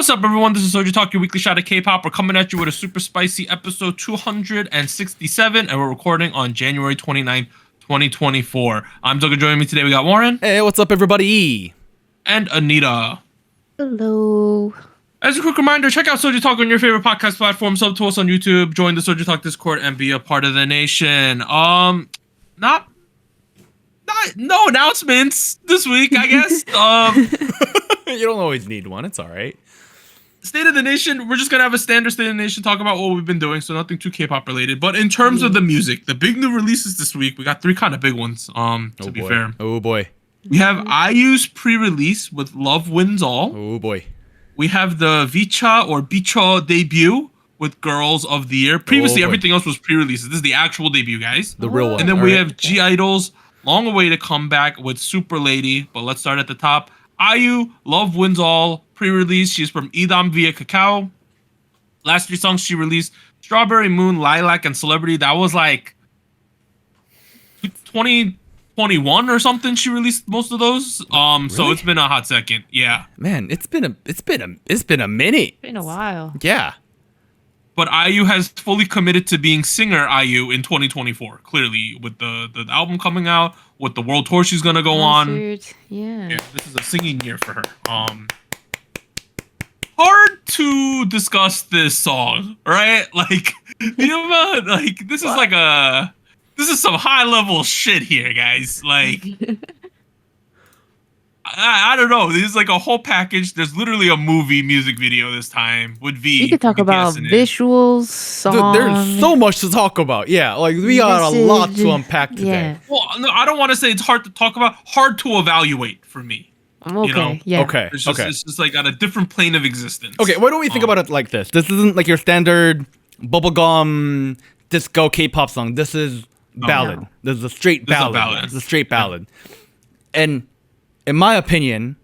What's up, everyone? This is SojuTalk, your weekly shot of K-pop. We're coming at you with a super spicy episode 267, and we're recording on January 29th, 2024. I'm Doug. Joining me today, we got Warren. Hey, what's up, everybody? And Anita. Hello. As a quick reminder, check out SojuTalk on your favorite podcast platform. Sub to us on YouTube. Join the SojuTalk Discord and be a part of the nation. No announcements this week, I guess. You don't always need one. It's all right. State of the Nation, we're just going to have a standard State of the Nation, talk about what we've been doing, so nothing too K-pop related. But in terms of the music, the big new releases this week, we got three kind of big ones, to be fair. Oh, boy. We have IU's pre-release with Love Wins All. Oh, boy. We have the VCHA or VCHA debut with Girls of the Year. Previously, everything else was pre-releases. This is the actual debut, guys. The real one. And then we have G-Idol's long-awaited comeback with Super Lady. But let's start at the top. IU, Love Wins All, pre-release. She's from I-DLE via Kakao. Last three songs she released, Strawberry Moon, Lilac, and Celebrity. That was like 2021 or something. She released most of those. Really? So it's been a hot second. Yeah. Man, it's been a minute. It's been a while. Yeah. But IU has fully committed to being singer IU in 2024. Clearly, with the album coming out, with the world tour she's gonna go on. Yeah. This is a singing year for her. Hard to discuss this song, right? Like, you know, like this is some high level shit here, guys. Like, I don't know. This is like a whole package. There's literally a movie music video this time with V. We could talk about visuals, songs. Dude, there's so much to talk about. Yeah, like we got a lot to unpack today. Yeah. Well, no, I don't want to say it's hard to talk about. Hard to evaluate for me. Okay. You know? Yeah. Okay. It's just like on a different plane of existence. Okay, why don't we think about it like this? This isn't like your standard bubblegum disco K-pop song. This is ballad. No. This is a straight ballad. It's a straight ballad. And in my opinion,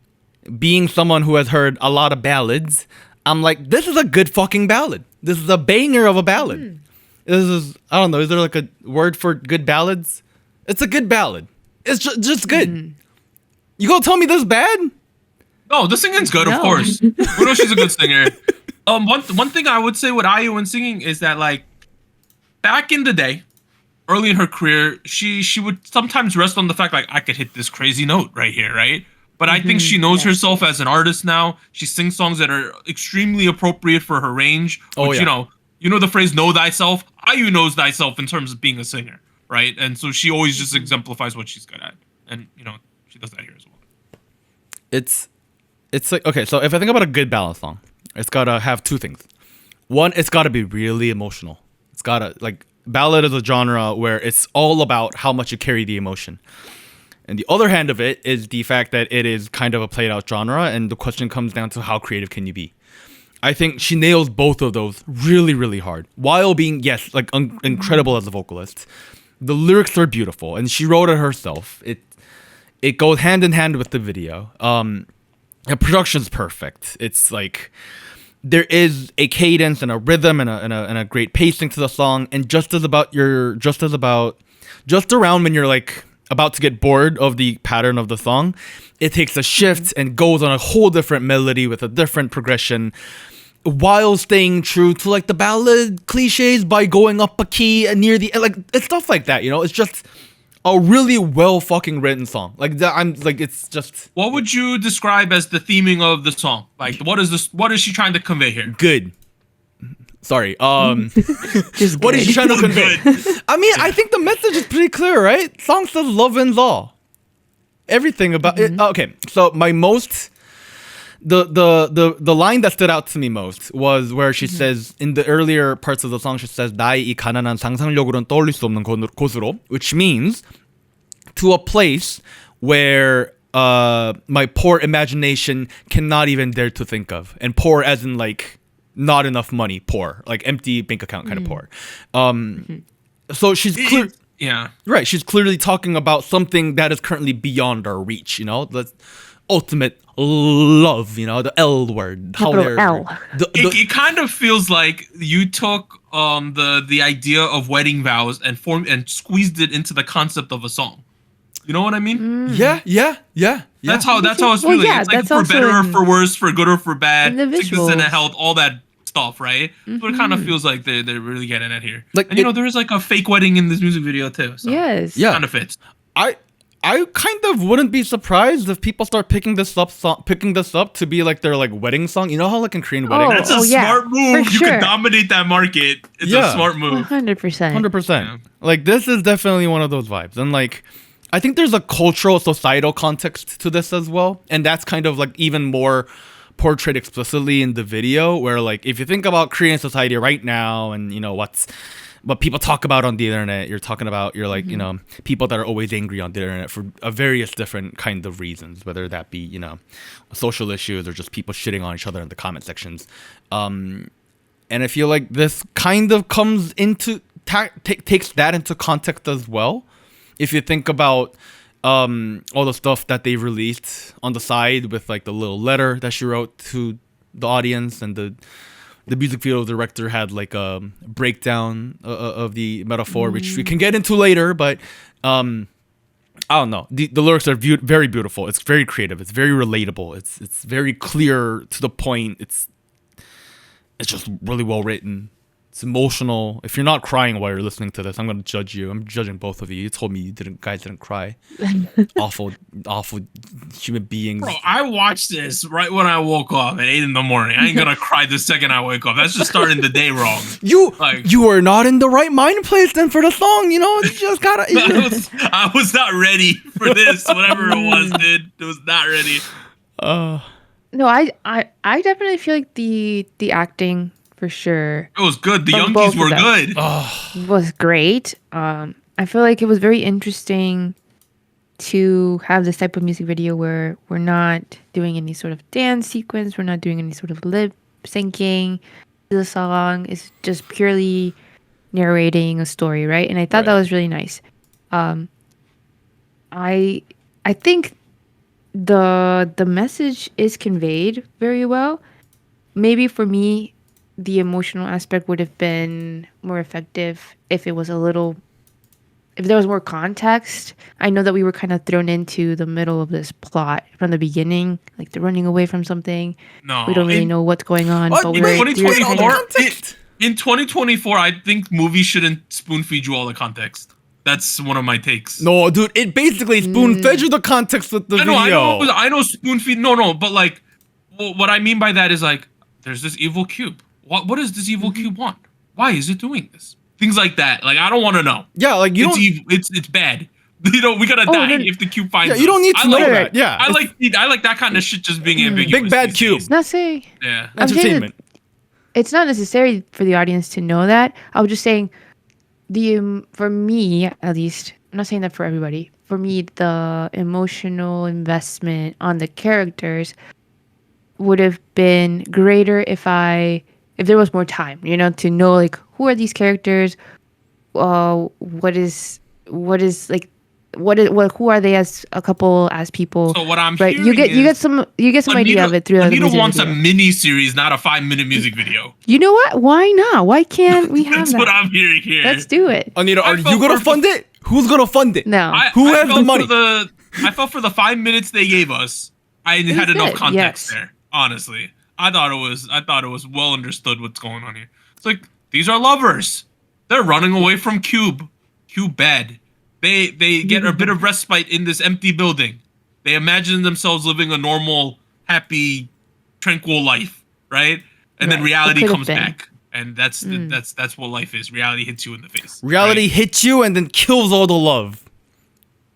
being someone who has heard a lot of ballads, I'm like, this is a good fucking ballad. This is a banger of a ballad. This is, I don't know, is there like a word for good ballads? It's a good ballad. It's just good. You gonna tell me this is bad? No, the singing's good, of No. course. We know she's a good singer. One thing I would say with IU and singing is that, like, back in the day, early in her career, she would sometimes rest on the fact, like, I could hit this crazy note right here, right? But I think she knows herself as an artist now. She sings songs that are extremely appropriate for her range. Which, you know the phrase "know thyself." IU knows thyself in terms of being a singer, right? And so she always just exemplifies what she's good at, and she does that here as well. It's like, okay, so if I think about a good ballad song, it's gotta have two things. One, it's gotta be really emotional. It's gotta, like, ballad is a genre where it's all about how much you carry the emotion. And the other hand of it is the fact that it is kind of a played out genre, and the question comes down to how creative can you be. I think she nails both of those really, really hard, while being, yes, like incredible as a vocalist. The lyrics are beautiful, and she wrote it herself. It goes hand in hand with the video. The production's perfect. It's like there is a cadence and a rhythm and a great pacing to the song, and just around when you're like about to get bored of the pattern of the song, it takes a shift and goes on a whole different melody with a different progression, while staying true to like the ballad cliches by going up a key and near the, like, it's stuff like that. It's just a really well fucking written song. Like that, I'm like, it's just. What would you describe as the theming of the song? Like, what is she trying to convey here? Good. Sorry. Just What is she trying to convey? Good. I mean, I think the message is pretty clear, right? Song says love wins all. Everything about it. Okay, so my most. The line that stood out to me most was where she says, in the earlier parts of the song, she says 나의 이 가난한 상상력으로는 떠올릴 수 없는 곳으로, which means to a place where my poor imagination cannot even dare to think of. And poor as in like not enough money, poor, like empty bank account kind of poor. So she's clear. Yeah. Right, she's clearly talking about something that is currently beyond our reach, the ultimate love, the L word. L. It kind of feels like you took the idea of wedding vows and squeezed it into the concept of a song. You know what I mean? Yeah. That's how it's Well, feeling. yeah, It's like that's for also better or in- for worse, for good or for bad, in the sickness and visuals. health, all that stuff, right? So it kind of feels like they're really getting at here. Like, and you know, there is like a fake wedding in this music video too. So Yes. Yeah. kind of fits. I kind of wouldn't be surprised if people start picking this up to be like their like wedding song. You know how like in Korean weddings, That's a yeah, smart move. for You sure. can dominate that market. It's a smart move. 100%. 100%. Like this is definitely one of those vibes, and like I think there's a cultural, societal context to this as well, and that's kind of like even more portrayed explicitly in the video. Where like if you think about Korean society right now, and you know what people talk about on the internet, you're like you know people that are always angry on the internet for various different kind of reasons, whether that be you know social issues or just people shitting on each other in the comment sections. And I feel like this kind of comes into takes that into context as well. If you think about all the stuff that they released on the side with like the little letter that she wrote to the audience, and the music video director had like a breakdown of the metaphor, which we can get into later. But I don't know. The lyrics are very beautiful. It's very creative. It's very relatable. It's very clear to the point. It's just really well written. It's emotional. If you're not crying while you're listening to this, I'm gonna judge you. I'm judging both of you. You told me you guys didn't cry. awful human beings. Bro, I watched this right when I woke up at 8 a.m. I ain't gonna cry the second I wake up. That's just starting the day wrong. You are not in the right mind place then for the song. You know, you just gotta. I was not ready for this. Whatever it was, dude. It was not ready. No, I definitely feel like the acting for sure It was good. The From youngies both of were them. good. was great. I feel like it was very interesting to have this type of music video where we're not doing any sort of dance sequence, we're not doing any sort of lip syncing. The song is just purely narrating a story, right? And I thought that was really nice. I think the message is conveyed very well. Maybe for me, the emotional aspect would have been more effective if there was more context. I know that we were kind of thrown into the middle of this plot from the beginning, like they're running away from something. No, We don't really know what's going on. What? But In we're 2024, in 2024, I think movies shouldn't spoon feed you all the context. That's one of my takes. No, dude, it basically spoon fed you the context with the video. I know spoon feed. No, but like, what I mean by that is like, there's this evil cube. What does this evil cube want? Why is it doing this? Things like that. Like, I don't want to know. Yeah, like It's evil. It's bad. You know, we gotta die if the cube finds us. you don't need to know like that. Yeah, I like that kind of shit just being ambiguous. big bad these cube. days. not saying Yeah. I'm saying Entertainment. it's not necessary for the audience to know that. I was just saying for me at least, I'm not saying that for everybody. For me, the emotional investment on the characters would have been greater if there was more time, you know, to know like who are these characters, who are they as a couple, as people. So what I'm right, hearing you get some idea of it through the Anita music wants video. a mini series, not a 5-minute music video. You know what? Why not? Why can't we have That's that? what I'm hearing here. Let's do it. Anita, I are you felt gonna for- fund it? Who's gonna fund it? No. Who I has the felt money? I felt for the 5 minutes they gave us, I had was enough good, context yes. there. Honestly, I thought it was well understood what's going on here. It's like these are lovers. They're running away from Cube. Cube bad. They get a bit of respite in this empty building. They imagine themselves living a normal, happy, tranquil life, right? And then Right. reality It could've comes been. back. And that's what life is. Reality hits you in the face. Reality right? hits you and then kills all the love.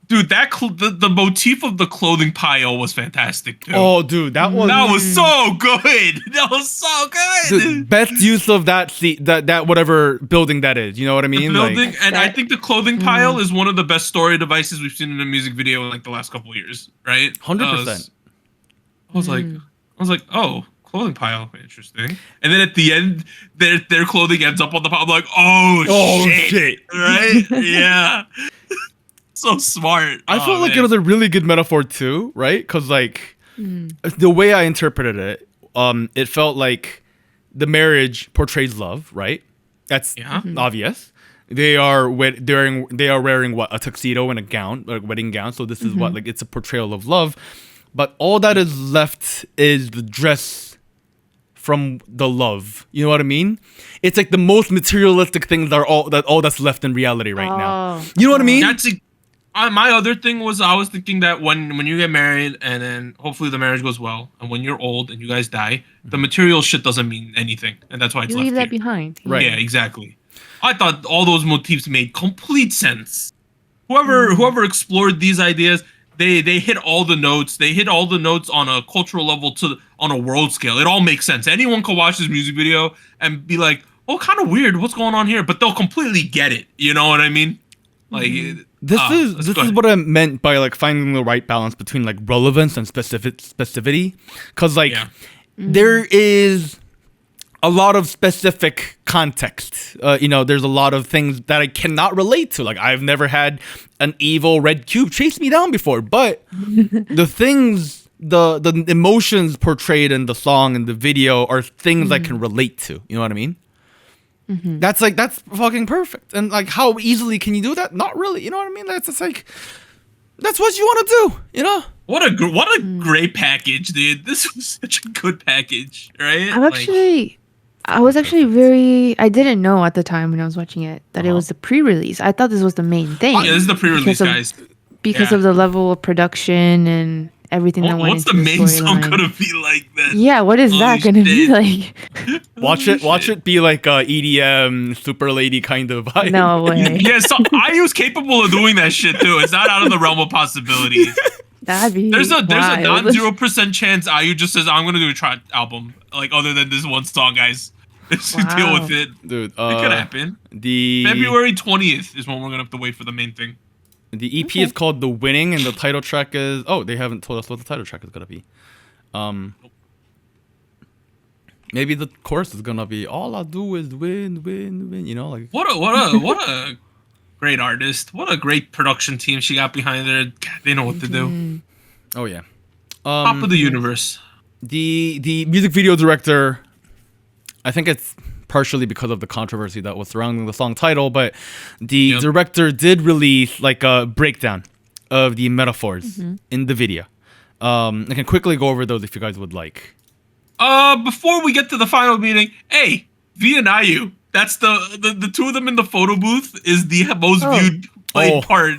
Dude, the motif of the clothing pile was fantastic too. Oh, dude, that was So good. That was so good. the best use of that that whatever building that is. You know what I The mean? building, Like, and I think the clothing pile is one of the best story devices we've seen in a music video in like the last couple of years, right? 100%. I was like, oh, clothing pile, interesting. And then at the end, their clothing ends up on the pile. I'm like, oh shit. Right? Yeah. So smart. I felt like it was a really good metaphor too, right? Because like the way I interpreted it, it felt like the marriage portrays love, right? That's obvious. they are wearing what, a tuxedo and a gown, like wedding gown. So this is what, like, it's a portrayal of love, but all that is left is the dress from the love. You know what I mean? It's like the most materialistic things are all that's left in reality right now. You know what I mean? That's my other thing was, I was thinking that when you get married and then hopefully the marriage goes well, and when you're old and you guys die, the material shit doesn't mean anything, and that's why it's You left leave that here. behind. Right. Yeah, exactly. I thought all those motifs made complete sense. Whoever explored these ideas, they hit all the notes. They hit all the notes on a cultural level on a world scale. It all makes sense. Anyone could watch this music video and be like, "Oh, kind of weird. What's going on here?" But they'll completely get it. You know what I mean? Like This is what I meant by like finding the right balance between like relevance and specificity, because like there is a lot of specific context. There's a lot of things that I cannot relate to. Like, I've never had an evil red cube chase me down before, but the things, the emotions portrayed in the song and the video are things I can relate to. You know what I mean? That's fucking perfect. And like, how easily can you do that? Not really. You know what I mean? That's just like, that's what you want to do. You know? What a great package, dude. This was such a good package, right? I was actually I didn't know at the time when I was watching it that it was the pre-release. I thought this was the main thing. Oh, yeah, this is the pre-release, guys. Because of the level of production and everything that went What's into the main song storyline. gonna be like then? Yeah, what is that gonna be like? Watch it be like a EDM super lady kind of vibe. No way. Yeah, so IU's capable of doing that shit too. It's not out of the realm of possibility. That'd be There's a wild. non-0% chance IU just says, "I'm gonna do a trot album," like, other than this one song, guys. Just deal with it. Dude, It could happen. The February 20th is when we're gonna have to wait for the main thing. The EP is called The Winning, and the title track is... Oh, they haven't told us what the title track is gonna be. Maybe the chorus is gonna be "All I do is win, win, win." You know, like... What a great artist. What a great production team she got behind her. God, they know what to do. Oh yeah. Top of the universe. The music video director, I think it's partially because of the controversy that was surrounding the song title, but the director did release like a breakdown of the metaphors in the video. I can quickly go over those if you guys would like. Before we get to the final meeting, hey, V and IU, that's the two of them in the photo booth is the most viewed played part.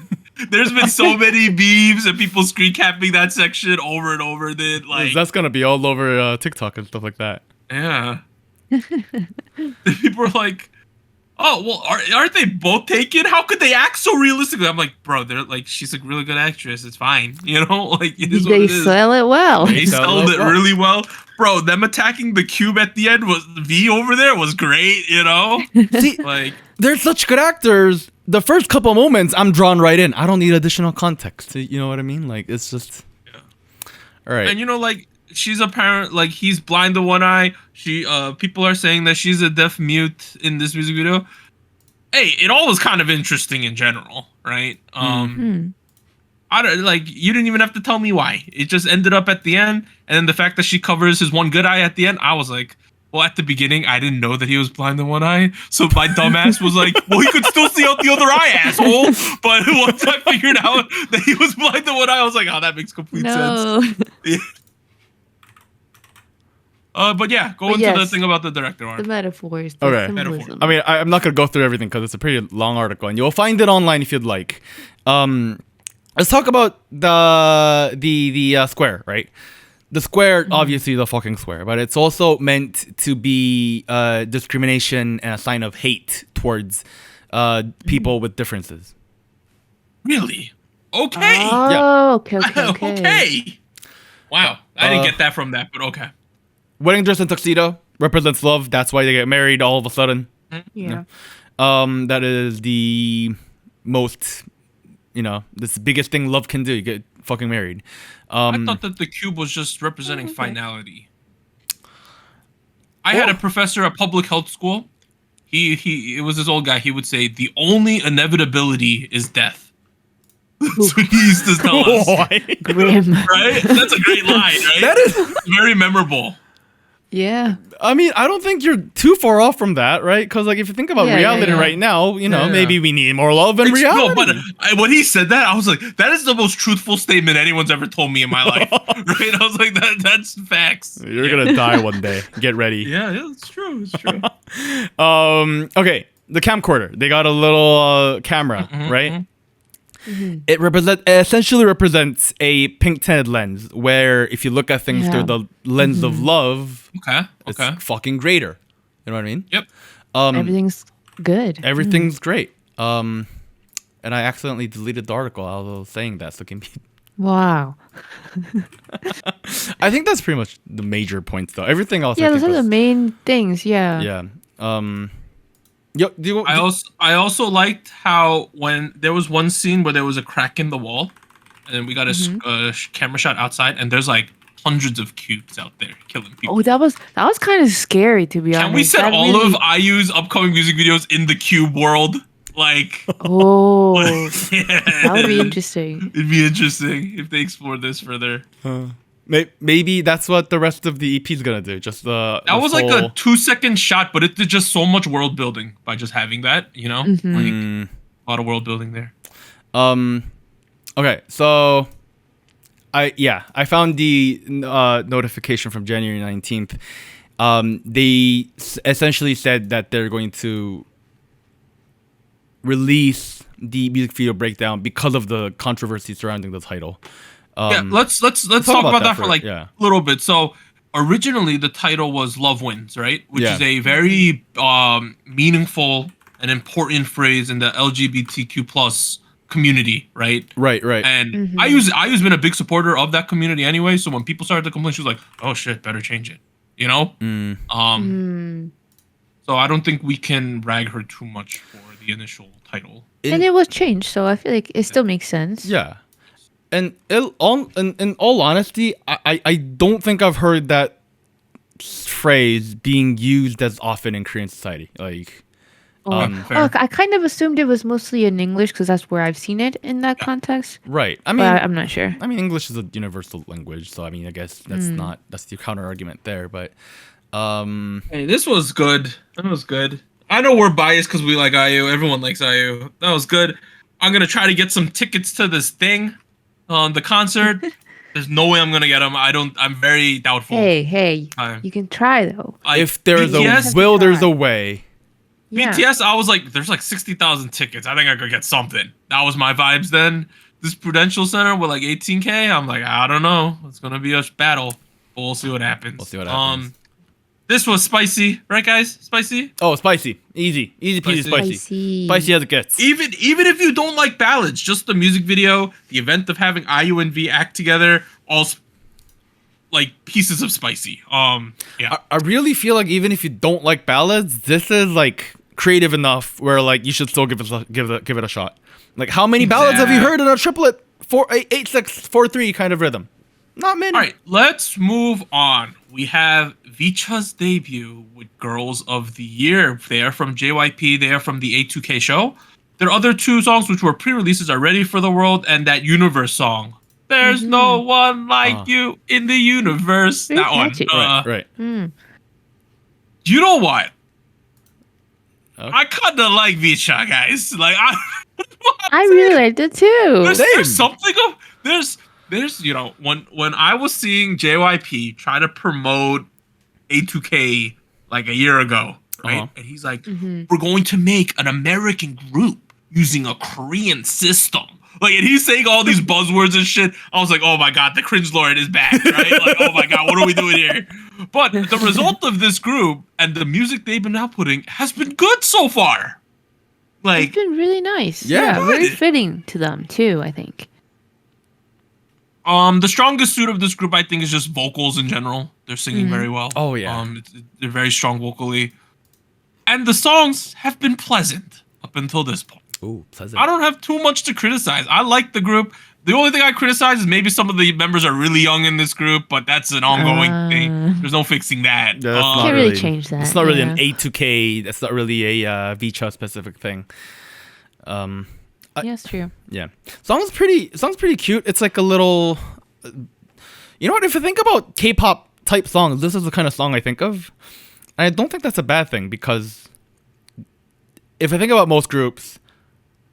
There's been so many memes and people screen capping that section over and over. That's gonna be all over TikTok and stuff like that. Yeah. People are like, "Oh, well, aren't they both taken? How could they act so realistically?" I'm like, bro, they're like, she's a really good actress. It's fine, you know. Like, it is what They it is. sell it well. They sold it really well, bro. Them attacking the cube at the end was V over there was great, you know. See, Like, they're such good actors. The first couple moments, I'm drawn right in. I don't need additional context. You know what I mean? Like, it's just... All right. and you know, like, she's apparent, like, he's blind to one eye. People are saying that she's a deaf mute in this music video. Hey, it all was kind of interesting in general, right? I don't, like, you didn't even have to tell me why. It just ended up at the end, and then the fact that she covers his one good eye at the end, I was like, well, at the beginning, I didn't know that he was blind in one eye, so my dumbass was like, well, he could still see out the other eye, asshole. But once I figured out that he was blind in one eye, I was like, oh, that makes complete sense. Yeah. But yeah, go into the thing about the director art. The metaphors. Okay. Symbolism. I mean, I'm not gonna go through everything because it's a pretty long article, and you'll find it online if you'd like. Let's talk about the square, right? The square, obviously, the fucking square, but it's also meant to be discrimination and a sign of hate towards people with differences. Really? Okay. Oh, okay. Okay. Wow, I didn't get that from that, but okay. Wedding dress and tuxedo represents love. That's why they get married all of a sudden. Yeah. That is the most, this the biggest thing love can do. You get fucking married. I thought that the cube was just representing finality. I had a professor at public health school. It was this old guy. He would say, the only inevitability is death. That's what he used to tell us. Grim. Right? That's a great line, right? That is very memorable. Yeah. I mean, I don't think you're too far off from that, right? Because like if you think about Yeah, reality yeah. right now, you know, Yeah. maybe we need more love and No, reality. but when he said that, I was like, that is the most truthful statement anyone's ever told me in my life. Right? I was like, that's facts. You're gonna die one day. Get ready. Yeah, it's true. It's true. Okay, the camcorder. They got a little camera, right? It essentially represents a pink tinted lens, where if you look at things through the lens of love, Okay. it's fucking greater. You know what I mean? Yep. Everything's good. Everything's great. And I accidentally deleted the article. I was saying that, so can be. Wow. I think that's pretty much the major points, though. Everything else. Yeah, I those think are the was, main things. Yeah. yeah. I also liked how when there was one scene where there was a crack in the wall, and we got a camera shot outside, and there's like hundreds of cubes out there killing people. Oh, that was kind of scary, to be honest. Can we set That all really- of IU's upcoming music videos in the cube world? Like, Oh, yeah, that would be interesting. It'd be interesting if they explored this further. Maybe that's what the rest of the EP is gonna do. Just the That was like a 2-second shot, but it did just so much world building by just having that, you know? Like, a lot of world building there. Okay, so I found the notification from January 19th. They essentially said that they're going to release the music video breakdown because of the controversy surrounding the title. Yeah, let's talk about that for like a little bit. So originally the title was Love Wins, right? Which is a very meaningful and important phrase in the LGBTQ plus community, right? Right. And IU's been a big supporter of that community anyway. So when people started to complain, she was like, "Oh shit, better change it," you know. So I don't think we can rag her too much for the initial title. And it was changed, so I feel like it still makes sense. Yeah. And in all honesty, I don't think I've heard that phrase being used as often in Korean society. Like, Fair. I kind of assumed it was mostly in English because that's where I've seen it in that context. right. I But mean, I'm not sure. I mean, English is a universal language, so I mean, I guess that's the counter argument there. But Hey, this was good. That was good. I know we're biased because we like IU. Everyone likes IU. That was good. I'm gonna try to get some tickets to this thing, the concert. There's no way I'm gonna get them. I'm very doubtful. Hey, Time. you can try though. Like, if there's BTS, a will, there's a way. Yeah. BTS, I was like, there's like 60,000 tickets. I think I could get something. That was my vibes then. This Prudential Center with like 18K. I'm like, I don't know. It's gonna be a battle. But we'll see what happens. This was spicy, right, guys? Spicy. Oh, spicy, easy peasy, spicy as it gets. Even if you don't like ballads, just the music video, the event of having IU and V act together, all like pieces of spicy. Yeah. I really feel like even if you don't like ballads, this is like creative enough where like you should still give it a shot. Like, how many ballads have you heard in a triplet 4-8-6-4-3 kind of rhythm? Not many. All right, let's move on. We have VCHA's debut with Girls of the Year. They are from JYP. They are from the A2K show. Their other two songs, which were pre-releases, are Ready for the World and that Universe song. There's no one like you in the universe. Very That one. catchy. Right. You know what? Okay. I kind of like VCHA, guys. Like, I really liked it too. there's something of there's you know, when I was seeing JYP try to promote A2K like a year ago, right? And he's like, we're going to make an American group using a Korean system. Like, and he's saying all these buzzwords and shit. I was like, oh my god, the cringe lord is back, right? Like, oh my god, what are we doing here? But the result of this group and the music they've been outputting has been good so far. Like, It's been really nice. Yeah. Very fitting to them too, I think. the strongest suit of this group, I think, is just vocals in general. They're singing very well. Oh, yeah. They're very strong vocally, and the songs have been pleasant up until this point. Ooh, pleasant. I don't have too much to criticize. I like the group. The only thing I criticize is maybe some of the members are really young in this group, but that's an ongoing thing. There's no fixing that. Yeah, that's not Can't really change that. It's not really an yeah. A2K. That's not really a VCHA specific thing. Yeah, it's true. Yeah, song's pretty cute. It's like a little, you know what? If you think about K-pop type songs, this is the kind of song I think of. And I don't think that's a bad thing, because if I think about most groups,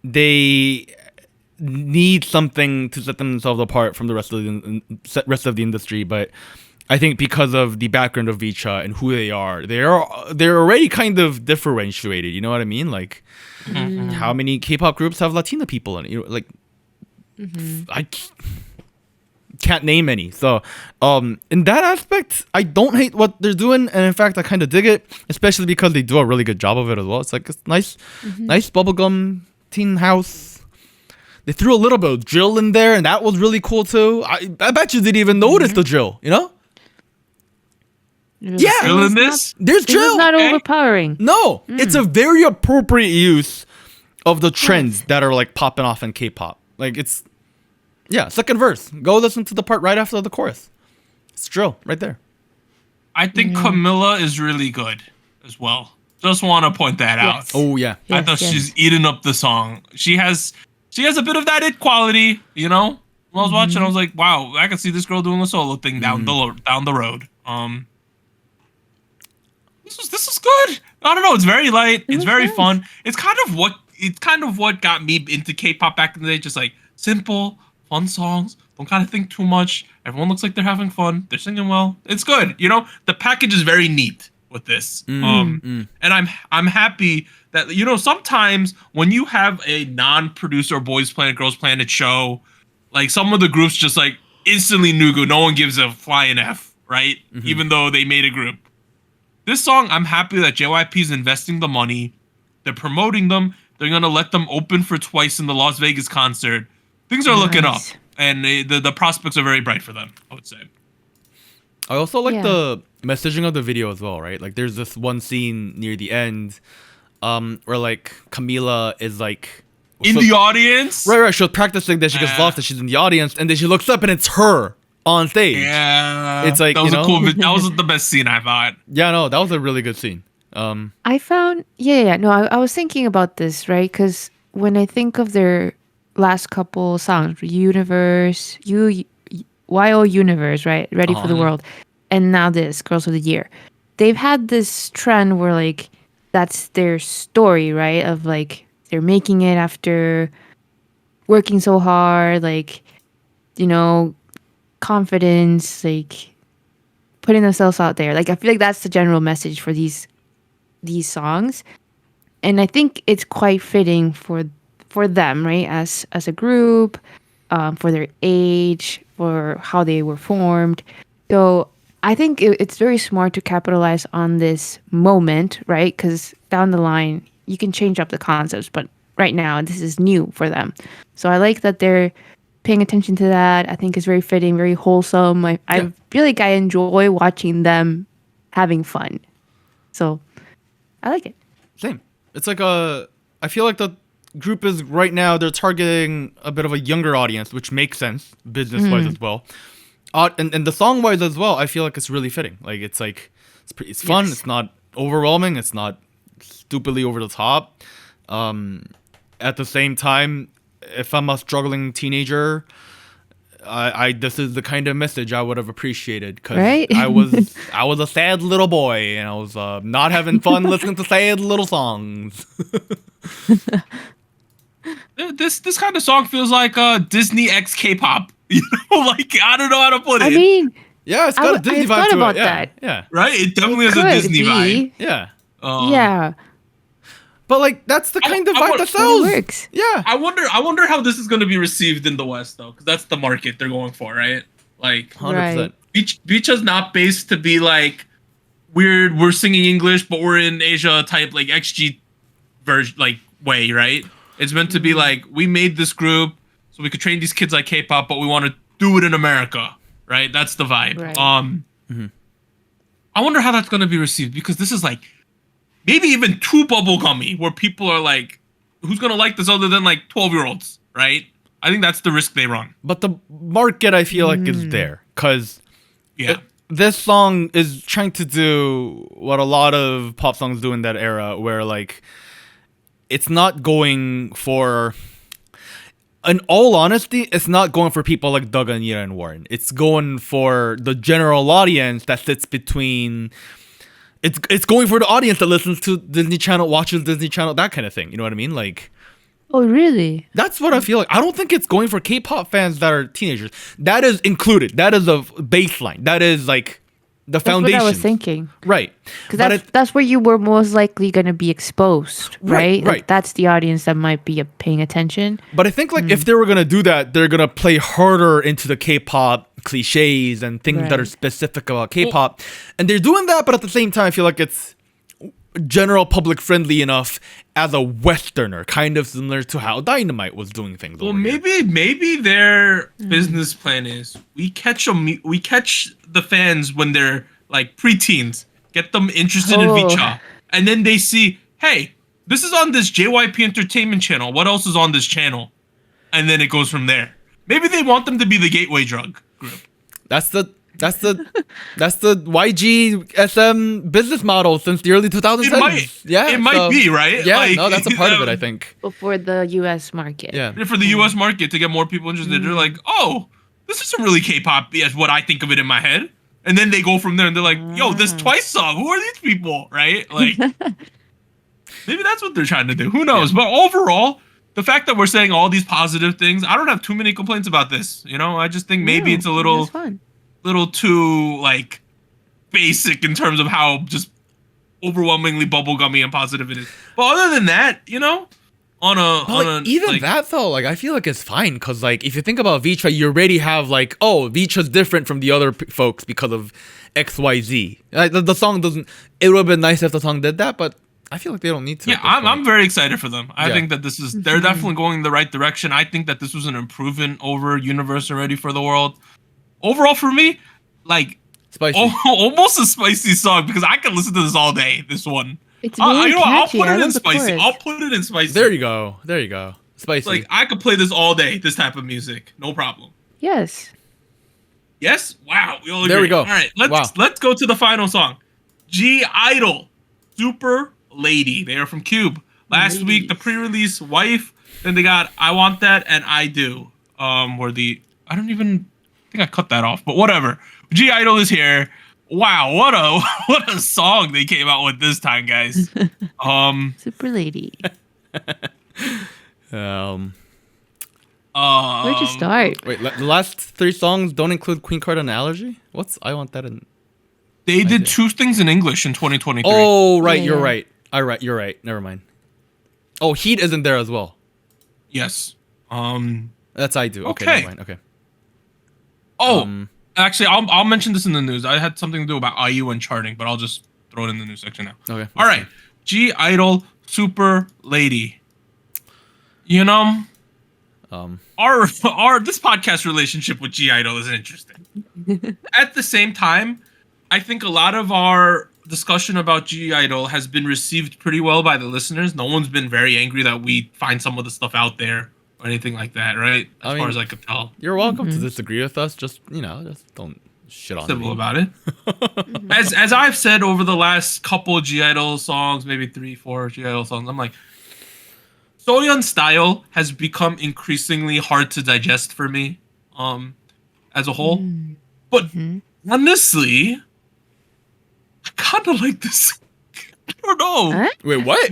they need something to set themselves apart from the rest of the industry. But I think because of the background of VCHA and who they are, they're already kind of differentiated. You know what I mean? Like, how many K-pop groups have Latina people in it? You know, like, I can't name any. So, in that aspect, I don't hate what they're doing, and in fact, I kind of dig it, especially because they do a really good job of it as well. It's like it's nice bubblegum teen house. They threw a little bit of drill in there, and that was really cool too. I bet you didn't even notice the drill, you know? Yeah, Drill in this? There's drill. It's not overpowering. No, it's a very appropriate use of the trends that are like popping off in K-pop. Like it's, second verse. Go listen to the part right after the chorus. It's drill right there. I think Camilla is really good as well. Just want to point that out. Oh yeah. I thought she's eating up the song. She has a bit of that it quality, you know. When I was watching, I was like, wow, I can see this girl doing a solo thing down the road. This is good. I don't know. It's very light. It's very fun. It's kind of what got me into K-pop back in the day. Just like simple, fun songs. Don't kind of think too much. Everyone looks like they're having fun. They're singing well. It's good. You know, the package is very neat with this. And I'm happy that, you know, sometimes when you have a non-producer Boys Planet Girls Planet show, like some of the groups just like instantly nugu. No one gives a flying F, right? Even though they made a group. This song, I'm happy that JYP is investing the money. They're promoting them. They're gonna let them open for twice in the Las Vegas concert. Things are looking up, and the prospects are very bright for them, I would say. I also like the messaging of the video as well, right? Like there's this one scene near the end where like Camila is like in the audience. Right. She was practicing, then she gets lost and she's in the audience, and then she looks up and it's her on stage. Yeah. It's like, that was you know? a cool that was the best scene I thought. Yeah, no, that was a really good scene. I found, no, I was thinking about this, right? Because when I think of their last couple songs, Universe, YO Universe, right? Ready for the World. And now this, Girls of the Year. They've had this trend where, like, that's their story, right? Of, like, they're making it after working so hard, like, you know, confidence, like, putting themselves out there. Like, I feel like that's the general message for these songs. And I think it's quite fitting for them, right? As a group, for their age, for how they were formed. So I think it's very smart to capitalize on this moment, right? Because down the line, you can change up the concepts, but right now, this is new for them. So I like that they're paying attention to that. I think it's very fitting, very wholesome. I feel like I enjoy watching them having fun. So I like it. Same. It's like I feel like the group is right now, they're targeting a bit of a younger audience, which makes sense business-wise as well. And the song-wise as well, I feel like it's really fitting. Like it's it's fun. It's not overwhelming. It's not stupidly over the top. At the same time, if I'm a struggling teenager, this is the kind of message I would have appreciated, because I was a sad little boy and I was not having fun listening to sad little songs. This kind of song feels like Disney X K-pop. You know, like I don't know how to put it. I mean, yeah, it's got a Disney vibe to about it. that. Yeah, right. It definitely has a Disney vibe. Yeah. Yeah. But like that's the kind of vibe that sells. Works. Yeah. I wonder how this is going to be received in the West though, because that's the market they're going for, right? Like 100%. VCHA's not based to be like weird. We're singing English, but we're in Asia type like XG version like way, right? It's meant to be like we made this group so we could train these kids like K-pop, but we want to do it in America, right? That's the vibe. Right. I wonder how that's going to be received, because this is like maybe even too bubblegummy, where people are like, who's going to like this other than like 12-year-olds, right? I think that's the risk they run. But the market, I feel like, is there, because Yeah. this song is trying to do what a lot of pop songs do in that era, where like it's not going for in all honesty, it's not going for people like Doug, Anita, and Warren. It's going for the general audience that sits between. It's going for the audience that listens to Disney Channel, watches Disney Channel, that kind of thing. You know what I mean? Like, Oh, really? that's what I feel like. I don't think it's going for K-pop fans that are teenagers. That is included. That is a baseline. That is like the That's foundation. what I was thinking. Right. Because that's where you were most likely going to be exposed, right? Right. Like, that's the audience that might be paying attention. But I think like if they were gonna do that, they're gonna play harder into the K-pop cliches and things that are Right. specific about K-pop, and they're doing that. But at the same time, I feel like it's general public friendly enough as a Westerner, kind of similar to how Dynamite was doing things. Well, over here. maybe their business plan is we catch the fans when they're like preteens, get them interested in Oh. VCHA, and then they see, hey, this is on this JYP Entertainment channel. What else is on this channel? And then it goes from there. Maybe they want them to be the gateway drug group. That's the YG SM business model since the early 2010s. It might be, right? Yeah, Like, no, that's a part of it. I think. For the U.S. market. Yeah. For the U.S. market to get more people interested, they're like, oh, this isn't really K-pop as what I think of it in my head. And then they go from there and they're like, yo, this Twice song, who are these people, right? Like, maybe that's what they're trying to do. Who knows? But overall, the fact that we're saying all these positive things, I don't have too many complaints about this. You know, I just think maybe it's a It's fun. little too like basic in terms of how just overwhelmingly bubblegummy and positive it is. But other than that, you know, Even that though, like I feel like it's fine because like if you think about VCHA, you already have like, oh, VCHA's different from the other folks because of XYZ. The song doesn't. It would have been nice if the song did that, but I feel like they don't need to. Yeah, I'm very excited for them. I Yeah. think that they're definitely going in the right direction. I think that this was an improvement over Universe and Ready for the World. Overall, for me, like Spicy. almost a spicy song because I can listen to this all day. This one, It's really you know what, I'll catchy. put I it in love the spicy. chorus. I'll put it in spicy. There you go. Spicy. Like I could play this all day. This type of music, no problem. Yes. Yes. Wow. We all agree. There we go. All right. Let's Wow. go to the final song. G-I-DLE, Super Lady. They are from Cube. Last week, the pre-release Wife. Then they got I Want That and I Do. I don't even think I cut that off, but whatever. G-I-DLE is here. Wow, what a song they came out with this time, guys. Super lady. um. Where'd you start? Wait, the last 3 songs don't include Queen Card and Allergy? What's I Want That in? They did 2 things in English in 2023. Oh, right, Yeah, you're yeah. right. You're right. Never mind. Oh, Heat isn't there as well. Yes. That's I Do. Okay, Okay. never mind. Okay. Oh, actually, I'll mention this in the news. I had something to do about IU and charting, but I'll just throw it in the news section now. Okay. All right. G-I-DLE, Super Lady. You know, our this podcast relationship with G-I-DLE is interesting. At the same time, I think a lot of our discussion about G-I-DLE has been received pretty well by the listeners. No one's been very angry that we find some of the stuff out there or anything like that, right? As far as I could tell. You're welcome to disagree with us. Just just don't shit on Civil me. about it. As I've said over the last couple of G-I-DLE songs, maybe 3-4 G-I-DLE songs, I'm like, Soyeon's style has become increasingly hard to digest for me, as a whole. But honestly, I kind of like this. I don't know. Huh? Wait, what?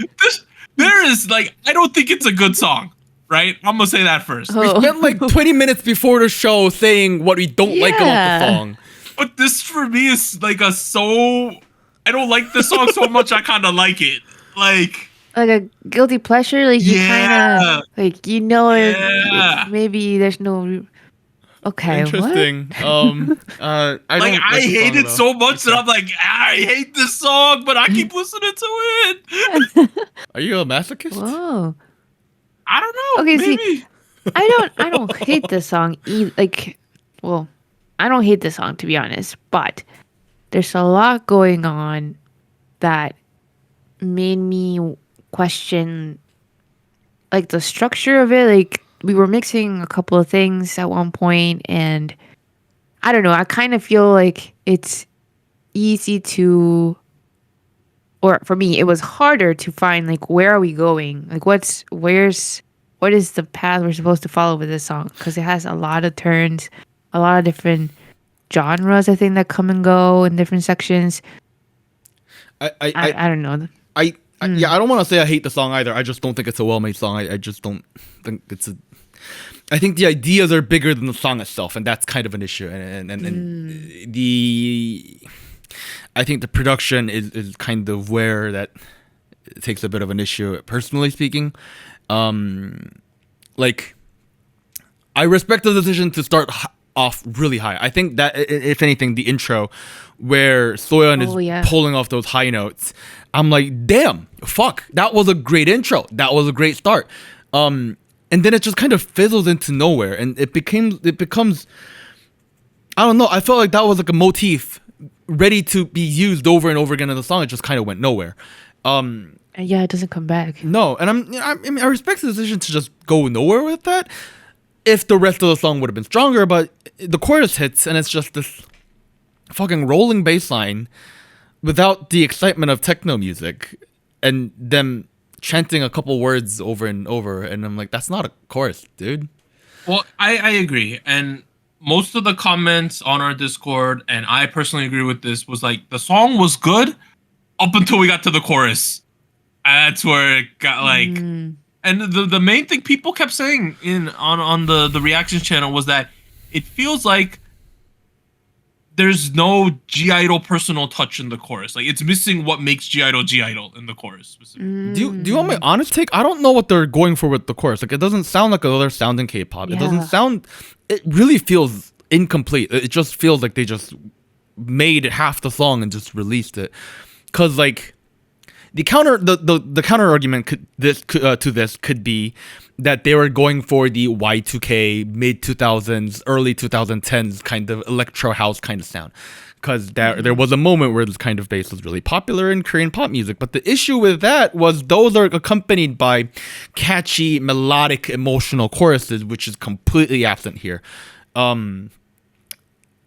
There is like, I don't think it's a good song, right? I'm gonna say that first. Oh. We spent like 20 minutes before the show saying what we don't like about the Yeah. song. But this for me is like I don't like this song so much. I kind of like it. Like. Like a guilty pleasure, like you kind Yeah. of like Yeah. maybe there's no. Okay, what? Interesting. I don't I like the hate song, it though. so much that I'm like, I hate this song, but I keep listening to it. Are you a masochist? Whoa. I don't know. Okay, see, maybe. I don't hate this song like, well, I don't hate this song to be honest, but there's a lot going on that made me question like the structure of it. Like we were mixing a couple of things at one point and I don't know, I kind of feel like it's easy to, or for me it was harder to find like where are we going, like where's what is the path we're supposed to follow with this song, because it has a lot of turns, a lot of different genres, I think, that come and go in different sections. I don't know. Yeah, I don't want to say I hate the song either. I just don't think it's a well-made song. I just don't think it's a. I think the ideas are bigger than the song itself, and that's kind of an issue. And the, I think the production is kind of where that takes a bit of an issue, personally speaking. Like, I respect the decision to start off really high. I think that, if anything, the intro where Soyeon is pulling off those high notes, I'm like, damn, fuck, that was a great intro. That was a great start. And then it just kind of fizzles into nowhere, and it becomes, I don't know. I felt like that was like a motif ready to be used over and over again in the song. It just kind of went nowhere. Yeah, it doesn't come back. No, and I respect the decision to just go nowhere with that. If the rest of the song would have been stronger, but the chorus hits and it's just this fucking rolling bass line without the excitement of techno music, and them chanting a couple words over and over, and I'm like, that's not a chorus, dude. Well, I agree, and most of the comments on our Discord, and I personally agree with this, was like, the song was good up until we got to the chorus. That's where it got like, and the main thing people kept saying on the reactions channel was that it feels like there's no G-Idol personal touch in the chorus. Like, it's missing what makes G-Idol G-Idol in the chorus specifically. Do you want my honest take? I don't know what they're going for with the chorus. Like, it doesn't sound like another sound in K-pop. Yeah. It doesn't sound. It really feels incomplete. It just feels like they just made half the song and just released it. Cause like, the counter argument to this could be that they were going for the Y2K mid 2000s, early 2010s kind of electro house kind of sound, because there was a moment where this kind of bass was really popular in Korean pop music. But the issue with that was those are accompanied by catchy, melodic, emotional choruses, which is completely absent here.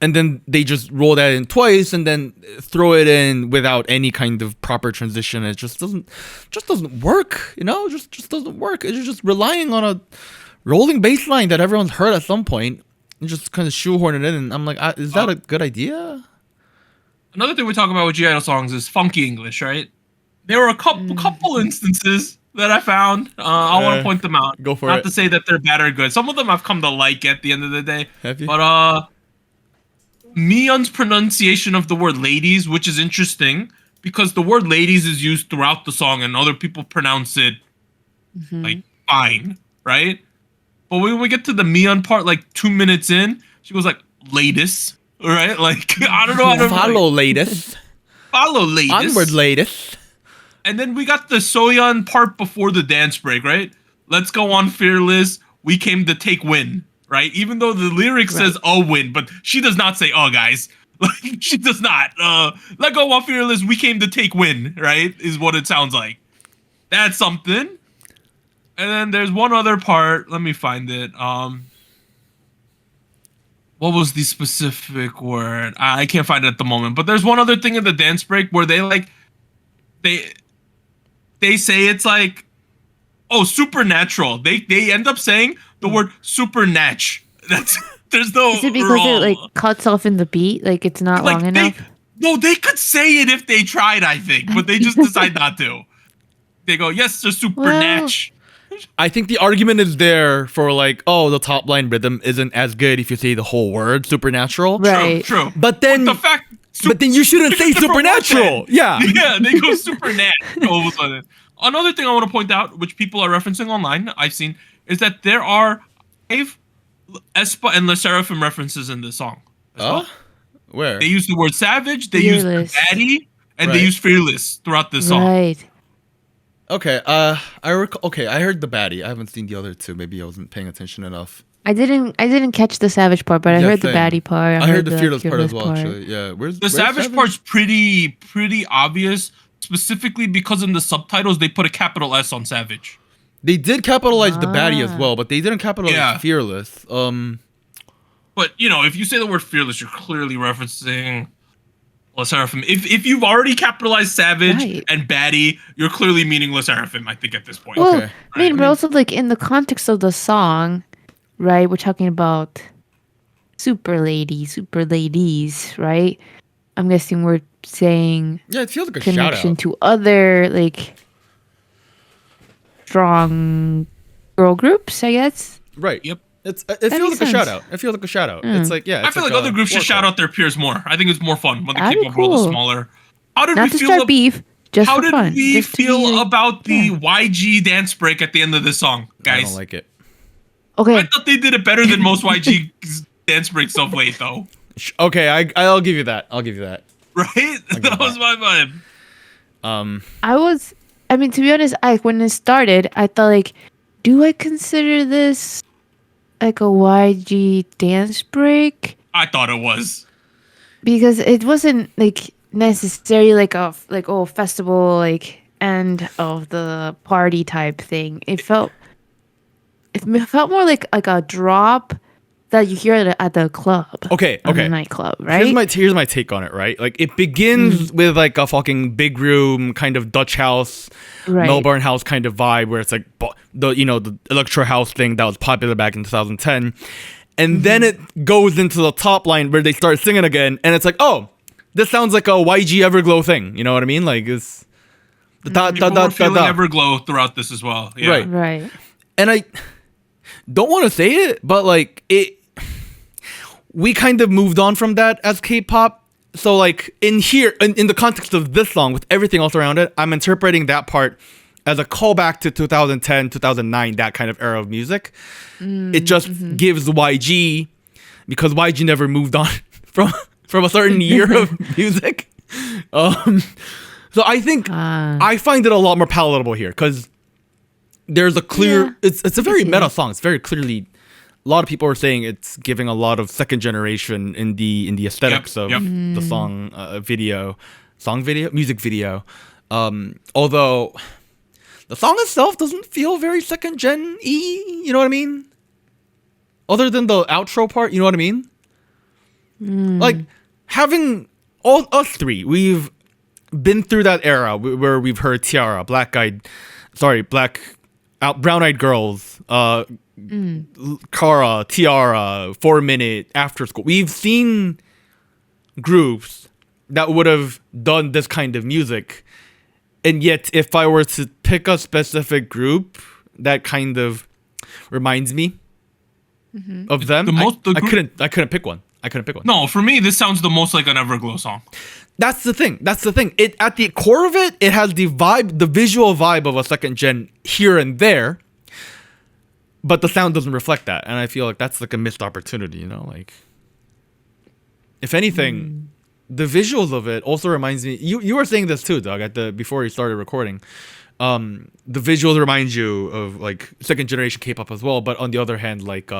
And then they just roll that in twice and then throw it in without any kind of proper transition. It just doesn't work, you know? Just doesn't work. It's just relying on a rolling bass line that everyone's heard at some point and just kind of shoehorn it in. And I'm like, is that a good idea? Another thing we talk about with G-Idol songs is funky English, right? There were a couple instances that I found. I want to point them out. Go for it. Not to say that they're bad or good. Some of them I've come to like at the end of the day. Have you? But Mion's pronunciation of the word ladies, which is interesting because the word ladies is used throughout the song and other people pronounce it like fine, right? But when we get to the Mion part, like 2 minutes in, she goes like, latest, right? Like, I don't know. Follow latest. Follow latest. Onward latest. And then we got the Soyeon part before the dance break, right? Let's go on fearless. We came to take win. Right? Even though the lyric says "oh win," but she does not say "oh guys." Like, she does not. Let go of fearless. We came to take win. Right? Is what it sounds like. That's something. And then there's one other part. Let me find it. What was the specific word? I can't find it at the moment. But there's one other thing in the dance break where they say it's like, oh, supernatural. They end up saying the word supernatch. There's no. Is it because it like cuts off in the beat? Like, it's not long enough? They could say it if they tried, I think, but they just decide not to. They go, yes, the supernatch. I think the argument is there for like, oh, the top line rhythm isn't as good if you say the whole word supernatural. Right. True. But then but then you shouldn't say supernatural. Yeah. Yeah, they go supernatural all of a sudden. Another thing I want to point out, which people are referencing online, I've seen, is that there are 5 aespa and Le Seraphim references in this song. Where? They use the word savage, they use baddie, and they use fearless throughout this song. Right. Okay, I heard the baddie. I haven't seen the other two. Maybe I wasn't paying attention enough. I didn't catch the savage part, but I heard the baddie part. I heard the fearless part as well, actually. Yeah. Where's savage part's pretty obvious, specifically because in the subtitles they put a capital S on savage. They did capitalize the baddie as well, but they didn't capitalize fearless. But, you know, if you say the word fearless, you're clearly referencing Le Seraphim. If you've already capitalized Savage Right. and Baddie, you're clearly meaning Le Seraphim, I think, at this point. Well, Okay. I mean, but also like in the context of the song, right? We're talking about super ladies, right? I'm guessing we're saying Yeah, it feels like a shout connection out. to other like strong girl groups, I guess. Right. Yep. It That feels makes like a shout sense. out. It feels like a shout out. Mm. It's like, yeah. I It's feel like a other groups should war shout call. out their peers more. I think it's more fun when the That'd be K-pop world is cool. smaller. How did Not we to feel? start beef, just How for did fun. we just to be, feel like- about the yeah. YG dance break at the end of this song, I guys? don't like it. Okay, I thought they did it better than most YG dance breaks of late, though. Okay, I'll give you that. I'll give you that. Right? That was my vibe. I mean, to be honest, when it started, I thought like, do I consider this like a YG dance break? I thought it was. Because it wasn't like necessarily like a festival like end of the party type thing. It felt more like a drop that you hear at the club. Okay, on okay. the nightclub, right? Here's my take on it, right? Like it begins with like a fucking big room kind of Dutch house, Right. Melbourne house kind of vibe where it's like the electro house thing that was popular back in 2010. And then it goes into the top line where they start singing again and it's like, "Oh, this sounds like a YG Everglow thing." You know what I mean? Like it's People were feeling Everglow throughout this as well. Yeah. Right. Right. And I don't want to say it, but like we kind of moved on from that as K-pop. So like in the context of this song with everything else around it, I'm interpreting that part as a callback to 2010, 2009, that kind of era of music. It just gives YG, because YG never moved on from a certain year of music. So I think I find it a lot more palatable here because there's a clear. Yeah, It's a very meta song. It's very clearly. A lot of people are saying it's giving a lot of second generation in the aesthetics of the song music video. Although the song itself doesn't feel very second gen y. You know what I mean? Other than the outro part, you know what I mean? Like having all us three, we've been through that era where we've heard Tiara, Brown-Eyed Girls, Kara, Tiara, 4 Minute, After School. We've seen groups that would have done this kind of music. And yet, if I were to pick a specific group that kind of reminds me of them, I couldn't pick one. No, for me, this sounds the most like an Everglow song. That's the thing. It at the core of it, it has the vibe, the visual vibe of a second gen here and there, but the sound doesn't reflect that. And I feel like that's like a missed opportunity, you know? Like, if anything, the visuals of it also reminds me. You were saying this too, Doug, before you started recording. The visuals remind you of like second generation K-pop as well, but on the other hand, like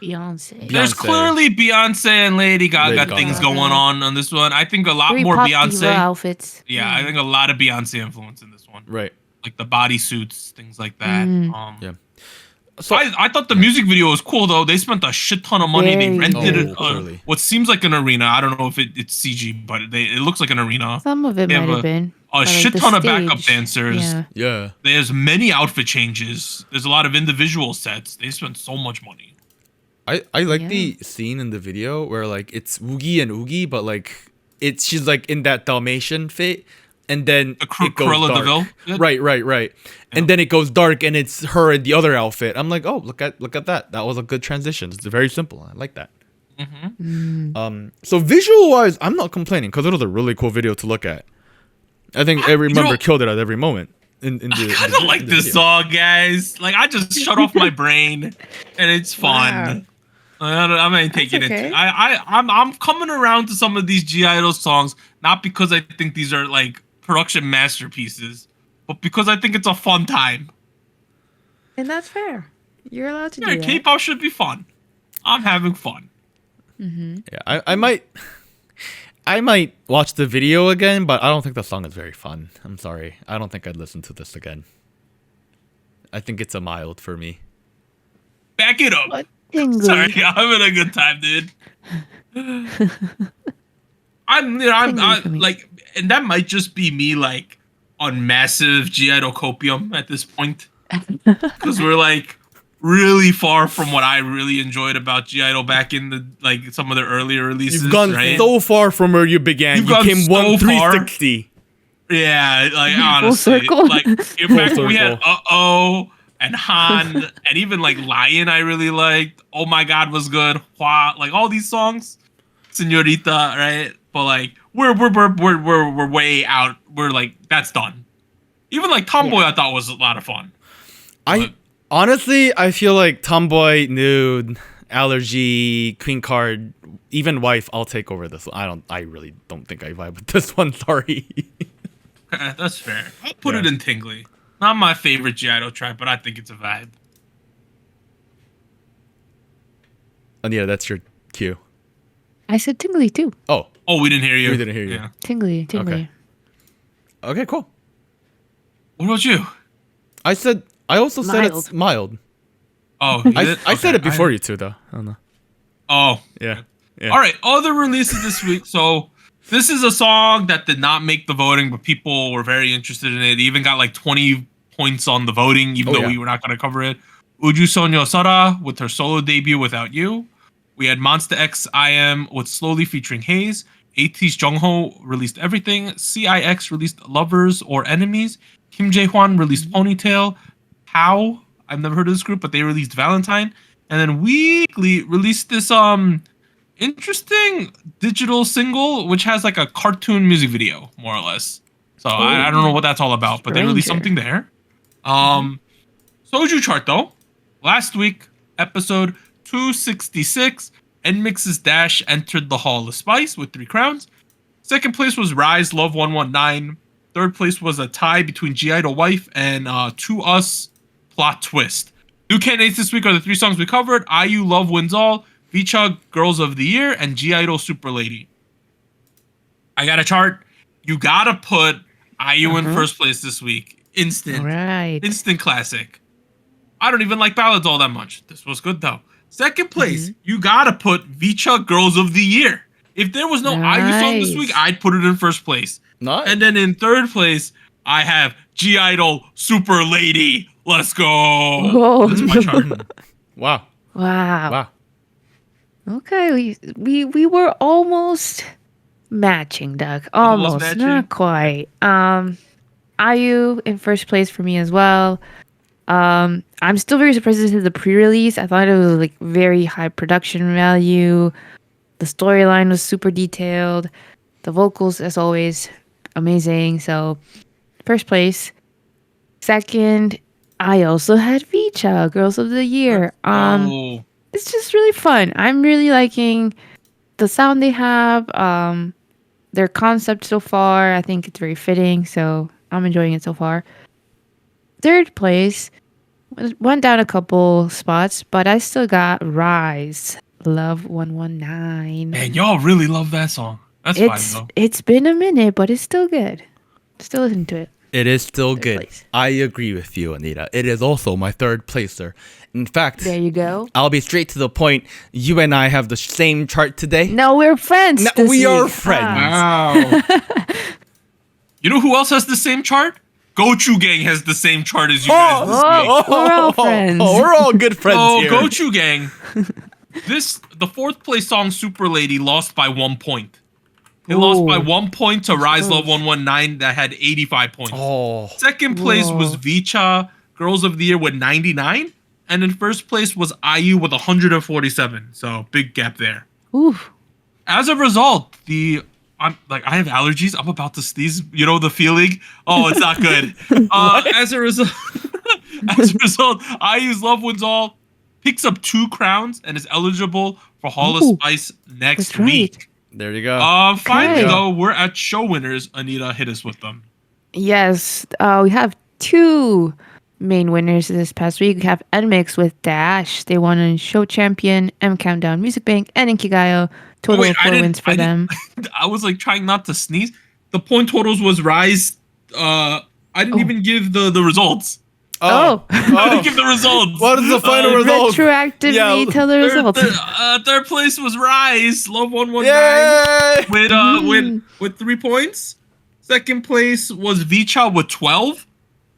Beyonce. There's clearly Beyonce and Lady Gaga things going on this one. I think a lot Very more pop Beyonce diva outfits. Yeah, I think a lot of Beyonce influence in this one. right. Like the bodysuits, things like that. Yeah. So I thought the music video was cool though. They spent a shit ton of money. They Very rented clearly. what seems like an arena. I don't know if it's CG, but it looks like an arena. Some of it They might have have been. A But, like, shit the ton of backup stage, dancers. Yeah. Yeah. There's many outfit changes. There's a lot of individual sets. They spent so much money. I like the scene in the video where like it's Woogie and Oogie, but like she's like in that Dalmatian fit, and then it goes Cruella dark. DeVille? Yeah. Right. And then it goes dark, and it's her in the other outfit. I'm like, oh, look at that. That was a good transition. It's very simple. I like that. So visual wise, I'm not complaining because it was a really cool video to look at. I think every member killed it at every moment. I kind of like this song, guys. Like I just shut off my brain, and it's fun. Wow. I'm not taking okay. it. I'm coming around to some of these G-Idol songs, not because I think these are like production masterpieces, but because I think it's a fun time. And that's fair. You're allowed to Yeah, do that. K-pop should be fun. I'm having fun. Yeah, I might watch the video again, but I don't think the song is very fun. I'm sorry. I don't think I'd listen to this again. I think it's a mild for me. Back it up. What? Tingly. Sorry, I'm having a good time, dude. For me. like, and that might just be me like on massive G-Idol copium at this point, because we're like really far from what I really enjoyed about G-Idol back in the like some of their earlier releases. You've gone right? so far from where you began. You've you gone came so 360. Yeah, like Full honestly, circle. like in fact we had circle. and Han and even like Lion I really liked. Oh my God was good. Hua, like all these songs, Senorita, right? But like we're way out. We're like that's done. Even like Tomboy I thought was a lot of fun. Honestly, I feel like Tomboy, Nude, Allergy, Queen Card, even Wife, I'll take over this one. I really don't think I vibe with this one, sorry. That's fair. I'll put it in Tingly. Not my favorite G-Idol track, but I think it's a vibe. And yeah, that's your cue. I said tingly too. Oh, We didn't hear you. We didn't hear you. Yeah. Tingly. okay, cool. What about you? I also said it's mild. Oh, you did? I said Okay, it before you two, though. I don't know. Oh, Yeah. All right, other releases this week. So this is a song that did not make the voting, but people were very interested in it. It even got like 20 points on the voting, even though we were not going to cover it. Uju Sonyo Sora with her solo debut Without You. We had Monsta X I Am with Slowly featuring Haze. AT's Jungho released Everything. CIX released Lovers or Enemies. Kim Jae-hwan released Ponytail. How? I've never heard of this group, but they released Valentine. And then Weekly released this interesting digital single, which has like a cartoon music video, more or less. So I don't know what that's all about, but they released something there. Soju chart though. Last week, episode 266, NMIX's Dash entered the Hall of Spice with 3 crowns. Second place was Rise Love 119. Third place was a tie between G-Idol Wife and To Us Plot Twist. New candidates this week are the 3 songs we covered: IU Love Wins All, VCHA Girls of the Year, and G-Idol Super Lady. I got a chart. You gotta put IU in first place this week. Instant classic. I don't even like ballads all that much. This was good though. Second place, you gotta put VCHA Girls of the Year. If there was no IU song this week, I'd put it in first place. Nice. And then in third place, I have G-Idol Super Lady. Let's go. Whoa. That's my chart. Wow. Okay, we were almost matching, Doug. Almost, matching? not quite. IU in first place for me as well. I'm still very surprised this is the pre-release. I thought it was like very high production value. The storyline was super detailed. The vocals, as always, amazing. So, first place. Second, I also had VCHA Girls of the Year. It's just really fun. I'm really liking the sound they have. Their concept so far, I think it's very fitting. So I'm enjoying it so far. Third place, went down a couple spots, but I still got Rise Love 119. Man, y'all really love that song. That's fine though. It's been a minute, but it's still good. Still listen to it. It is still Third good. place. I agree with you, Anita. It is also my third placer. In fact, There you go. I'll be straight to the point. You and I have the same chart today. No, we're friends. No, this we are week. friends. Wow. You know who else has the same chart? Gochu Gang has the same chart as you guys this week. We're all friends. We're all good friends here. Gochu Gang. The fourth place song Super Lady lost by 1 point. It lost by 1 point to Rise Love 119 that had 85 points. Oh. Second place was VCHA Girls of the Year with 99. And in first place was IU with 147. So big gap there. Oof. As a result, I have allergies. I'm about to sneeze. You know the feeling? Oh, it's not good. As a result, IU's Love Wins All picks up 2 crowns and is eligible for Hall of Spice next that's right. week. There you go. Finally, Okay. though, we're at show winners. Anita, hit us with them. Yes, we have 2 main winners this past week. We have NMIX with Dash. They won in Show Champion, M Countdown, Music Bank, and Inkigayo. Total of 4 wins for them. I was like trying not to sneeze. The point totals was Rise. I didn't even give the results. Oh. Give the results. What is the final result? Retroactively tell the results. Third place was Rise, Love 119 Yay! with 3 points. Second place was VCHA with 12.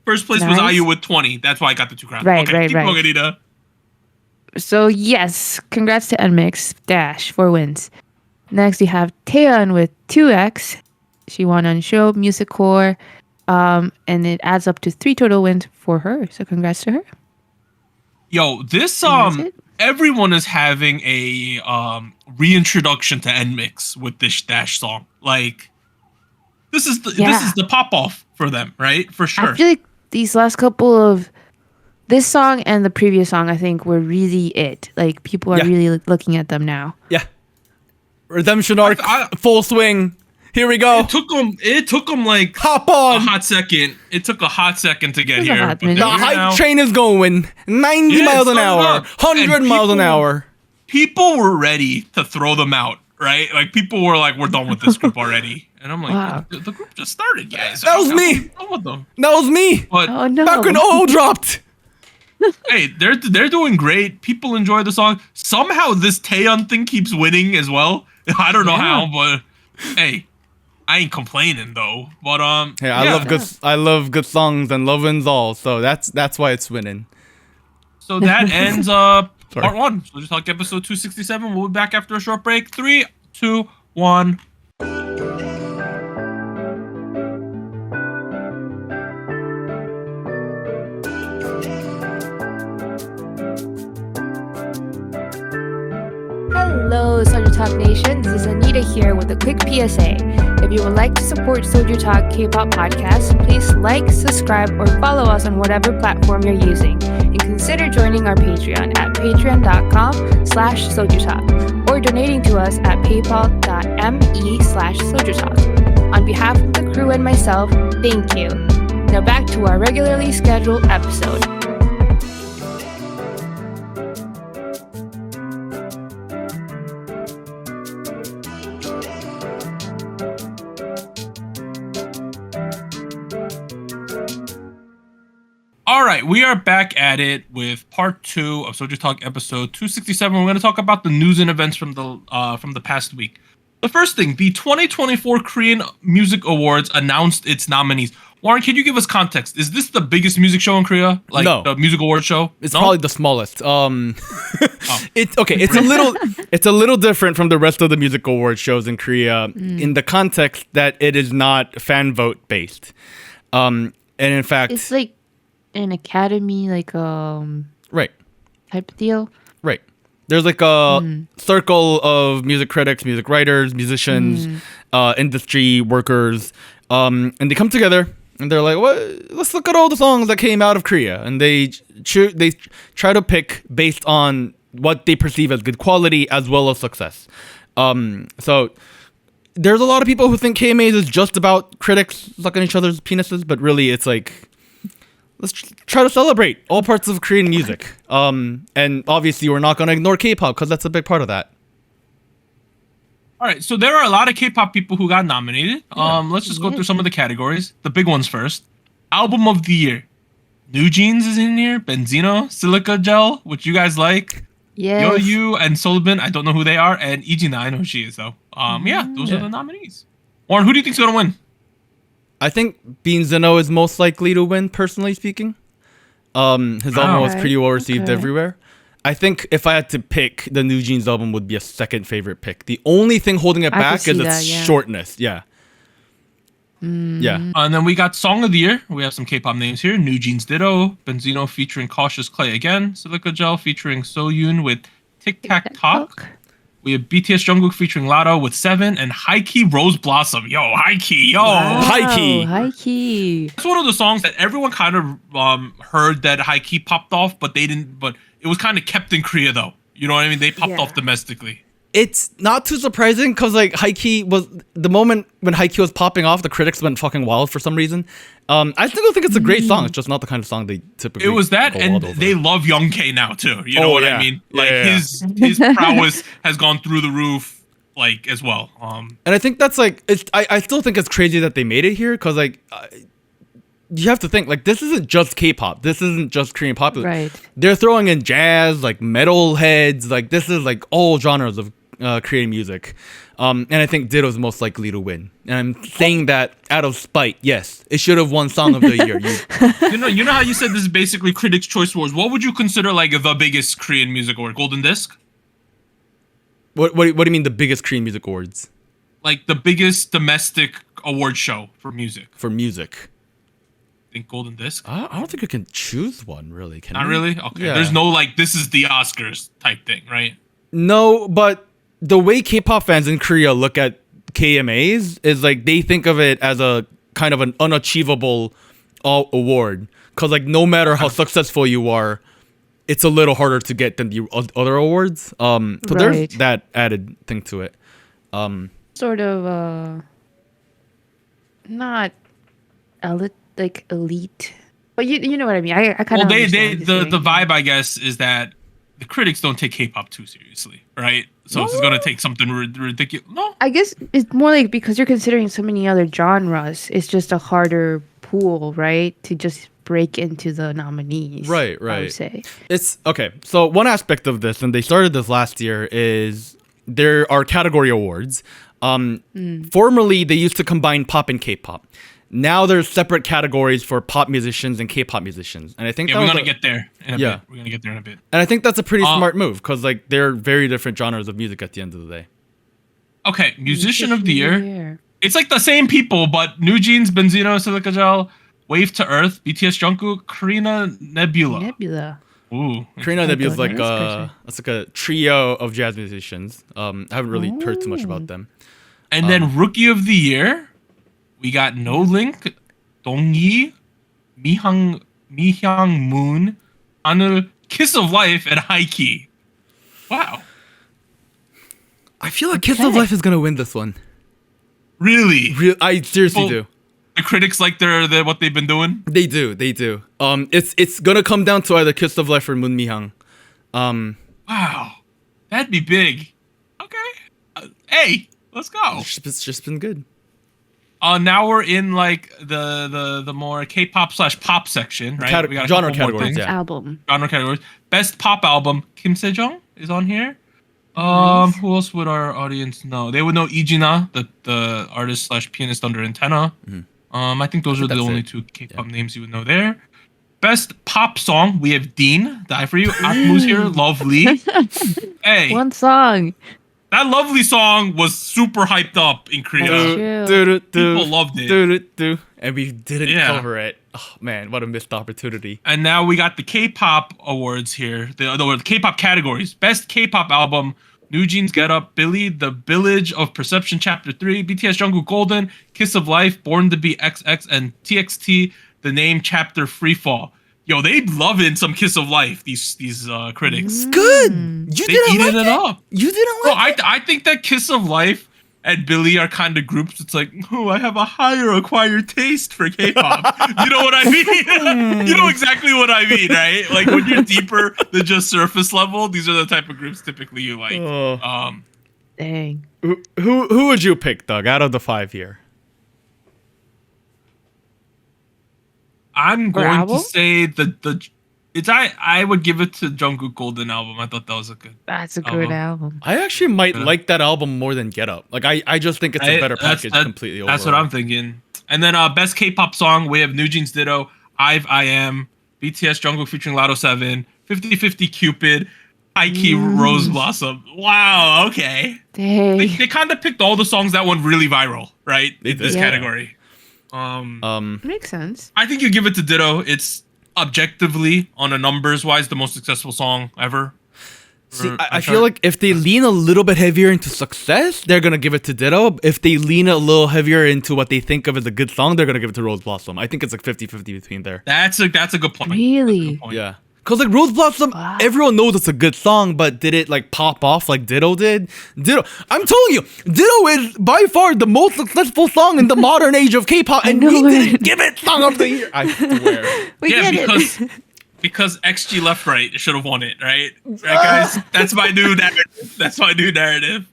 First place was Nice. IU with 20. That's why I got the 2 crowns. Right, okay, right, keep right. going, Anita. So yes, congrats to NMIX Dash 4 wins. Next we have Taeyeon with 2x. She won on show Music Core, and it adds up to 3 total wins for her. So congrats to her. Yo, this And that's it. everyone is having a reintroduction to NMIX with this Dash song. Like this is the pop off for them, right? For sure. I feel like these last couple of this song and the previous song, I think, were really it. Like people are really looking at them now. Yeah. Redemption arc, full swing. Here we go. It took them like Hop a on. hot second. It took a hot second to get It was a here. hot But minute. The they're here now. hype train is going 90 Yeah, miles it's an going hour, up. 100 And miles an people- hour. People were ready to throw them out, right? Like people were like, "We're done with this group already," and I'm like, Wow. the group just started, guys. That was I'm me. done with them. That was me. But Oh no! Back when O dropped. hey, they're doing great. People enjoy the song. Somehow this Taeyeon thing keeps winning as well. I don't know how, but hey, I ain't complaining though. But Hey, I love good songs and love wins all. So that's why it's winning. So that ends part Sorry. 1. So just talk episode 267. We'll be back after a short break. 3, 2, 1. Hello, SojuTalk Nation. This is Anita here with a quick PSA. If you would like to support SojuTalk Kpop Podcast, please like, subscribe, or follow us on whatever platform you're using. And consider joining our Patreon at patreon.com/SojuTalk or donating to us at paypal.me/SojuTalk. On behalf of the crew and myself, thank you. Now back to our regularly scheduled episode. All right, we are back at it with part 2 of SojuTalk episode 267. We're going to talk about the news and events from the past week. The first thing, the 2024 Korean Music Awards announced its nominees. Warren, can you give us context? Is this the biggest music show in Korea? Like No. the music award show? It's No? probably the smallest. It's okay. It's a little different from the rest of the music award shows in Korea in the context that it is not fan vote based. And in fact, It's like an academy, like right. type of deal. Right. There's like a circle of music critics, music writers, musicians, industry workers, and they come together and they're like, "What? Let's look at all the songs that came out of Korea," and they try to pick based on what they perceive as good quality as well as success. So there's a lot of people who think KMAs is just about critics sucking each other's penises, but really it's like, let's try to celebrate all parts of Korean music. And obviously we're not going to ignore K-pop because that's a big part of that. All right, so there are a lot of K-pop people who got nominated. Let's just go through some of the categories. The big ones first. Album of the Year. New Jeans is in here. Benzino, Silica Gel, which you guys like. Yes. Yo-Yu and Solbin, I don't know who they are. And Ijina, I know who she is, though. Those are the nominees. Warren, who do you think's going to win? I think Benzino is most likely to win, personally speaking. His album was pretty well received Okay. everywhere. I think if I had to pick, the New Jeans album would be a second favorite pick. The only thing holding it I could back see is that, its yeah. shortness. Yeah. Yeah. And then we got Song of the Year. We have some K-pop names here. New Jeans Ditto. Benzino featuring Cautious Clay again. Silica Gel featuring Soyun with Tic Tac Talk. We have BTS Jungkook featuring Lotto with 7. And High Key Rose Blossom. Yo, High Key. Yo. High Key. High key. It's one of the songs that everyone kind of heard that High Key popped off, but they didn't. But it was kind of kept in Korea, though. You know what I mean? They popped Yeah. off domestically. It's not too surprising because like Haiki was the moment when Haiki was popping off, the critics went fucking wild for some reason. I still think it's a great song. It's just not the kind of song they typically. It was that, go and wild over. they love Young K now too. You know Oh, what yeah. I mean? Yeah, Like yeah, yeah. his prowess has gone through the roof, like as well. And I think that's like I still think it's crazy that they made it here because like you have to think like this isn't just K-pop. This isn't just Korean pop. Right. They're throwing in jazz, like metal heads. Like this is like all genres of Korean music. And I think Ditto's most likely to win. And I'm saying that out of spite. Yes, it should have won Song of the Year. You know how you said this is basically Critics' Choice Awards. What would you consider like the biggest Korean music award? Golden Disc? What do you mean the biggest Korean music awards? Like the biggest domestic award show for music. For music. Think Golden Disc? I don't think I can choose one really. Can Not we? really? Okay. Yeah. There's no like this is the Oscars type thing, right? No, but the way K-pop fans in Korea look at KMAs is like they think of it as a kind of an unachievable award. Cause like no matter how successful you are, it's a little harder to get than the other awards. So there's Right. that added thing to it. Sort of not elite. But you know what I mean. I kind Well, of the vibe I guess is that the critics don't take K-pop too seriously, right? So if it's gonna take something ridiculous, no. I guess it's more like because you're considering so many other genres, it's just a harder pool, right? To just break into the nominees. Right, I right. would say. It's okay. So one aspect of this, and they started this last year, is there are category awards. Formerly, they used to combine pop and K-pop. Now there's separate categories for pop musicians and K-pop musicians, and I think Yeah, that we're was gonna get there in a Yeah. bit. We're gonna get there in a bit. and I think that's a pretty smart move because like they're very different genres of music at the end of the day. Okay, Musician of the Year. It's like the same people, but New Jeans, Benzino, Silica Gel, Wave to Earth, BTS Jungkook, Karina, Nebula. Nebula. Ooh. Karina I Nebula is don't like know this person. it's like a trio of jazz musicians. I haven't really heard too much about them. And then Rookie of the Year, we got No Link, Dongyi, Mihyang Moon, Anu, Kiss of Life, and High Key. Wow. I feel like Kiss of Okay. Life is gonna win this one. Really? I seriously Well, do. The critics like their what they've been doing? They do. It's gonna come down to either Kiss of Life or Moon Mihyang. Wow. That'd be big. Okay. Hey, let's go. It's just been good. Now we're in like the more K-pop / pop section, right? We got a genre couple more categories, things. yeah. Album. Genre categories. Best pop album, Kim Sejong is on here. Nice. Who else would our audience know? They would know Ijina, the artist / pianist under Antenna. I think those are the that's only it. two K-pop names you would know there. Best pop song, we have Dean, Die For You. Akmu's here, Lovely. Hey, One song. that Lovely song was super hyped up in Korea. True. People loved it. And we didn't Yeah. cover it. Oh man, what a missed opportunity. And now we got the K-pop awards here. The K-pop categories. Best K-pop album, New Jeans Get Up, Billy, The Village of Perception Chapter 3, BTS Jungkook Golden, Kiss of Life, Born to Be XX, and TXT, The Name Chapter Freefall. Yo, they loving some Kiss of Life, these critics. Good. You They didn't eating like it up. You didn't Bro, like it. I think that Kiss of Life and Billy are kind of groups. It's like, oh, I have a higher acquired taste for K-pop. You know what I mean? You know exactly what I mean, right? Like when you're deeper than just surface level, these are the type of groups typically you like. Oh. Dang. Who would you pick, Doug, out of the 5 here? I'm going to album? say I would give it to Jungkook Golden album. I thought that was a good. That's a good album. I actually might like that album more than Get Up. Like I just think it's a better package completely overall. That's what I'm thinking. And then best K-pop song, we have New Jeans Ditto, I Am, BTS Jungkook featuring Lotto 7, 50/50 Cupid, High Key Rose Blossom. Wow, okay. Dang. They kind of picked all the songs that went really viral, right? In this did. category. Makes sense. I think you give it to Ditto. It's objectively, on a numbers wise, the most successful song ever. See, I feel like if they lean a little bit heavier into success, they're gonna give it to Ditto. If they lean a little heavier into what they think of as a good song, they're gonna give it to Rose Blossom. I think it's like 50-50 between there. That's a good point. Really? That's a good point. Yeah. Cause like Rose Blossom, Wow. everyone knows it's a good song, but did it like pop off like Ditto did? Ditto, I'm telling you, Ditto is by far the most successful song in the modern age of K-pop, and we know didn't it. give it Song of the Year. I swear. We Yeah, get it. because XG Left Right should have won it, right? Right, guys? That's my new narrative. That's my new narrative.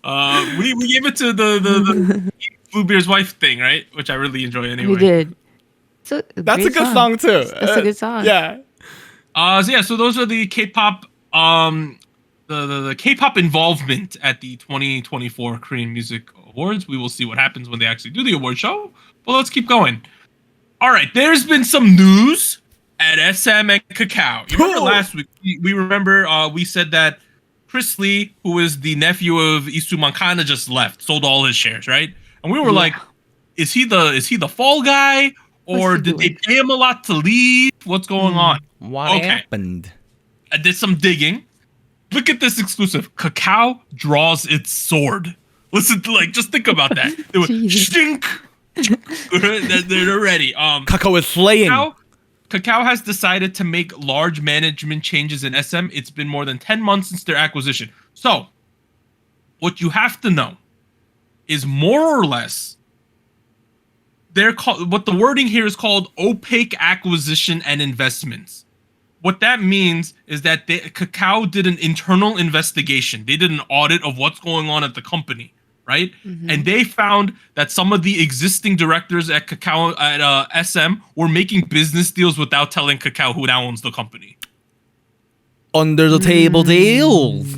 We gave it to the Bluebeard's wife thing, right? Which I really enjoy anyway. We did. That's a That's a great good song too. That's a good song. Yeah. So those are the K-pop the K-pop involvement at the 2024 Korean Music Awards. We will see what happens when they actually do the award show. But let's keep going. All right, there's been some news at SM and Kakao. You remember last week? We said that Chris Lee, who is the nephew of Isuman, kind of just left, sold all his shares, right? And we were like, is he the fall guy, or did they pay him a lot to leave? What's going on? What happened? I did some digging. Look at this exclusive. Kakao draws its sword. Listen to just think about that. They would stink. They're ready. Kakao is slaying. Kakao has decided to make large management changes in SM. It's been more than 10 months since their acquisition. So, what you have to know is more or less what the wording here is called opaque acquisition and investments. What that means is that Kakao did an internal investigation. They did an audit of what's going on at the company, right? Mm-hmm. And they found that some of the existing directors at Kakao at SM were making business deals without telling Kakao who now owns the company. Under the table deals.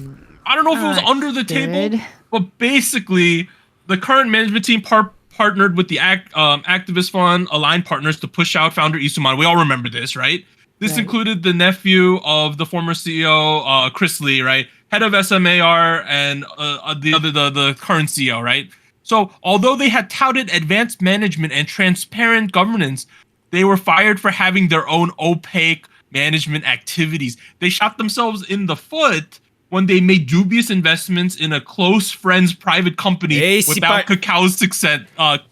I don't know if it was under the table, but basically, the current management team partnered with the activist fund Aligned Partners to push out founder Isuman. We all remember this, right? This included the nephew of the former CEO, Chris Lee, right? Head of SMAR and the current CEO, right? So although they had touted advanced management and transparent governance, they were fired for having their own opaque management activities. They shot themselves in the foot when they made dubious investments in a close friend's private company without Kakao's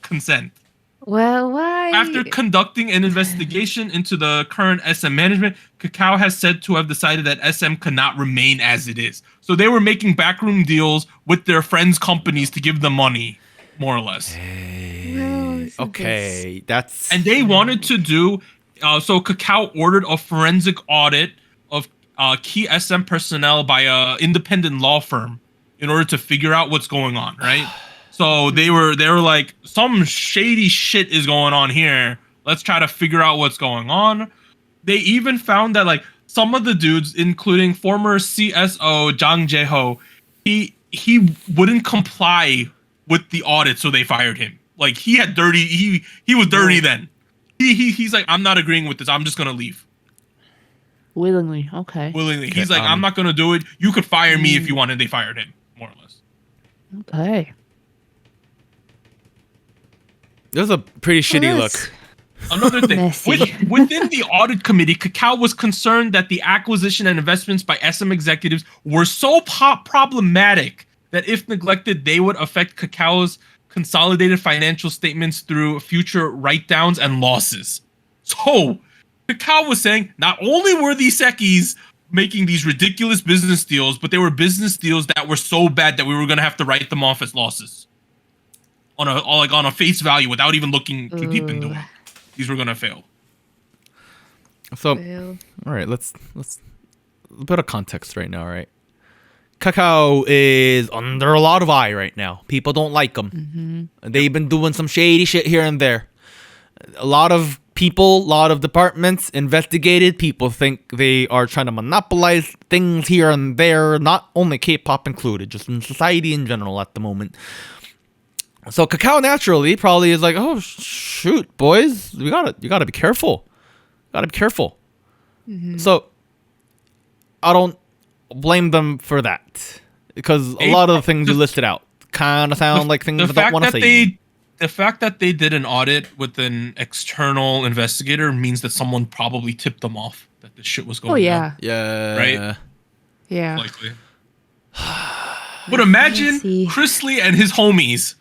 consent. Well, why? After conducting an investigation into the current SM management, Kakao has said to have decided that SM cannot remain as it is. So they were making backroom deals with their friends' companies to give them money, more or less. Okay, that's... And they wanted to do... so Kakao ordered a forensic audit of key SM personnel by an independent law firm in order to figure out what's going on, right? So they were like, some shady shit is going on here. Let's try to figure out what's going on. They even found that some of the dudes, including former CSO Jang Jae-ho, he wouldn't comply with the audit, so they fired him. He had dirty. He was dirty then. He's like, I'm not agreeing with this. I'm just gonna leave. Willingly, okay. Willingly, he's like, I'm not gonna do it. You could fire me if you want, and they fired him, more or less. Okay. That was a pretty shitty look. Another thing, within the audit committee, Kakao was concerned that the acquisition and investments by SM executives were so problematic that if neglected, they would affect Kakao's consolidated financial statements through future write-downs and losses. So, Kakao was saying not only were these Sekis making these ridiculous business deals, but they were business deals that were so bad that we were going to have to write them off as losses. On a face value without even looking too deep into it. These were gonna fail. So, all right, let's a bit of context right now, right? Kakao is under a lot of eye right now. People don't like him. Mm-hmm. They've been doing some shady shit here and there. A lot of people, a lot of departments investigated. People think they are trying to monopolize things here and there, not only K-pop included, just in society in general at the moment. So Kakao naturally probably is like, oh shoot, boys, you gotta be careful, Mm-hmm. So I don't blame them for that because a lot of the things you listed out kind of sound like things I don't want to say. The fact that they did an audit with an external investigator means that someone probably tipped them off that this shit was going on. Oh yeah, right? Yeah. Likely. But imagine Chris Lee and his homies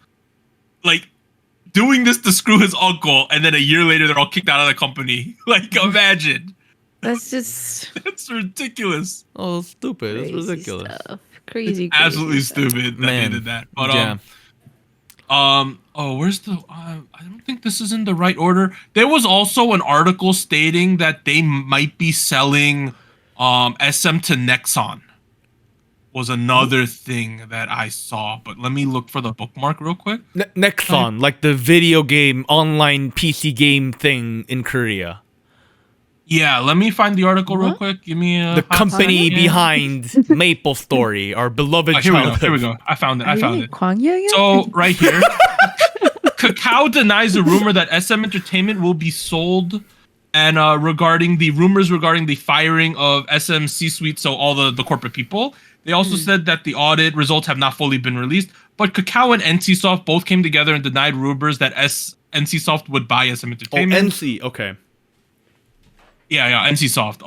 doing this to screw his uncle, and then a year later they're all kicked out of the company. Imagine. That's ridiculous. Oh, stupid. It's ridiculous. Crazy. Absolutely stupid that they did that. But where's the I don't think this is in the right order. There was also an article stating that they might be selling SM to Nexon. was another thing that I saw. But let me look for the bookmark real quick. Nexon, like the video game online PC game thing in Korea. Yeah, let me find the article real quick. Give me the company behind Maple Story, our beloved childhood. Here we go. I found it. 광야야? So right here, Kakao denies a rumor that SM Entertainment will be sold, and regarding the rumors regarding the firing of SM C-suite, so all the corporate people. They also said that the audit results have not fully been released, but Kakao and NCSoft both came together and denied rumors that NCSoft would buy SM Entertainment. NC, okay. Yeah, NCSoft.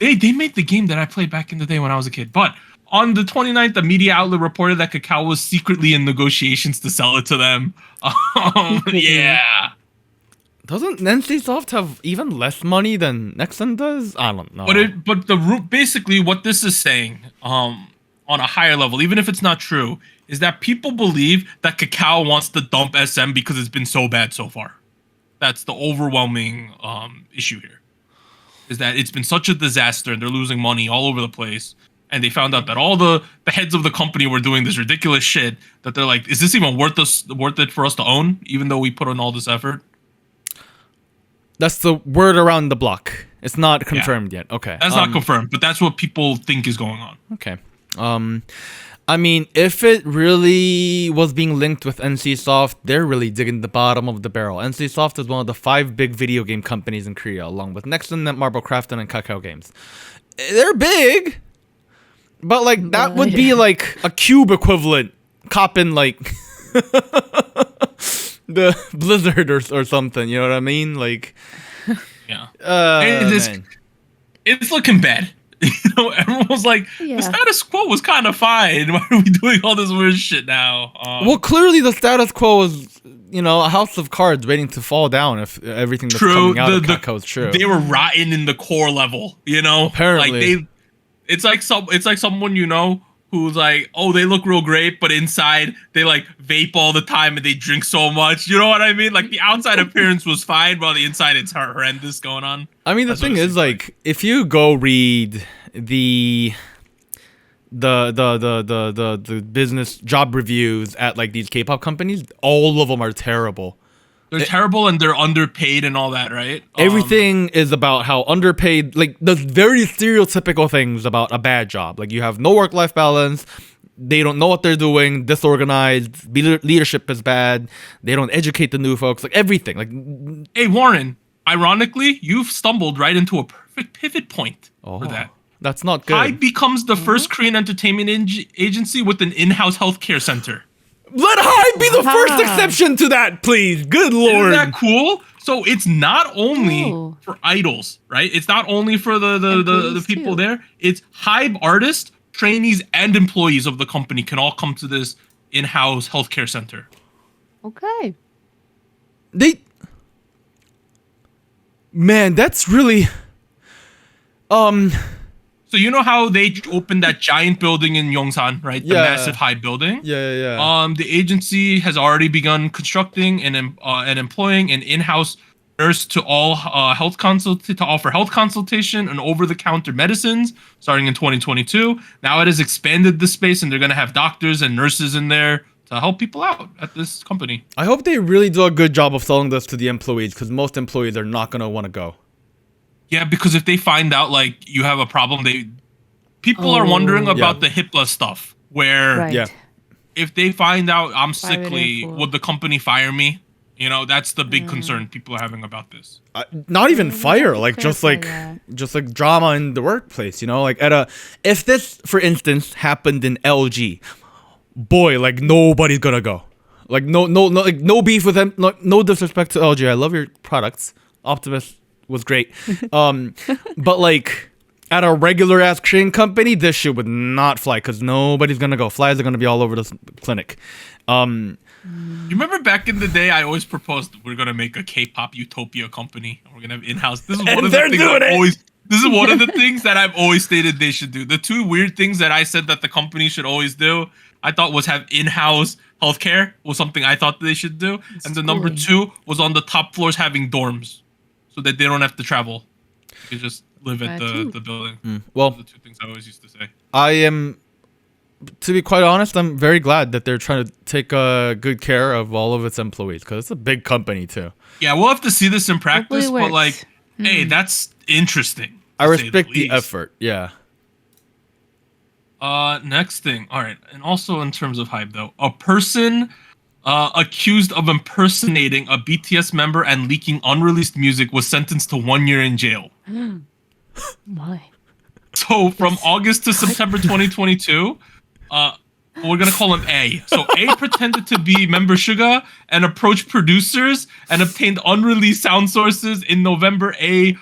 They made the game that I played back in the day when I was a kid. But on the 29th, a media outlet reported that Kakao was secretly in negotiations to sell it to them. Yeah. Doesn't NCSoft have even less money than Nexon does? I don't know. Basically what this is saying, on a higher level, even if it's not true, is that people believe that Kakao wants to dump SM because it's been so bad so far. That's the overwhelming issue here. Is that it's been such a disaster and they're losing money all over the place. And they found out that all the heads of the company were doing this ridiculous shit that they're like, is this even worth it for us to own, even though we put in all this effort? That's the word around the block. It's not confirmed yet. Okay. That's not confirmed, but that's what people think is going on. Okay. I mean, if it really was being linked with NCSoft, they're really digging the bottom of the barrel. NCSoft is one of the 5 big video game companies in Korea, along with Nexon, Netmarble, Krafton, and Kakao Games. They're big, but like that would be like a Cube equivalent, copping like the Blizzard or something. You know what I mean? Like, yeah, it's looking bad. Everyone was like, the status quo was kind of fine. Why are we doing all this weird shit now? Well, clearly the status quo was, a house of cards waiting to fall down if everything that's coming out of Kakao is true. They were rotten in the core level, Apparently. Like it's like someone who's like, oh, they look real great, but inside they like vape all the time and they drink so much. You know what I mean? Like the outside appearance was fine, while the inside it's horrendous going on. I mean, the thing is, like, if you go read the business job reviews at like these K-pop companies, all of them are terrible. They're terrible and they're underpaid and all that, right? Everything is about how underpaid, like the very stereotypical things about a bad job. Like you have no work-life balance, they don't know what they're doing, disorganized, leadership is bad, they don't educate the new folks, like everything. Like, hey, Warren, ironically, you've stumbled right into a perfect pivot point for that. That's not good. HYBE becomes the first Korean entertainment agency with an in-house healthcare center. Let HYBE be the first exception to that, please. Good lord. Isn't that cool? So it's not only for idols, right? It's not only for the people there. It's HYBE artists, trainees, and employees of the company can all come to this in-house healthcare center. Okay. Man, that's really... So you know how they opened that giant building in Yongsan, right? The massive HYBE building. Yeah. The agency has already begun constructing and employing an in-house nurse to all offer health consultation and over-the-counter medicines starting in 2022. Now it has expanded the space, and they're gonna have doctors and nurses in there to help people out at this company. I hope they really do a good job of selling this to the employees, because most employees are not gonna want to go. Yeah, because if they find out like you have a problem, people are wondering about the HIPAA stuff. Where if they find out I'm sickly, would the company fire me? That's the big concern people are having about this. Not even fire, like just like drama in the workplace. Like if this, for instance, happened in LG, boy, like nobody's gonna go. Like no beef with them. No disrespect to LG. I love your products. Optimus was great. But like at a regular ass Korean company, this shit would not fly, because nobody's gonna go. Flies are gonna be all over this clinic. You remember back in the day, I always proposed we're gonna make a K-pop utopia company. We're gonna have in-house. This is one of the things This is one of the things that I've always stated they should do. The two weird things that I said that the company should always do, I thought was have in-house healthcare was something I thought they should do, and the number 2 was on the top floors having dorms, so that they don't have to travel. They can just live at the building. Well, those are the two things I always used to say. I am to be quite honest, I'm very glad that they're trying to take good care of all of its employees because it's a big company too. Yeah, we'll have to see this in practice, Hopefully it but like, works. hey, that's interesting. I to say respect the least. effort. Yeah. Next thing. All right, and also in terms of hype though, a person accused of impersonating a BTS member and leaking unreleased music was sentenced to 1 year in jail. Why? So from August to September 2022, we're gonna call him A. So A pretended to be member Suga and approached producers and obtained unreleased sound sources. In November, A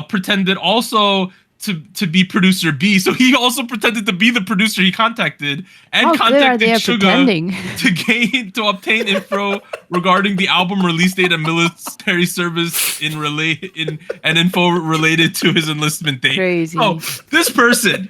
pretended also to be producer B. So he also pretended to be the producer he contacted and How good are contacted they at pretending? Suga to obtain info regarding the album release date and military service and info related to his enlistment date. Crazy. So this person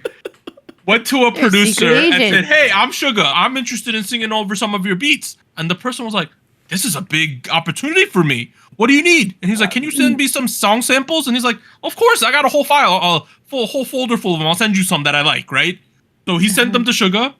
went to a producer secret and agent. said, "Hey, I'm Suga. I'm interested in singing over some of your beats." And the person was like, "This is a big opportunity for me. What do you need?" And he's like, "Can you send me some song samples?" And he's like, "Of course, I got a whole file, whole folder full of them. I'll send you some that I like, right?" So he sent them to Suga.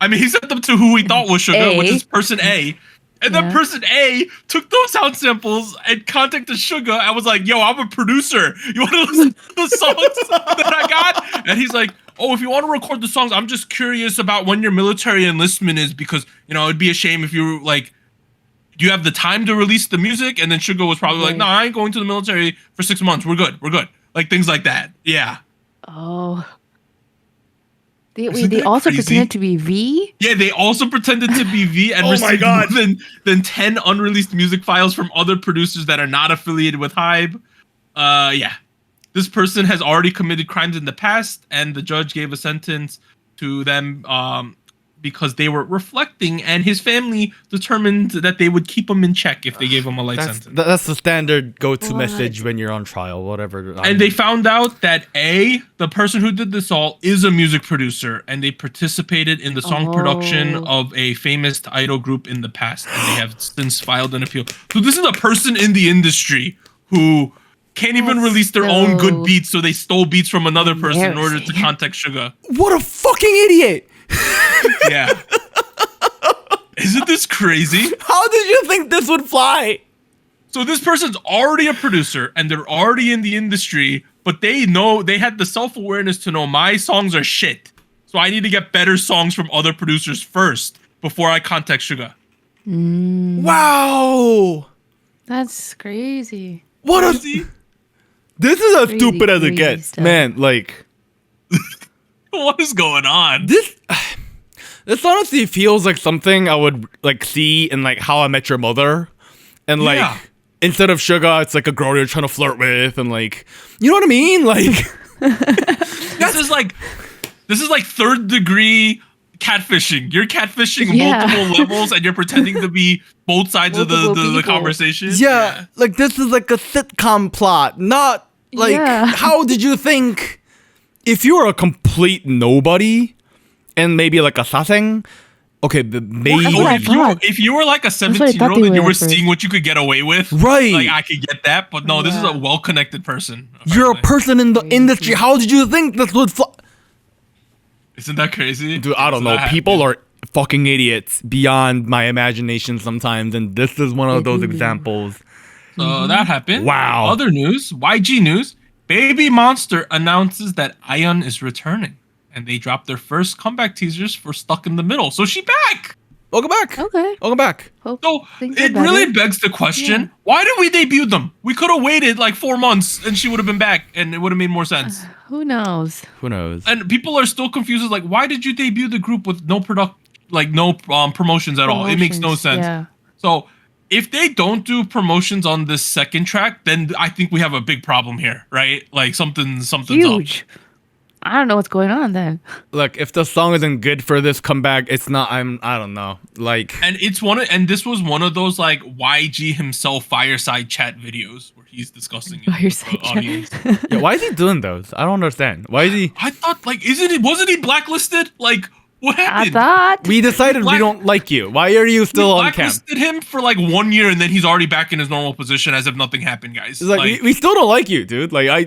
I mean, he sent them to who he thought was Suga, A. which is person A. And then Yeah. person A took those sound samples and contacted Suga and was like, "Yo, I'm a producer. You want to listen to the songs that I got?" And he's like, "Oh, if you want to record the songs, I'm just curious about when your military enlistment is because, it'd be a shame if you like, do you have the time to release the music?" And then Suga was probably like, Right. "No, I ain't going to the military for 6 months. We're good. Like things like that." Yeah. Oh. They Isn't they that also crazy? pretended to be V? Yeah, they also pretended to be V and Oh my received God. more than 10 unreleased music files from other producers that are not affiliated with Hybe. Yeah. This person has already committed crimes in the past, and the judge gave a sentence to them because they were reflecting, and his family determined that they would keep him in check if they gave him a life sentence. That's the standard go-to What? message when you're on trial, whatever. And they found out that A, the person who did this all, is a music producer, and they participated in the song production Oh. of a famous idol group in the past, and they have since filed an appeal. So this is a person in the industry who can't even That's release their own good so beats, so they stole beats from another person in order to embarrassing. contact Suga. What a fucking idiot! Yeah. Isn't this crazy? How did you think this would fly? So this person's already a producer and they're already in the industry, but they know they had the self-awareness to know my songs are shit. So I need to get better songs from other producers first before I contact Suga. Wow! That's crazy. What a... Crazy? This is as Crazy, stupid as it crazy gets. stuff. Man, like... What is going on? This honestly feels like something I would like see in like How I Met Your Mother, and like Yeah. instead of Sugar, it's like a girl you're trying to flirt with, and like, you know what I mean? Like, This is like third degree catfishing. You're catfishing Yeah. multiple levels and you're pretending to be both sides of Multiple the people. conversation. yeah, like this is like a sitcom plot, not like Yeah. how did you think if you were a complete nobody and maybe like a saseng? Okay, but maybe That's what I thought. If you were like a what I thought 17-year-old they and you were were at first. seeing what you could get away with, Right. like I could get that, but no, this is a Yeah. well-connected person. you're a apparently. person in the industry. How did you think this would fly? Isn't that crazy? Dude, I don't So know. that People happened. are fucking idiots beyond my imagination sometimes, and this is one of those examples. So that happened. Wow. Other news, YG news. Baby Monster announces that Ion is returning, and they dropped their first comeback teasers for Stuck in the Middle. So she back. Welcome back. Okay. Welcome back. Hope So things are it really better. begs the question: Yeah. why did we debut them? We could have waited like 4 months, and she would have been back, and it would have made more sense. Who knows? Who knows? And people are still confused. Like, why did you debut the group with no promotions at all? It makes no Promotions, sense. Yeah. So if they don't do promotions on this second track, then I think we have a big problem here, right? Like something's up. Huge. I don't know what's going on then. Look, if the song isn't good for this comeback, it's not. I don't know. Like, And this was one of those like YG himself fireside chat videos where he's discussing it with Fireside the chat. audience. yeah, why is he doing those? I don't understand. Why is he? I thought like, wasn't he blacklisted? Like, what I happened? thought. We decided we Black- don't like you. Why are you still on camp? Blacklisted him for like 1 year, and then he's already back in his normal position as if nothing happened, guys. It's like, we still don't like you, dude. Like I.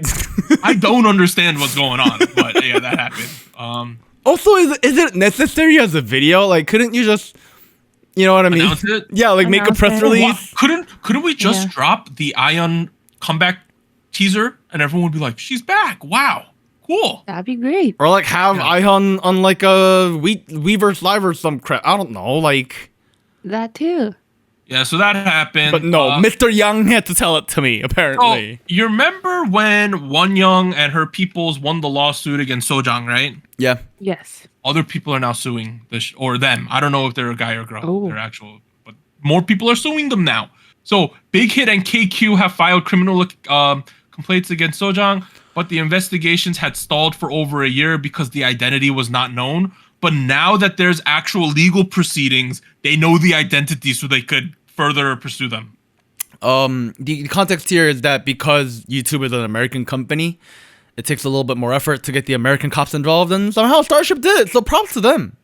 I don't understand what's going on, but yeah, that happened. Also, is it necessary as a video? Like, couldn't you just, you know what I mean? Announce it? Yeah, like make a Announce press it. release. Couldn't we just Yeah. drop the Ion comeback teaser and everyone would be like, she's back. Wow. Cool. That'd be great. Or like have Yeah. Ihon on like a Weverse Live or some crap. I don't know. Like, That too. Yeah, so that happened. but no, Mr. Young had to tell it to me. Oh, Apparently. you remember when Won Young and her peoples won the lawsuit against Sojang, right? Yeah. Yes. Other people are now suing or them. I don't know if they're a guy or girl. Oh. They're actual, but more people are suing them now. So Big Hit and KQ have filed criminal complaints against Sojang, but the investigations had stalled for over a year because the identity was not known. But now that there's actual legal proceedings, they know the identity, so they could further pursue them. The context here is that because YouTube is an American company, it takes a little bit more effort to get the American cops involved, and somehow Starship did it. So props to them.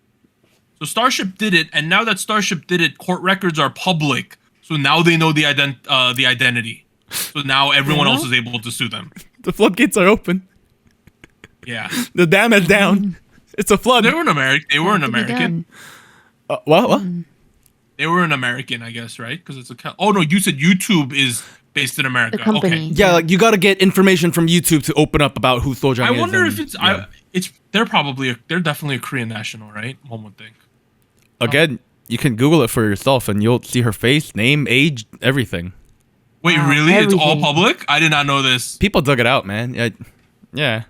So Starship did it, and now that Starship did it, court records are public. So now they know the identity. So now everyone else is able to sue them. The floodgates are open. Yeah, The dam is down. It's a flood. they were an American. They were an To be American. done. What? They were an American, I guess, right? Because it's a. Oh no, you said YouTube is based in America. The company. Okay. Yeah, like you got to get information from YouTube to open up about who Sojang I is. wonder and- if it's. yeah. They're definitely a Korean national, right? One would think. Again, you can Google it for yourself, and you'll see her face, name, age, everything. Wait, Wow, really? It's all everything. public? I did not know this. People dug it out, man. Yeah.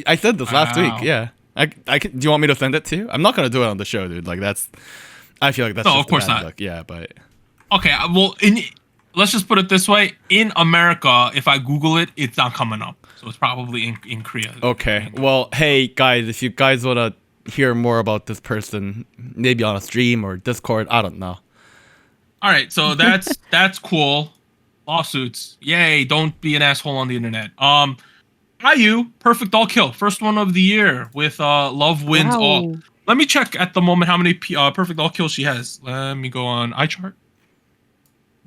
I said this last Wow. week. Yeah. I can, do you want me to send it to you? I'm not gonna do it on the show, dude. Like that's. I feel like that's. No, just of course a bad not. look. Yeah, but Okay, well, let's just put it this way: in America, if I Google it, it's not coming up. So it's probably in Korea. okay. Well, hey guys, if you guys wanna hear more about this person, maybe on a stream or Discord, I don't know. All right, so that's cool. Lawsuits, yay! Don't be an asshole on the internet. IU, perfect all kill, first one of the year with Love Wins Wow. All. Let me check at the moment how many perfect all kills she has. Let me go on iChart.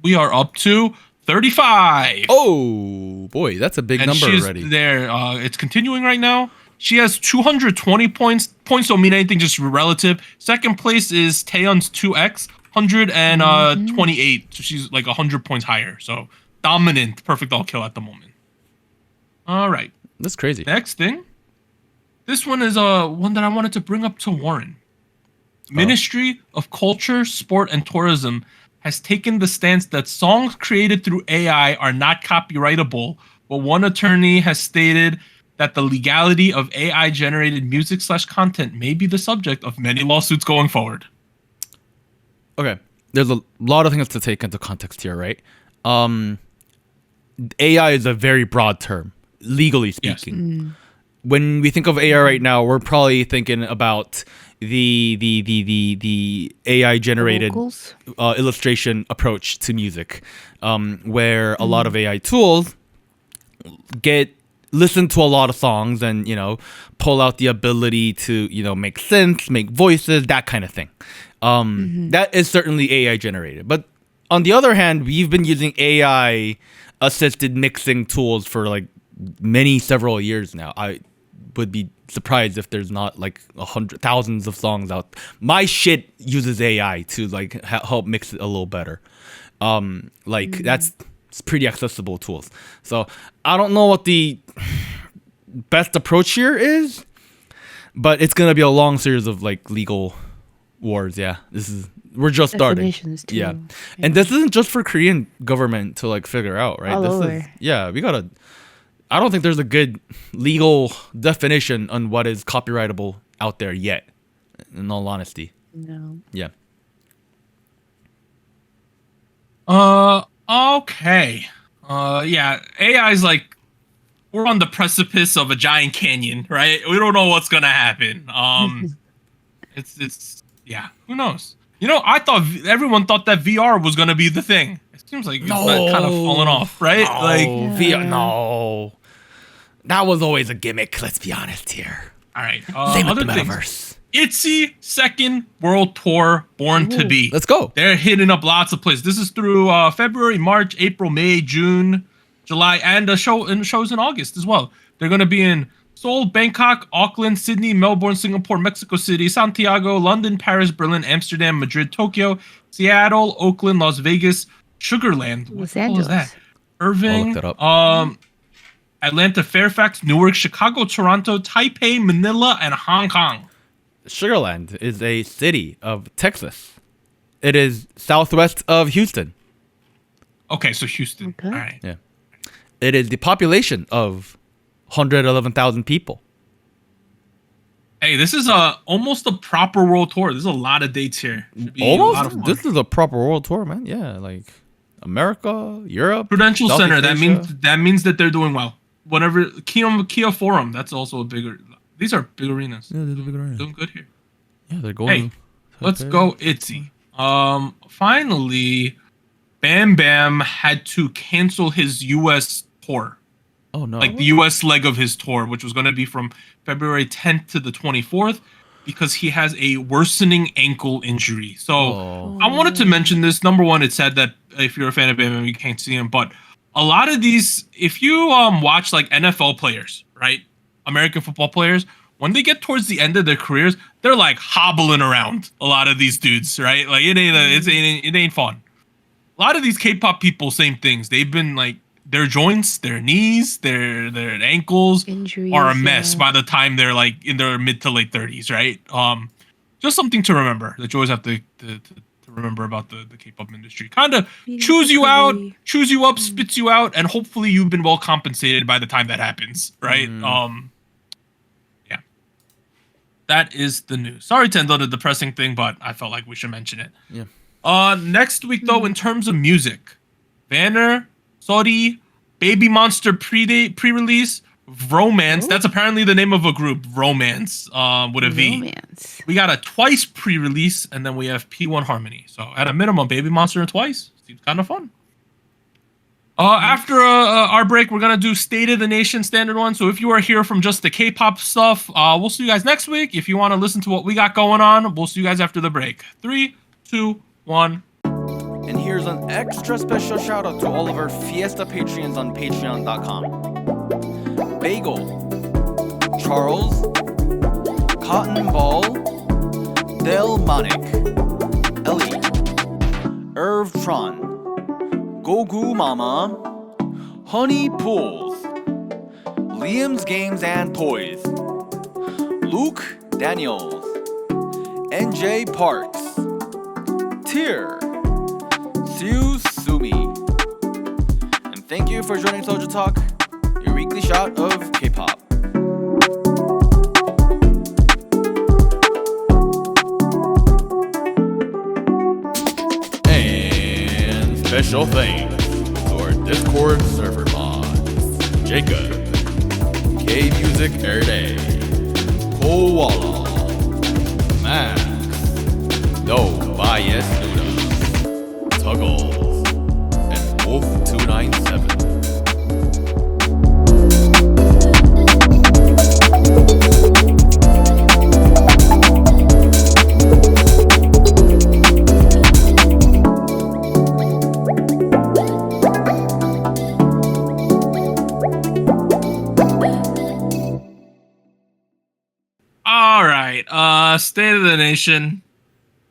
We are up to 35. Oh boy, that's a big and number she's already. there. It's continuing right now. She has 220 points. Points don't mean anything, just relative. Second place is Taeyeon's 2x, 128. So she's like 100 points higher. So dominant, perfect all kill at the moment. All right. That's crazy. Next thing. This one is one that I wanted to bring up to Warren. Ministry of Culture, Sport, and Tourism has taken the stance that songs created through AI are not copyrightable, but one attorney has stated that the legality of AI-generated music/content may be the subject of many lawsuits going forward. Okay, there's a lot of things to take into context here, right? AI is a very broad term, legally speaking. When we think of AI right now, we're probably thinking about the AI generated Vocals? illustration approach to music, where a lot of AI tools listen to a lot of songs and pull out the ability to make synths, make voices, that kind of thing. That is certainly AI generated. But on the other hand, we've been using AI assisted mixing tools for like several years now. I would be surprised if there's not like 100,000s of songs out. My shit uses AI to like help mix it a little better. That's pretty accessible tools. So I don't know what the best approach here is, but it's gonna be a long series of like legal wars. Yeah, we're just starting. Definitions, too. Yeah, and this isn't just for Korean government to like figure out, right? All This over. is we gotta. I don't think there's a good legal definition on what is copyrightable out there yet. In all honesty, No. yeah. Okay. Yeah, AI's like, we're on the precipice of a giant canyon, right? We don't know what's gonna happen. It's yeah, who knows? I thought everyone thought that VR was gonna be the thing. It seems like it's kind of fallen off, right? No, VR, no. That was always a gimmick. Let's be honest here. All right. Same with Other the things. metaverse. ITZY second world tour, Born to Be. Let's go. They're hitting up lots of places. This is through February, March, April, May, June, July, and shows in August as well. They're going to be in Seoul, Bangkok, Auckland, Sydney, Melbourne, Singapore, Mexico City, Santiago, London, Paris, Berlin, Amsterdam, Madrid, Tokyo, Seattle, Oakland, Las Vegas, Sugarland. What Los the hell is that? Angeles. Irving, that up. Atlanta, Fairfax, Newark, Chicago, Toronto, Taipei, Manila, and Hong Kong. Sugarland is a city of Texas. It is southwest of Houston. Okay, so Houston. Okay. All right. Yeah. It is the population of 111,000 people. Hey, this is almost a proper world tour. There's a lot of dates here. Should be a lot of Almost. fun. This is a proper world tour, man. Yeah, like America, Europe, Prudential Southeast Center. Asia. That means that they're doing well. Whatever Kia Forum. That's also a bigger. These are big arenas. Yeah, they're the big arena. Doing good here. Yeah, they're going. Hey, let's go ITZY. Finally, Bam Bam had to cancel his U.S. tour. Oh no! Like the U.S. leg of his tour, which was going to be from February 10th to the 24th, because he has a worsening ankle injury. So I wanted to mention this. Number one, it's sad that if you're a fan of Bam Bam, you can't see him. But a lot of these, if you watch like NFL players, right, American football players, when they get towards the end of their careers, they're like hobbling around. A lot of these dudes, right? Like it ain't fun. A lot of these K-pop people, same things. They've been like, their joints, their knees, their ankles Injuries, are a mess yeah. by the time they're like in their mid to late 30s, right? Just something to remember that you always have to remember about the K-pop industry. Kind of choose you out, choose you up, spits you out, and hopefully you've been well compensated by the time that happens, right? Yeah. That is the news. Sorry to end on a depressing thing, but I felt like we should mention it. Yeah. Next week though, in terms of music, Banner, Sorry, Baby Monster pre-release, Romance. That's apparently the name of a group, Romance, with a V. Romance. We got a Twice pre-release, and then we have P1 Harmony. So at a minimum, Baby Monster and Twice. Seems kind of fun. After our break, we're going to do State of the Nation standard one. So if you are here from just the K-pop stuff, we'll see you guys next week. If you want to listen to what we got going on, we'll see you guys after the break. 3, 2, 1. And here's an extra special shout out to all of our Fiesta Patreons on patreon.com. Bagel, Charles, Cotton Ball, Delmonic, Ellie, Irvtron, Gogu Mama, Honey Pools, Liam's Games and Toys, Luke Daniels, NJ Parks, Tier, Siu Sumi. And thank you for joining SojuTalk, your weekly shot of K-pop. And special thanks to our Discord server mods: Jacob, K-Music Everyday, Koala, Max, No Bias Nuda, Tuggles, and Wolf297. All right, State of the Nation.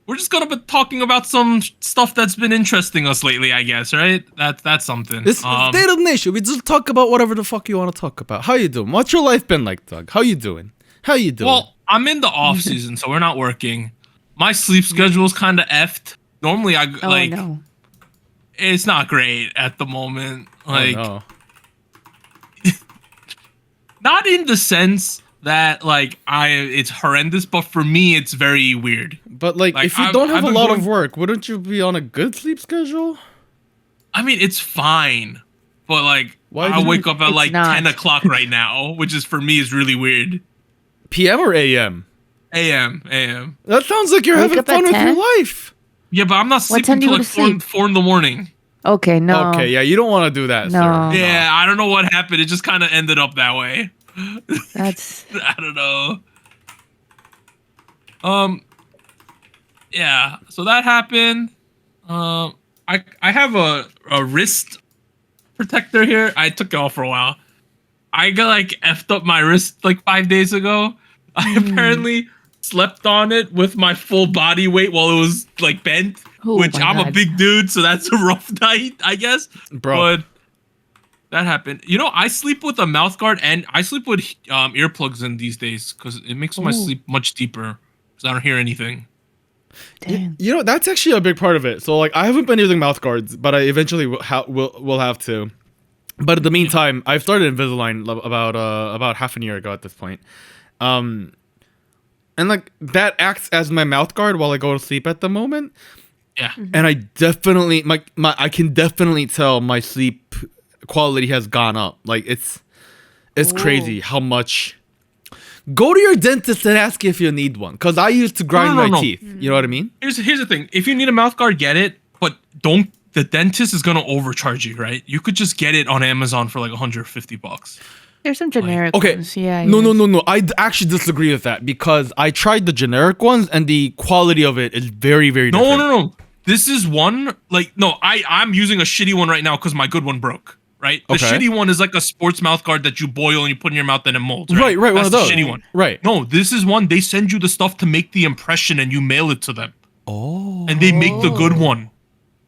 We're just gonna be talking about some stuff that's been interesting us lately, I guess, right? That's something. This State of the Nation. We just talk about whatever the fuck you want to talk about. How you doing? What's your life been like, Doug? How you doing? How you doing? Well, I'm in the off season, so we're not working. My sleep schedule's kind of effed. Normally, No. it's not great at the moment. Like, oh, no. not in the sense that like it's horrendous, but for me, it's very weird. But like if you don't have a lot of work, wouldn't you be on a good sleep schedule? I mean, it's fine, but like Why I do wake you- up at It's like not. 10 o'clock right now, which is for me is really weird. PM or AM? AM. That sounds like you're Wake having up at fun with 10? your life. Yeah, but I'm not What sleeping time do till you like go to sleep? 4 in the morning. Okay, no. Okay, yeah, you don't want to do that, No. sir. Yeah, I don't know what happened. It just kind of ended up that way. That's I don't know. Yeah, so that happened. I have a wrist protector here. I took it off for a while. I got like effed up my wrist like 5 days ago. I apparently slept on it with my full body weight while it was like bent, Oh which my I'm a God. big dude, so that's a rough night, I guess. Bro. But that happened. You know, I sleep with a mouth guard and I sleep with earplugs in these days because it makes my Ooh. sleep much deeper because I don't hear anything. Damn. You know, that's actually a big part of it. So like, I haven't been using mouth guards, but I eventually will have to. But in the meantime, I've started Invisalign about half a year ago at this point. And like that acts as my mouth guard while I go to sleep at the moment. Yeah. And I definitely I can definitely tell my sleep quality has gone up. Like it's crazy how much. Go to your dentist and ask if you need one, because I used to grind my teeth. You know what I mean? Here's the thing. If you need a mouth guard, get it, but don't. The dentist is gonna overcharge you, right? You could just get it on Amazon for like $150. There's some generic Okay. ones. Yeah. No. I actually disagree with that because I tried the generic ones and the quality of it is very, very different. No. This is one like no. I'm using a shitty one right now because my good one broke. Right. The Okay. shitty one is like a sports mouth guard that you boil and you put in your mouth and it molds. Right, Right. one of That's those. the shitty one. Right. No, this is one. They send you the stuff to make the impression and you mail it to them. Oh. And they make the good one.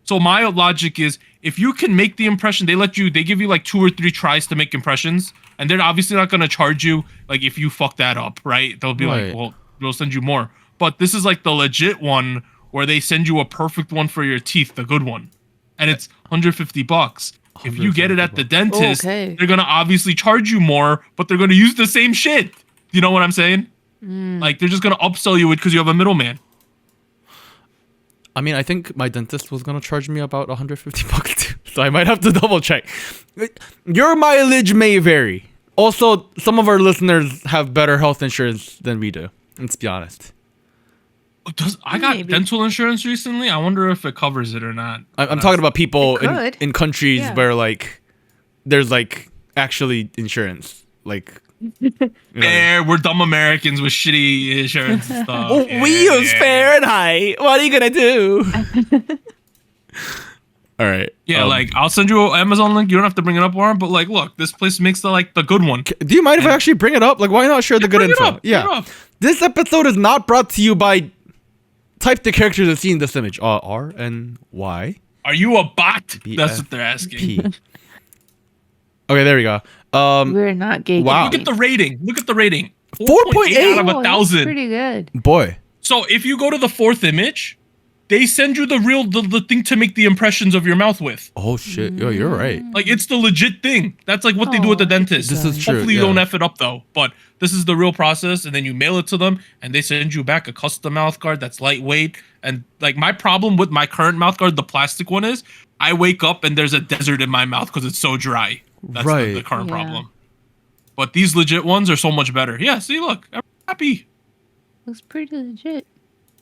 So my logic is, if you can make the impression, they give you like 2 or 3 tries to make impressions, and they're obviously not gonna charge you like if you fuck that up, right? They'll be Right. like, well, we'll send you more. But this is like the legit one where they send you a perfect one for your teeth, the good one, and it's $150. If you get it at the dentist, Okay. they're gonna obviously charge you more, but they're gonna use the same shit. You know what I'm saying? Like they're just gonna upsell you it because you have a middleman. I mean, I think my dentist was gonna charge me about $150 too, so I might have to double check. Your mileage may vary. Also, some of our listeners have better health insurance than we do. Let's be honest. I got Maybe. dental insurance recently. I wonder if it covers it or not. I'm talking about people It could. in countries Yeah. where like there's like actually insurance, like. You know. We're dumb Americans with shitty insurance and stuff. We use Fahrenheit. What are you gonna do? All right. Yeah, like I'll send you an Amazon link. You don't have to bring it up, Warren. But like, look, this place makes the good one. do you mind if I actually bring it up? Like, why not share the good bring it info? up, bring it Yeah. up. This episode is not brought to you by. Type the characters that see in this image. R N Y Are you a bot? B That's F what they're asking. P. Okay, there we go. We're not gay. Wow. Look at the rating. 4.8 out of Oh, that's 1,000. pretty good. Boy. So if you go to the 4th image, they send you the thing to make the impressions of your mouth with. Oh shit. Yo, you're right. Like it's the legit thing. That's like what they do at the dentist. This is true. Hopefully you yeah. don't F it up though. But this is the real process, and then you mail it to them, and they send you back a custom mouth guard that's lightweight. And like my problem with my current mouth guard, the plastic one, is I wake up and there's a desert in my mouth because it's so dry. That's Right. the current Yeah. problem. But these legit ones are so much better. Yeah, see, look, I'm happy. Looks pretty legit.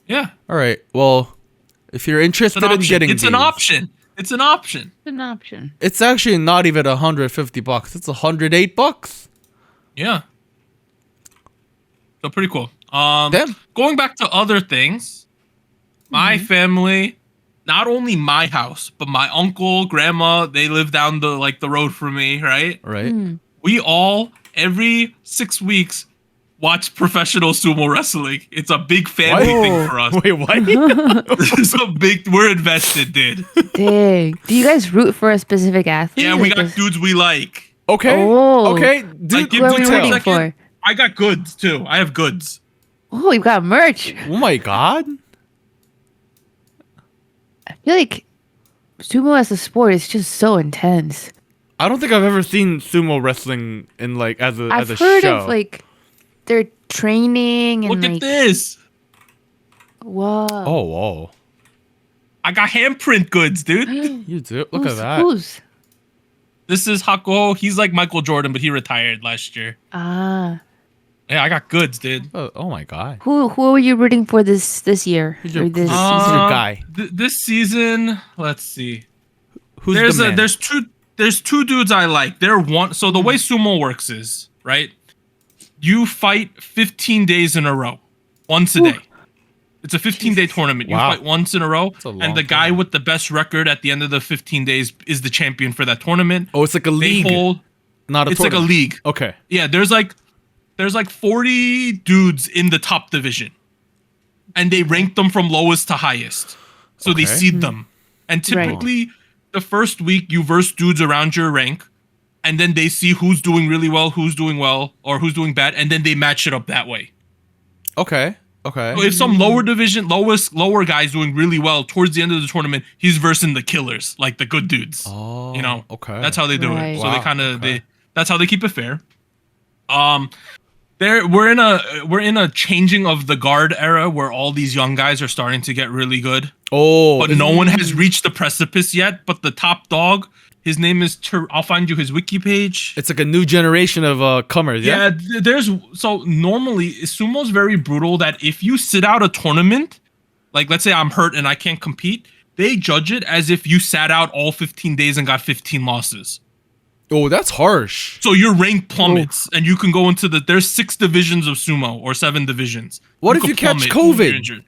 Yeah, All right. Well, if you're it's interested an in option. getting It's an these, option. It's an option. It's an option. it's actually not even $150. It's $108. Yeah. So pretty cool. Damn. Going back to other things, my family, not only my house, but my uncle, grandma, they live down the road from me, right? Right. We all every 6 weeks watch professional sumo wrestling. It's a big family thing for us. Wait, what? It's a big. We're invested, dude. Dang. Do you guys root for a specific athlete? Yeah, we Like got a- dudes we like. Okay. Oh. Okay. Like, Dude, give Who are me we one rooting second. for? I got goods too. I have goods. Oh, you've got merch. oh my god. I feel like sumo as a sport is just so intense. I don't think I've ever seen sumo wrestling in like as a I've as a heard show. of like their training and Look like at this. whoa. Oh, whoa. I got handprint goods, dude. You do. Look at Who's- that. Who's? This is Hakuho. He's like Michael Jordan, but he retired last year. Ah. Yeah, I got goods, dude. Oh my god. Who are you rooting for this year? Who's your- Or this Who's season? your guy? This season, let's see. Who's There's the man? there's two dudes I like. They're one. So the way sumo works is right. You fight 15 days in a row, once a day. It's a 15-day tournament. You Wow. fight once in a row, a long and the guy time. with the best record at the end of the 15 days is the champion for that tournament. Oh, it's like a They league. hold. Not a It's like a tournament. league. Okay. Yeah, there's like 40 dudes in the top division, and they rank them from lowest to highest. So they Okay. seed them, and Right. typically the first week you verse dudes around your rank, and then they see who's doing really well, who's doing well, or who's doing bad, and then they match it up that way. Okay. Okay. So if some lower division, lower guy's doing really well towards the end of the tournament, he's versing the killers, like the good dudes. Oh, You know, okay. that's how they do Right. it. So they Wow, kind of okay. that's how they keep it fair. We're in a changing of the guard era where all these young guys are starting to get really good, Oh, but no one has reached the precipice yet. But the top dog, his name is I'll find you his wiki page. it's like a new generation of comers. Yeah. There's so normally sumo's very brutal that if you sit out a tournament, like let's say I'm hurt and I can't compete, they judge it as if you sat out all 15 days and got 15 losses. Oh, that's harsh. So your rank plummets, and you can go into there's 6 divisions of sumo or 7 divisions. What if could you catch plummet when COVID? you're injured.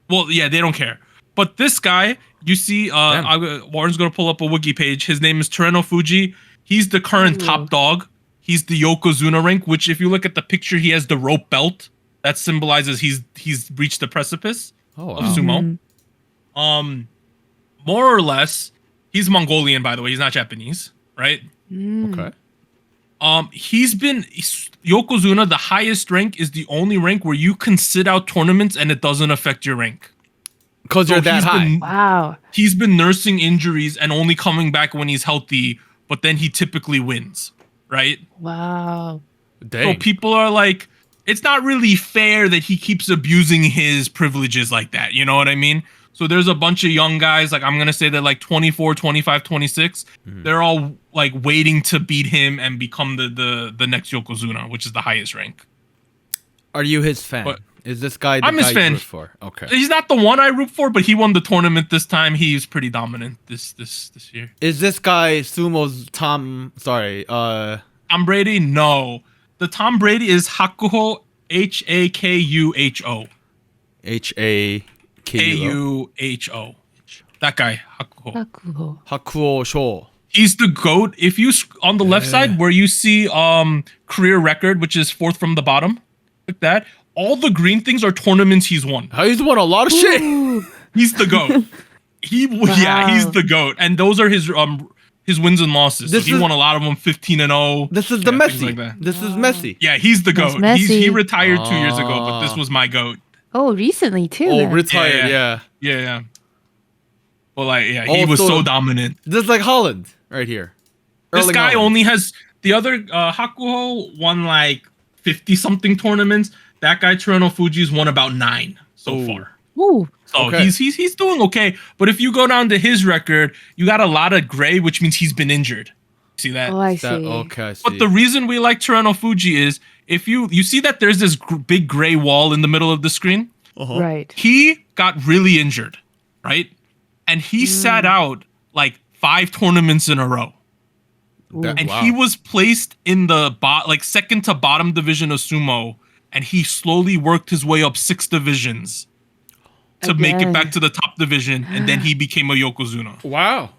Well, yeah, they don't care. But this guy, you see, Warren's gonna pull up a wiki page. His name is Toreno Fuji. He's the current top dog. He's the Yokozuna rank, which if you look at the picture, he has the rope belt. That symbolizes he's reached the precipice Oh, of wow. sumo. More or less, he's Mongolian, by the way. He's not Japanese, right? Okay. Yokozuna, the highest rank, is the only rank where you can sit out tournaments and it doesn't affect your rank. Because So you're that he's high. been- Wow. He's been nursing injuries and only coming back when he's healthy, but then he typically wins, right? Wow. So Dang. people are like, it's not really fair that he keeps abusing his privileges like that. You know what I mean? So there's a bunch of young guys, like I'm going to say they're like 24, 25, 26. They're all like waiting to beat him and become the next Yokozuna, which is the highest rank. Are you his fan? What? Is this guy the I'm his guy fan. you root for? Okay. He's not the one I root for, but he won the tournament this time. He's pretty dominant this year. Is this guy Sumo's Tom? Sorry. Tom Brady? No. The Tom Brady is Hakuho, Hakuho. HAKUO. Kuho. That guy, Hakuho. Hakuho. Hakuo Sho. He's the GOAT. If you on the left side where you see career record, which is 4th from the bottom, like that, all the green things are tournaments he's won. He's won a lot of shit. He's the GOAT. Yeah, he's the GOAT. And those are his wins and losses. So This he is- won a lot of them, 15-0. This is the things Messi. like that. This is Messi. Yeah, he's the That's GOAT. He Messi. retired 2 years ago, but this was my GOAT. Oh, recently too. Oh, then. retired. Yeah. Yeah. Yeah. Well, like, yeah, he was Also- so dominant. This is like Holland right here. This Erling guy Haaland. only has the other Hakuho won like 50 something tournaments. That guy Toreno Fuji's won about 9 so Ooh. far. Ooh. So Okay. he's doing okay. But if you go down to his record, you got a lot of gray, which means he's been injured. See that? Oh, I That, see. okay, I see. But the reason we like Toreno Fuji is if you see that there's this big gray wall in the middle of the screen. Right. He got really injured, right? And he sat out like 5 tournaments in a row. That- And wow. he was placed in the second to bottom division of sumo, and he slowly worked his way up 6 divisions to make it Again. back to the top division, and then he became a Yokozuna. Wow.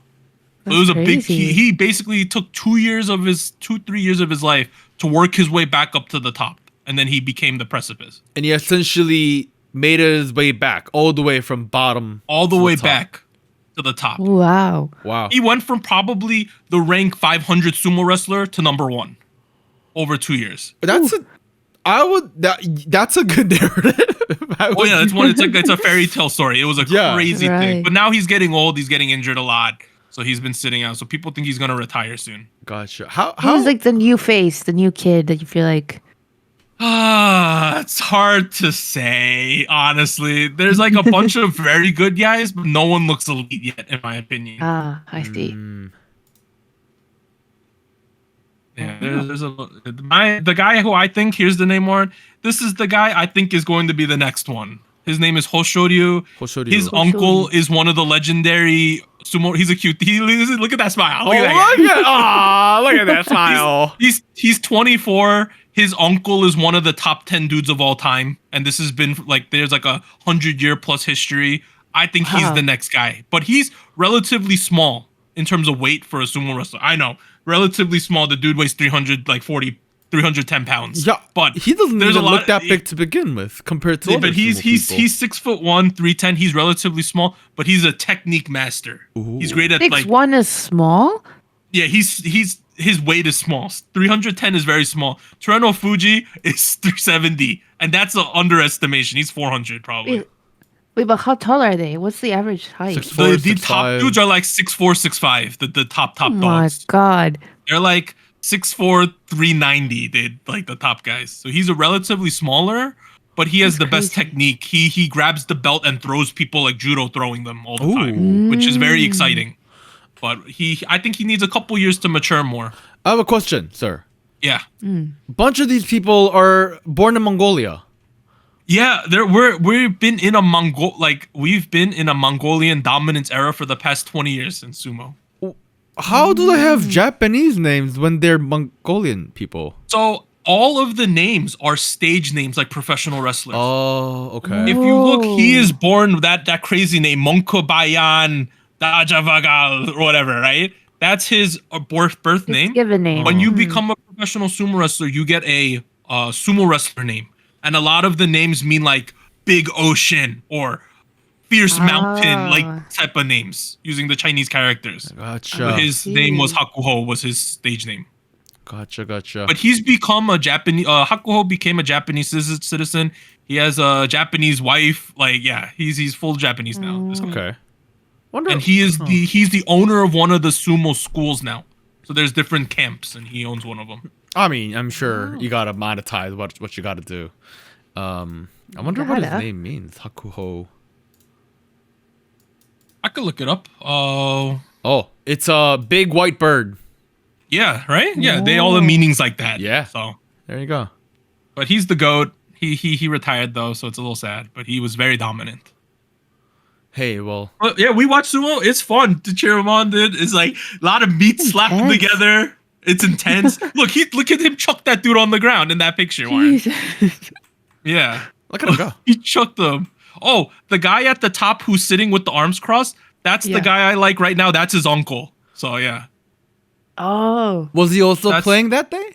So it was a That's big. crazy. He basically took 3 years of his life to work his way back up to the top, and then he became the precipice, And he essentially made his way back all the way from bottom. all the to way top. back to the top. Wow. Wow. He went from probably the rank 500 sumo wrestler to number 1 over 2 years. That's that's a good narrative. Oh yeah, that's one. It's a fairy tale story. It was a Yeah. crazy thing, Right. but now he's getting old. He's getting injured a lot, so he's been sitting out. So people think he's gonna retire soon. Gotcha. How Who's like the new face, the new kid that you feel like? It's hard to say, honestly. There's like a bunch of very good guys, but no one looks elite yet, in my opinion. I see. Yeah, there's the guy who I think, here's the name, Warren. This is the guy I think is going to be the next one. His name is Hoshoryu. Hoshoryu. His uncle is one of the legendary sumo. He's a cute. Look at that smile. Look at that guy. Look at that smile. He's 24. His uncle is one of the top 10 dudes of all time, and this has been like there's like 100-year plus history. I think he's Wow. the next guy, but he's relatively small in terms of weight for a sumo wrestler. I know relatively small. The dude weighs 310 pounds. Yeah, but he doesn't there's even a lot, look that big to begin with compared to other but he's sumo he's people. he's 6'1", 310. He's relatively small, but he's a technique master. Ooh. He's great at 6'1" is small. yeah. He's his weight is small. 310 is very small. Toreno Fuji is 370, and that's an underestimation. He's 400 probably. Wait, but how tall are they? What's the average height? 6'4", The top 6'5". dudes are like 6'4", 6'5". The top Oh my dogs. god. They're like 6'4", 390. They like the top guys. So he's a relatively smaller, but he has That's the best crazy. technique. He grabs the belt and throws people like judo throwing them all the Ooh. time, which is very exciting. But I think he needs a couple years to mature more. I have a question, sir. Yeah. A bunch of these people are born in Mongolia. Yeah, we've been in a Mongolian dominance era for the past 20 years in sumo. How do they have Japanese names when they're Mongolian people? So all of the names are stage names like professional wrestlers. Oh, okay. If you look, he is born that crazy name, Monkobayan Dajavagal or whatever, right? That's his birth name. Given name. When you become a professional sumo wrestler, you get a sumo wrestler name. And a lot of the names mean like Big Ocean or Fierce Mountain, like type of names using the Chinese characters. Gotcha. But his name was Hakuho, was his stage name. Gotcha. But he's become a Japanese. Hakuho became a Japanese citizen. He has a Japanese wife. Like, yeah, he's full Japanese now. This guy. Okay. Wonder. And he's the owner of one of the sumo schools now. So there's different camps, and he owns one of them. I mean, I'm sure you gotta monetize what you gotta do. I wonder what his name means. Hakuho. I could look it up. Oh, it's a big white bird. yeah, right. Yeah, they all the meanings like that. Yeah. So, There you go. but he's the goat. He retired though, so it's a little sad. But he was very dominant. Hey, well, But yeah, we watch sumo. It's fun to cheer him on, dude. It's like a lot of meat slapped Intense. together. It's intense. Look at him chuck that dude on the ground in that picture, Warren. Jesus. Yeah. look at him go. He chucked them. Oh, the guy at the top who's sitting with the arms crossed, that's Yeah. the guy I like right now. That's his uncle. So yeah. Oh. Was he also That's- playing that day?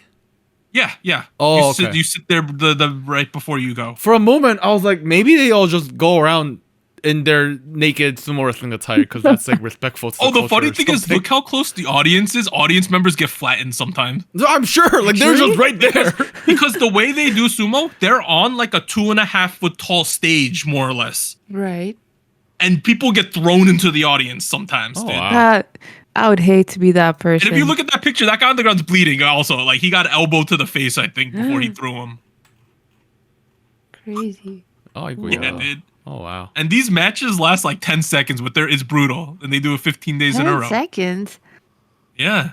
Yeah. Oh, you okay. you sit there the right before you go. For a moment, I was like, maybe they all just go around in their naked sumo wrestling attire because that's like respectful to Oh, the culture funny or thing is, something. look how close the audience is. Audience members get flattened sometimes. No, I'm sure. Like, they're just right there. Because the way they do sumo, they're on like a 2.5 foot tall stage, more or less. Right. And people get thrown into the audience sometimes. Oh, dude. wow. I would hate to be that person. And if you look at that picture, that guy on the ground's bleeding also. Like, he got elbowed to the face, I think, before he threw him. Crazy. Oh, Yeah, dude. Oh, wow. And these matches last like 10 seconds, but it's brutal. And they do it 15 days in a 10 row. seconds. Yeah.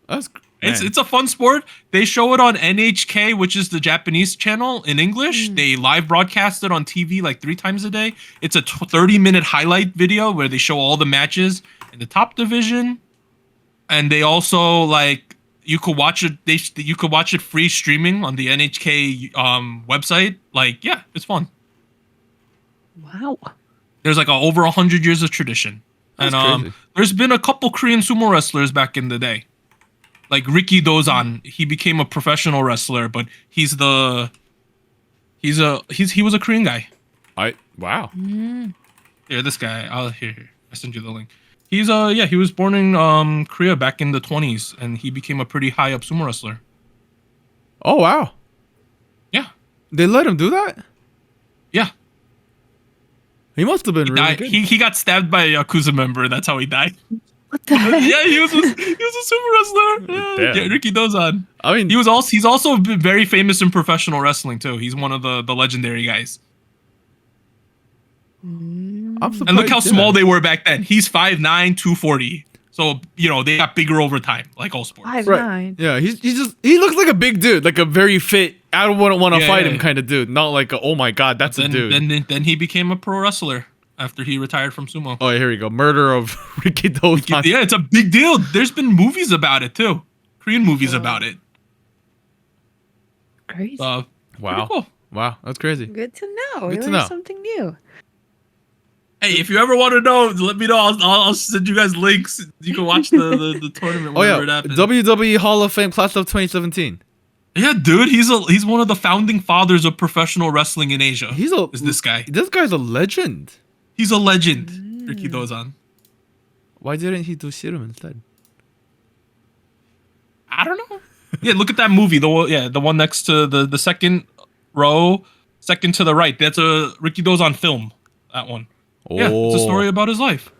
That's It's a fun sport. They show it on NHK, which is the Japanese channel in English. They live broadcast it on TV like 3 times a day. It's a 30-minute highlight video where they show all the matches in the top division. And they also like you could watch it. You could watch it free streaming on the NHK website. Like, yeah, it's fun. Wow. There's like over 100 years of tradition. That's And crazy. there's been a couple Korean sumo wrestlers back in the day. Like Ricky Dozan, he became a professional wrestler, but he was a Korean guy. Wow. Here, this guy. Here. I send you the link. He was born in Korea back in the 20s, and he became a pretty high up sumo wrestler. Oh, wow. Yeah. They let him do that? Yeah. He must have been really Died. good. He got stabbed by a Yakuza member. That's how he died. What the heck? Yeah, he was a sumo wrestler. Damn. Yeah, Ricky Dozan. I mean, He's also been very famous in professional wrestling too. He's one of the legendary guys. I'm surprised. And look how yeah. small they were back then. He's 5'9", 240. So, they got bigger over time, like all sports. 5'9". Right. Yeah, he looks like a big dude, like a very fit. I don't want to fight him kind of dude. Not like oh my god, that's a dude. Then he became a pro wrestler after he retired from sumo. Oh, here we go. Murder of Ricky Dozan. Yeah, it's a big deal. There's been movies about it too. Korean movies about it. Crazy. Wow. Pretty cool. Wow, that's crazy. Good to know. Good to Learn know. something new. Hey, if you ever want to know, let me know. I'll send you guys links. You can watch the tournament whenever it happens. WWE Hall of Fame class of 2017. Yeah, dude, he's one of the founding fathers of professional wrestling in Asia. Is this guy? This guy's a legend. He's a legend. Ricky Dozan. Why didn't he do Serum instead? I don't know. Yeah, look at that movie. The one next to the second row, second to the right. That's a Ricky Dozan film. That one. Yeah, it's a story about his life.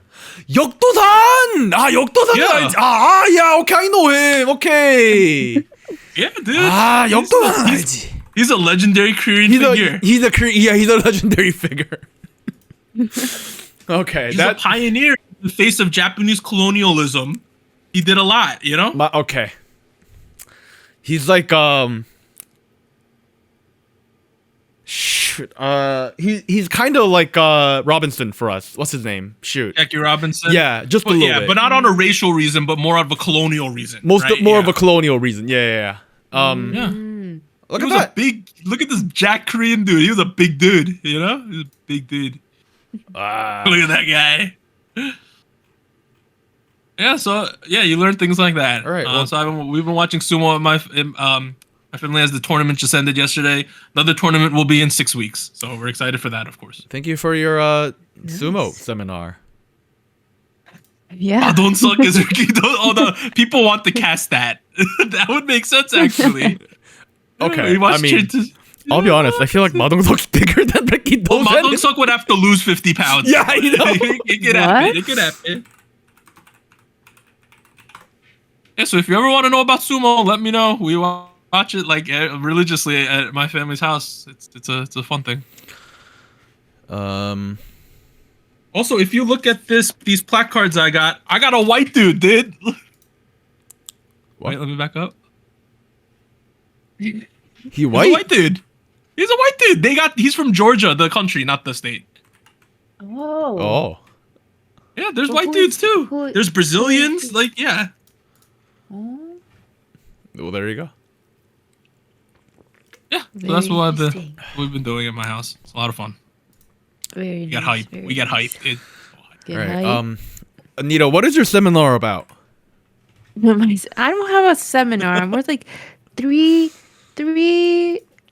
역도산! 역도산! Yeah. yeah, okay, I know him. Okay. Yeah, dude. 역도산 알지. He's a legendary Korean figure. He's a legendary figure. Okay, He's a pioneer in the face of Japanese colonialism. He did a lot, you know? Okay. He's like he's kind of like Robinson for us. What's his name? Shoot. Jackie Robinson. Yeah, just a little bit. But not on a racial reason, but more of a colonial reason. More of a colonial reason. Yeah. Yeah. Look He at was that. look at this Jack Korean dude. He was a big dude, you know? He was a big dude. Look at that guy. Yeah, so you learn things like that. All right. So we've been watching sumo. My family has the tournament just ended yesterday. Another tournament will be in 6 weeks, so we're excited for that, of course. Thank you for your sumo seminar. Yeah. Don't suck as Ricky. Oh no, people want to cast that. That would make sense actually. Okay, I'll be honest. I feel like Madong-seok's bigger than Ricky Dozan. Well, Madong-seok would have to lose 50 pounds. Yeah, I know. It could happen. It could happen. Yeah, so if you ever want to know about sumo, let me know. We watch it like religiously at my family's house. It's a fun thing. Also, if you look at these placards I got a white dude, dude. Wait, let me back up. He He's a white? white dude. He's a white dude. He's from Georgia, the country, not the state. Oh. Yeah, there's But white dudes too. There's Brazilians, Oh. Well, there you go. Yeah, so that's what interesting. we've been doing at my house. It's a lot of fun. Very We get nice, hype. very We get nice. hype. Good All right. night. Anita, what is your seminar about? I don't have a seminar. I'm more like three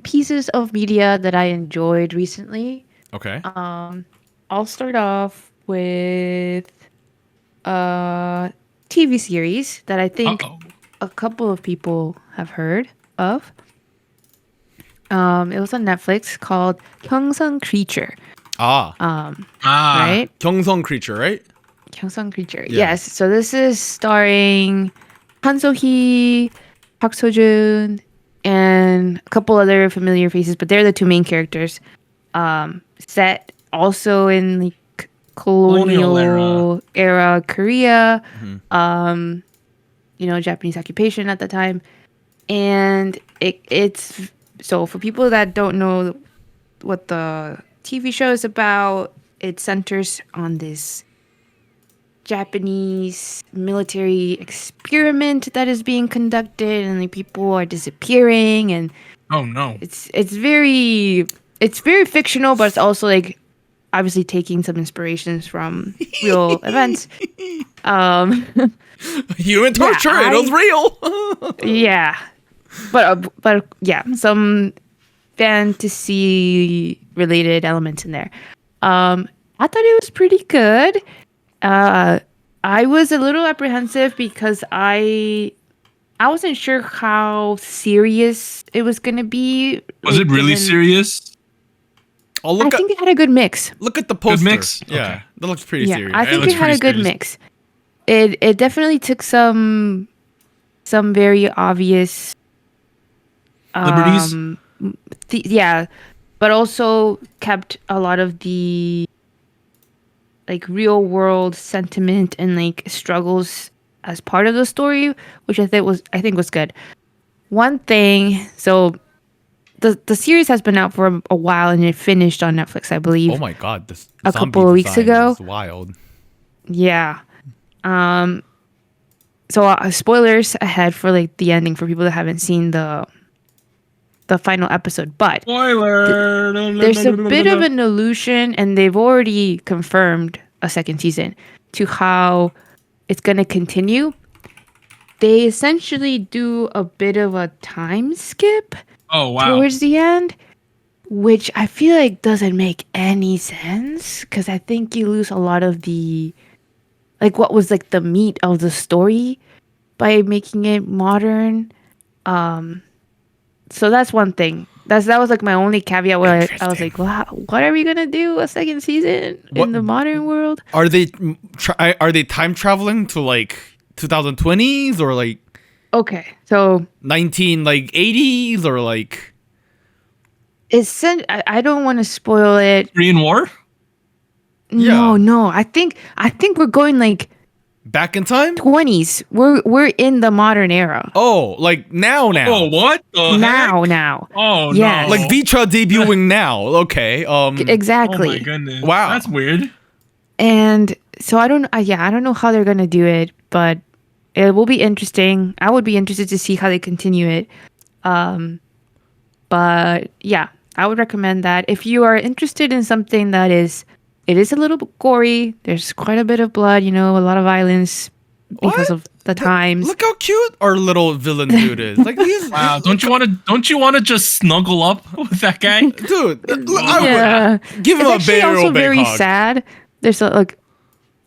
pieces of media that I enjoyed recently. Okay. I'll start off with a TV series that I think a couple of people have heard of. It was on Netflix called Gyeongsang Creature. Right? Gyeongsang Creature, right? Gyeongsang Creature. Yeah. Yes. So this is starring Han So-hee, Park So-joon, and a couple other familiar faces, but they're the two main characters. Set also in like colonial era Korea. Japanese occupation at the time. And it's so for people that don't know what the TV show is about, it centers on this Japanese military experiment that is being conducted, and like people are disappearing, and Oh no. it's very fictional, but it's also like obviously taking some inspirations from real events. Human torture. It was real. Yeah, but yeah, some fantasy related elements in there. I thought it was pretty good. I was a little apprehensive because I wasn't sure how serious it was gonna be. Was it really serious? Oh, I think it had a good mix. Look at the poster. mix? Yeah, Okay. that looks pretty serious. I think looks it had a pretty good serious. mix. It definitely took some very obvious Liberties? but also kept a lot of the like real world sentiment and like struggles as part of the story, which I think was good. One thing, so the series has been out for a while and it finished on Netflix, I believe. Oh my god, this A zombie couple of weeks design ago. is wild. Yeah. So spoilers ahead for like the ending for people that haven't seen the the final episode. But Spoiler. there's a bit of an illusion, and they've already confirmed a second season to how it's going to continue. They essentially do a bit of a time skip towards the end, which I feel like doesn't make any sense because I think you lose a lot of the, like, what was like the meat of the story by making it modern. So that's one thing. That was like my only caveat where I was like, wow, what are we gonna do a second season in the modern world? Are they time traveling to like 2020s or like Okay, so 80s or like I don't want to spoil it. Korean War? No. I think we're going like back in time? 20s. We're in the modern era. Oh, like now. Oh, what? The Now. heck? Oh, Yes. no. Like VCHA debuting now. Okay. Exactly. Oh, my goodness. Wow. That's weird. And so I don't know how they're gonna do it, but it will be interesting. I would be interested to see how they continue it. But yeah, I would recommend that if you are interested in something that it is a little bit gory. There's quite a bit of blood, a lot of violence because of the times. Look how cute our little villain dude is. Like he's Wow. Don't you want to just snuggle up with that guy? dude. Yeah, Give him it's a actually big also old big very hug. sad. There's a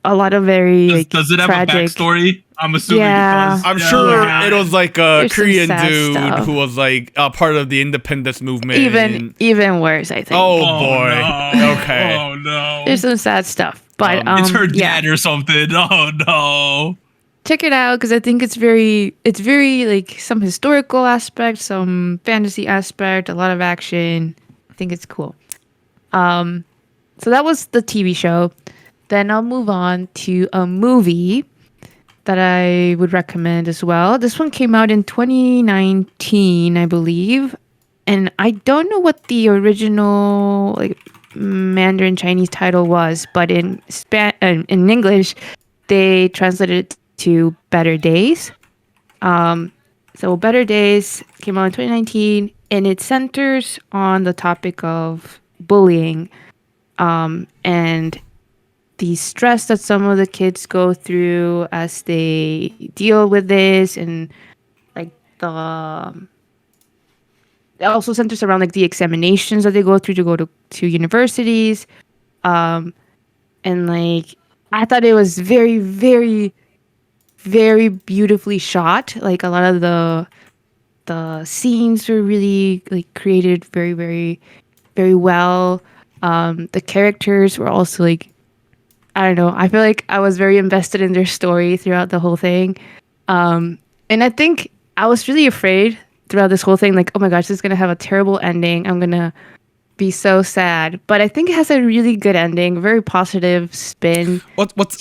lot of very Does it have tragic. a backstory? I'm assuming Yeah. it does. I'm Yeah. sure Yeah. it was like a There's some Korean sad dude stuff. who was like part of the independence movement. Even worse, I think. Oh, Oh, boy. no. Okay. Oh no. There's some sad stuff, but It's her yeah. dad or something. Oh no. Check it out because I think it's very like some historical aspect, some fantasy aspect, a lot of action. I think it's cool. So that was the TV show. Then I'll move on to a movie that I would recommend as well. This one came out in 2019, I believe, and I don't know what the original like Mandarin Chinese title was, but in English they translated it to Better Days. So Better Days came out in 2019, and it centers on the topic of bullying, and the stress that some of the kids go through as they deal with this, and like it also centers around like the examinations that they go through to go to universities, and like I thought it was very, very, very beautifully shot. Like a lot of the scenes were really like created very, very, very well. The characters were also like, I don't know. I feel like I was very invested in their story throughout the whole thing. And I think I was really afraid throughout this whole thing, like, oh my gosh, this is going to have a terrible ending. I'm going to be so sad. But I think it has a really good ending, very positive spin.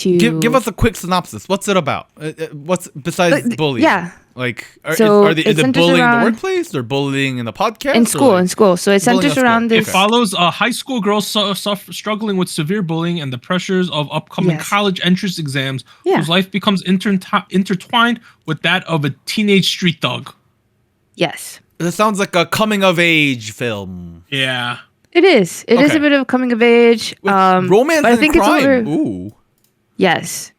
Give us a quick synopsis. What's it about? What's besides bullying? Yeah. Like, is It it centers bullying in around- the workplace or bullying in the podcast? In school. So it Bullying centers at around school. this. It follows a high school girl struggling with severe bullying and the pressures of upcoming Yes. college entrance exams, Yeah. whose life becomes intertwined with that of a teenage street dog. Yes. It sounds like a coming of age film. Yeah. It is. It is Okay. a bit of coming of age. With romance but I and think crime. it's over. Ooh. Yes.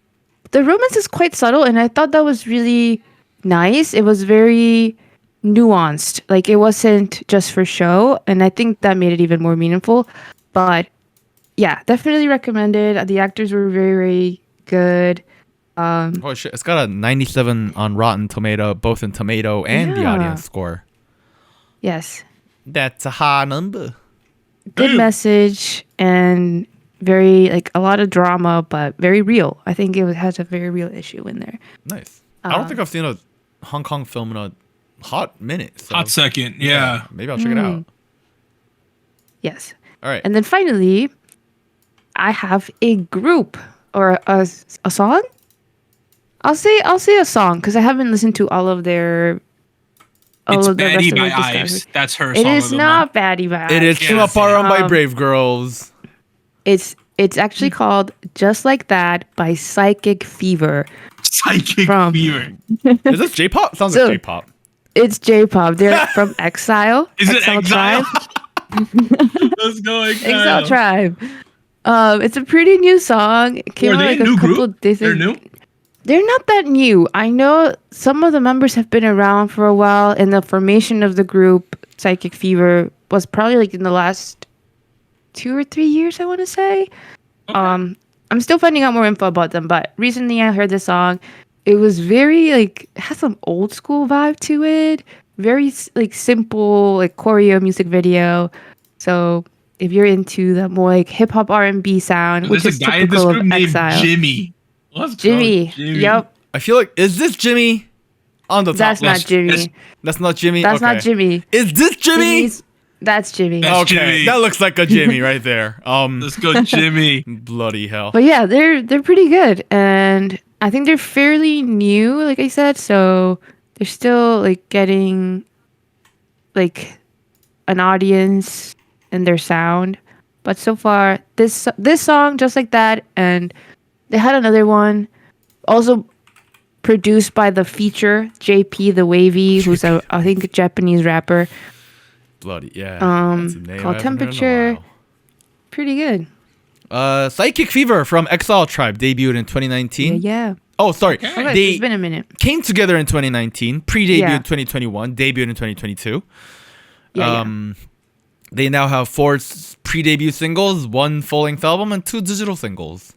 The romance is quite subtle, and I thought that was really nice. It was very nuanced. Like, it wasn't just for show, and I think that made it even more meaningful. But yeah, definitely recommended. The actors were very, very good. Oh shit! It's got a 97 on Rotten Tomato, both in tomato and the Yeah. audience score. Yes. That's a high number. Good message, and very, like, a lot of drama, but very real. I think it has a very real issue in there. Nice. I don't think I've seen a Hong Kong film in a hot minute. So Hot second. Yeah. maybe I'll check it out. Yes. All right. And then finally, I have a group or a song. I'll say a song because I haven't listened to all of their. It's of the rest Baddie of by their Ives. discography. That's her It song is of the not Baddie by It is Yeah, Chimaparam by Um, Brave Girls. It's actually called "Just Like That" by Psychic Fever. month. Psychic From- Fever. Is this J-pop? Sounds So- like J-pop. It's J-pop. They're from Exile. Is it Exile? Tribe. Let's go, Exile Tribe. It's a pretty new song. It came Are out they like a a new couple group? days They're ago. new? They're not that new. I know some of the members have been around for a while, and the formation of the group, Psychic Fever, was probably like in the last 2 or 3 years, I want to say. Okay. I'm still finding out more info about them, but recently I heard this song. It was very like, it has some old school vibe to it. Very like simple like choreo music video. So if you're into the more like hip hop R&B sound, which There's is a guy in this typical group of named Exile. Jimmy. Let's Jimmy. go, Jimmy. Yep. I feel like is this Jimmy on the top That's not list? Jimmy. That's not Jimmy. That's Okay. not Jimmy. Is this Jimmy? That's Jimmy. That's Okay, Jimmy. that looks like a Jimmy right there. Let's go, Jimmy. Bloody hell. But yeah, they're pretty good, and I think they're fairly new, like I said. So they're still like getting like an audience in their sound. But so far, this song, just like that, and they had another one, also produced by the feature JP the Wavy, who's a I think a Japanese rapper. Bloody yeah. Um, That's a name called I haven't heard in a Temperature. while. Pretty good. Psychic Fever from Exile Tribe debuted in 2019. Yeah. Oh, sorry. Okay. Okay, They it's been a minute. came together in 2019, pre-debuted Yeah. 2021, debuted in 2022. Yeah. They now have 4 pre-debut singles, 1 full-length album, and 2 digital singles.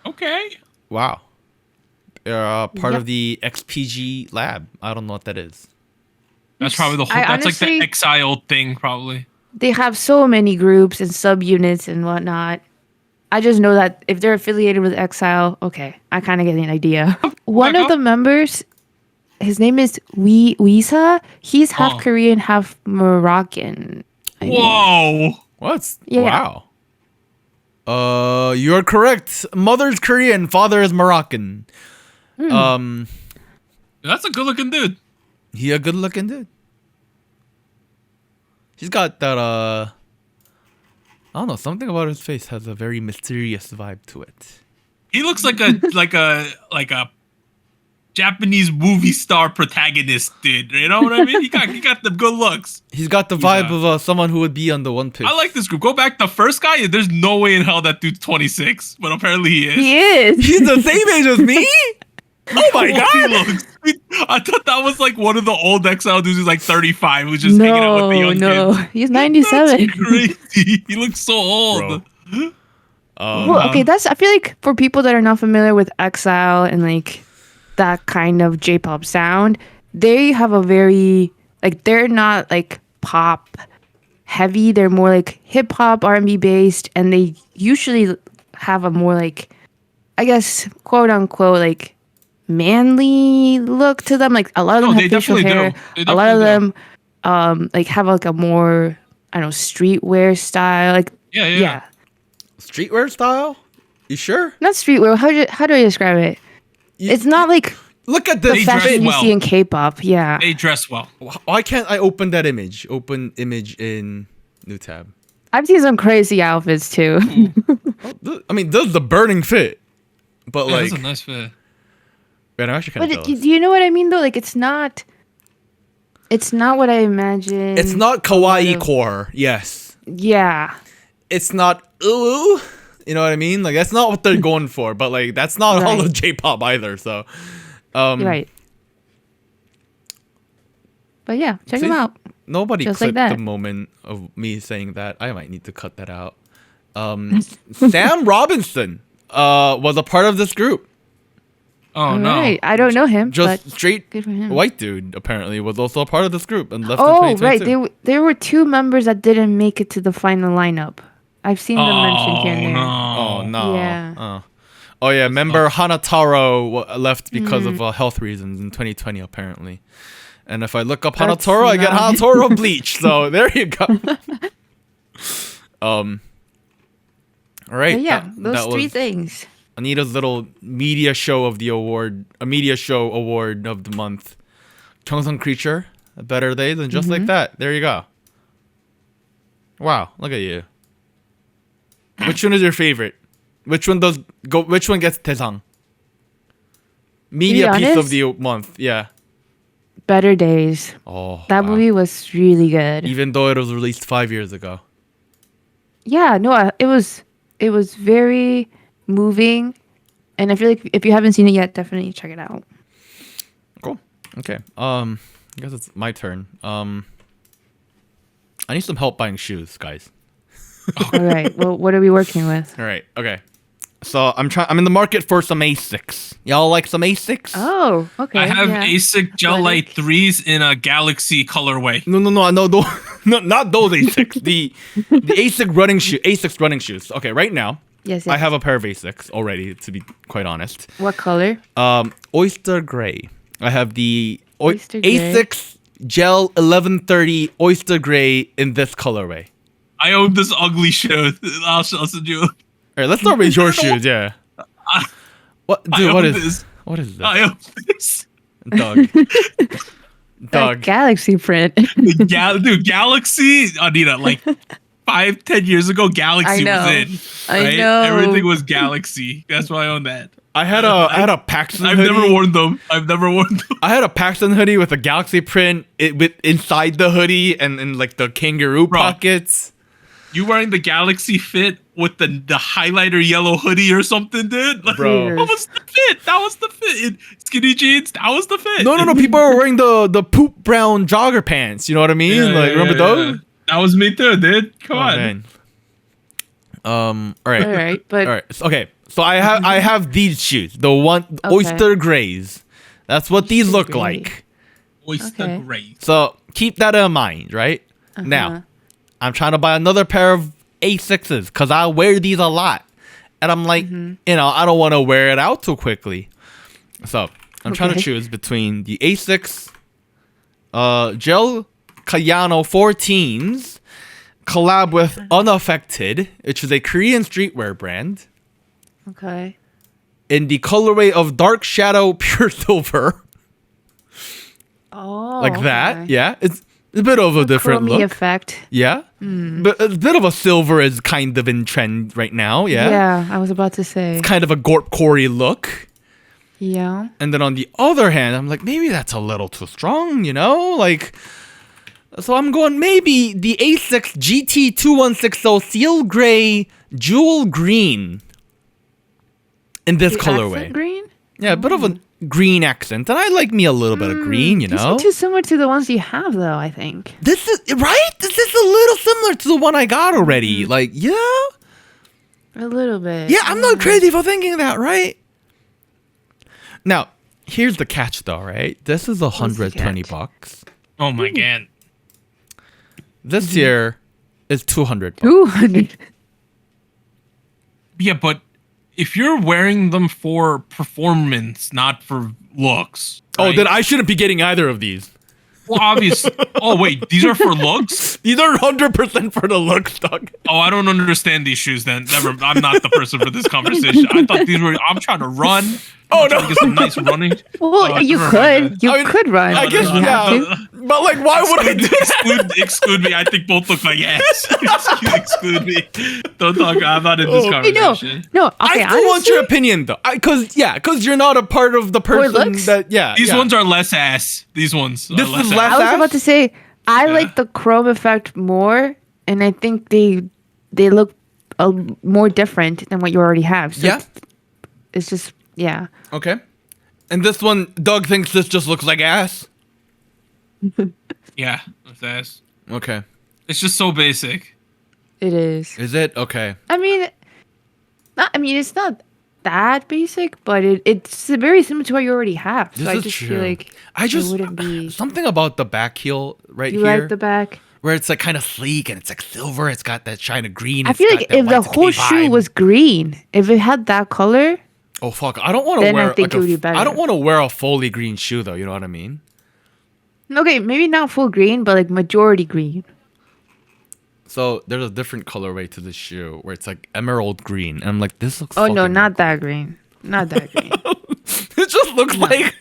Okay. Wow. They're part Yep. of the XPG lab. I don't know what that is. That's probably the whole. I That's like honestly- the Exile thing, probably. They have so many groups and subunits and whatnot. I just know that if they're affiliated with Exile, okay, I kind of get an idea. One of the members, his name is VCHA. He's half Oh. Korean, half Moroccan. I think. Whoa. What? Yeah. Wow. You're correct. Mother's Korean, father is Moroccan. That's a good-looking dude. He a good looking dude. He's got that I don't know, something about his face has a very mysterious vibe to it. He looks like a like a Japanese movie star protagonist, dude. You know what I mean? He got the good looks. He's got the vibe of someone who would be on the One Piece. I like this group. Go back. The first guy, there's no way in hell that dude's 26, but apparently he is. He is. He's the same age as me? Oh my He god! looks. I thought that was like one of the old Exile dudes who's like 35, who's just hanging out with the young no, kids. he's 97. That's crazy. He looks so old. Bro. Well, okay, I feel like for people that are not familiar with Exile and like that kind of J-pop sound, they have a very like they're not like pop heavy. They're more like hip hop, R&B based, and they usually have a more like I guess quote unquote like manly look to them. Like a lot of them No, have they facial definitely hair. do. They A lot of definitely them like have like a more I don't know streetwear style. Like Yeah. Streetwear style? You sure? not streetwear. How do I describe it? It's not like Look at the this. dress fashion you well. see in K-pop. Yeah. They dress well. Why can't I open that image? Open image in new tab. I've seen some crazy outfits too. I mean, does the burning fit? But Yeah, like, that's a nice fit. man, I'm actually kind But of do jealous. you know what I mean though? Like it's not what I imagine. It's not kawaii Sort of. core. Yes. Yeah. It's not ooh. You know what I mean? Like that's not what they're going for. But like that's not all Right. of J-pop either. So, You're right. But yeah, check them See? out. nobody Just like clipped the that. moment of me saying that. I might need to cut that out. Sam Robinson was a part of this group. Oh All no. right. I don't know him, Just but straight good for him. white dude apparently was also a part of this group and left in oh right, 2022. there were 2 members that didn't make it to the final lineup. I've seen them mentioned here and there. Oh no. Yeah. Oh yeah, member Hanataro left because of health reasons in 2020 apparently. And if I look up That's Hanataro, I get not- Hanataro bleach. So there you go. All right. But yeah, that those 3 was things. Anita's little media show of the award, a media show award of the month. Kyungsung Creature, a better day than just like that. There you go. Wow, look at you. Which one is your favorite? Which one gets Taesang? Media piece of honest? the month, yeah. Better Days. Oh, That wow. movie was really good. Even though it was released 5 years ago. Yeah, no, it was very moving, and I feel like if you haven't seen it yet, definitely check it out. Cool. Okay. I guess it's my turn. I need some help buying shoes, guys. All right. Well, what are we working with? All right. Okay. So I'm in the market for some Asics. Y'all like some Asics? Oh, okay. I have yeah. ASIC Gel Light 3s in a Galaxy colorway. No, not those Asics. the Asics running shoes. Okay, right now Yes, I yes. have a pair of Asics already. To be quite honest, What color? Oyster Gray. I have the Oyster Gray. Asics Gel 1130 Oyster Gray in this colorway. I own this ugly shoe. I'll send you. All right, let's start with your shoes. Yeah. What, I dude? What own is this. what is this? I own this. Doug. That Doug. Galaxy print. Dude, Galaxy, Anita, like 5-10 years ago, Galaxy was in. I know. Everything was Galaxy. That's why I own that. I had a Paxton I've hoodie. never worn them. I had a Paxton hoodie with a Galaxy print with inside the hoodie and like the kangaroo Bro. pockets. You wearing the Galaxy fit with the highlighter yellow hoodie or something, dude? Like, Bro. That was the fit. That was the fit. In skinny jeans, that was the fit. No. People were wearing the poop brown jogger pants. You know what I mean? Remember those? That was me too, dude. Come on. Man. All right. All right, but All right. Okay. So I have these shoes. The Okay. Oyster Grays. That's what these Oyster look Gray. like. Oyster Okay. Gray. So keep that in mind, right? Uh-huh. Now, I'm trying to buy another pair of A6s because I wear these a lot. And I'm like, I don't want to wear it out too quickly. So I'm trying to Okay. choose between the A6 Gel Kayano 14s collab with Unaffected, which is a Korean streetwear brand, okay. in the colorway of Dark Shadow Pure Silver. Oh, Like that. okay. Yeah. It's a bit of a different Chromey look. effect. Yeah. But a bit of a silver is kind of in trend right now. Yeah. Yeah, I was about to say. Kind of a Gorp Corey look. Yeah. And then on the other hand, I'm like, maybe that's a little too strong, Like, so I'm going maybe the A6 GT2160 Seal Gray Jewel Green in this The colorway. accent green? Yeah, a bit of a green accent. And I like me a little bit of green, These are too similar to the ones you have, though, I think. This is, right? This is a little similar to the one I got already. Like, yeah. A little bit. Yeah, I'm not crazy for thinking that, right? Now, here's the catch, though, right? This is $120. Oh my god. This here is $200. 200. Yeah, but if you're wearing them for performance, not for looks. Oh, right? then I shouldn't be getting either of these. Well, obviously. Oh, wait, these are for looks? These are 100% for the looks, dog. Oh, I don't understand these shoes then. Never. I'm not the person for this conversation. I thought these were. I'm trying to run. Oh, Trying no. to get some nice running. Well, Oh, you never could. mind You I mean, could run. I guess, if you have yeah. to. But, like, why would I do that? Exclude me. I think both look like ass. Exclude me. Don't talk. I'm not in this Hey, no, conversation. no. Okay, I still honestly, want your opinion, though. Because you're not a part of the person looks? that, yeah. These yeah. ones are less ass. These ones. Are This less is ass. less I was ass? about to say I like the chrome effect more, and I think they look more different than what you already have. So Yeah. it's just yeah. Okay. And this one, Doug thinks this just looks like ass. Yeah, that's ass. Okay. It's just so basic. It is. Is it? Okay. I mean, it's not that basic, but it's very similar to what you already have. So This I is just true. feel like I just it wouldn't be. something about the back heel right You here, like the back? where it's like kind of sleek and it's like silver. It's got that shine of green. I it's feel got like that if the Y2K whole shoe vibe. was green, if it had that color, oh fuck, I don't want to then I wear. think like it would be better. I don't want to wear a fully green shoe though. You know what I mean? okay, maybe not full green, but like majority green. So there's a different colorway to this shoe where it's like emerald green, and I'm like, this looks. Oh no, fucking not that green. Not that green. It just looks like.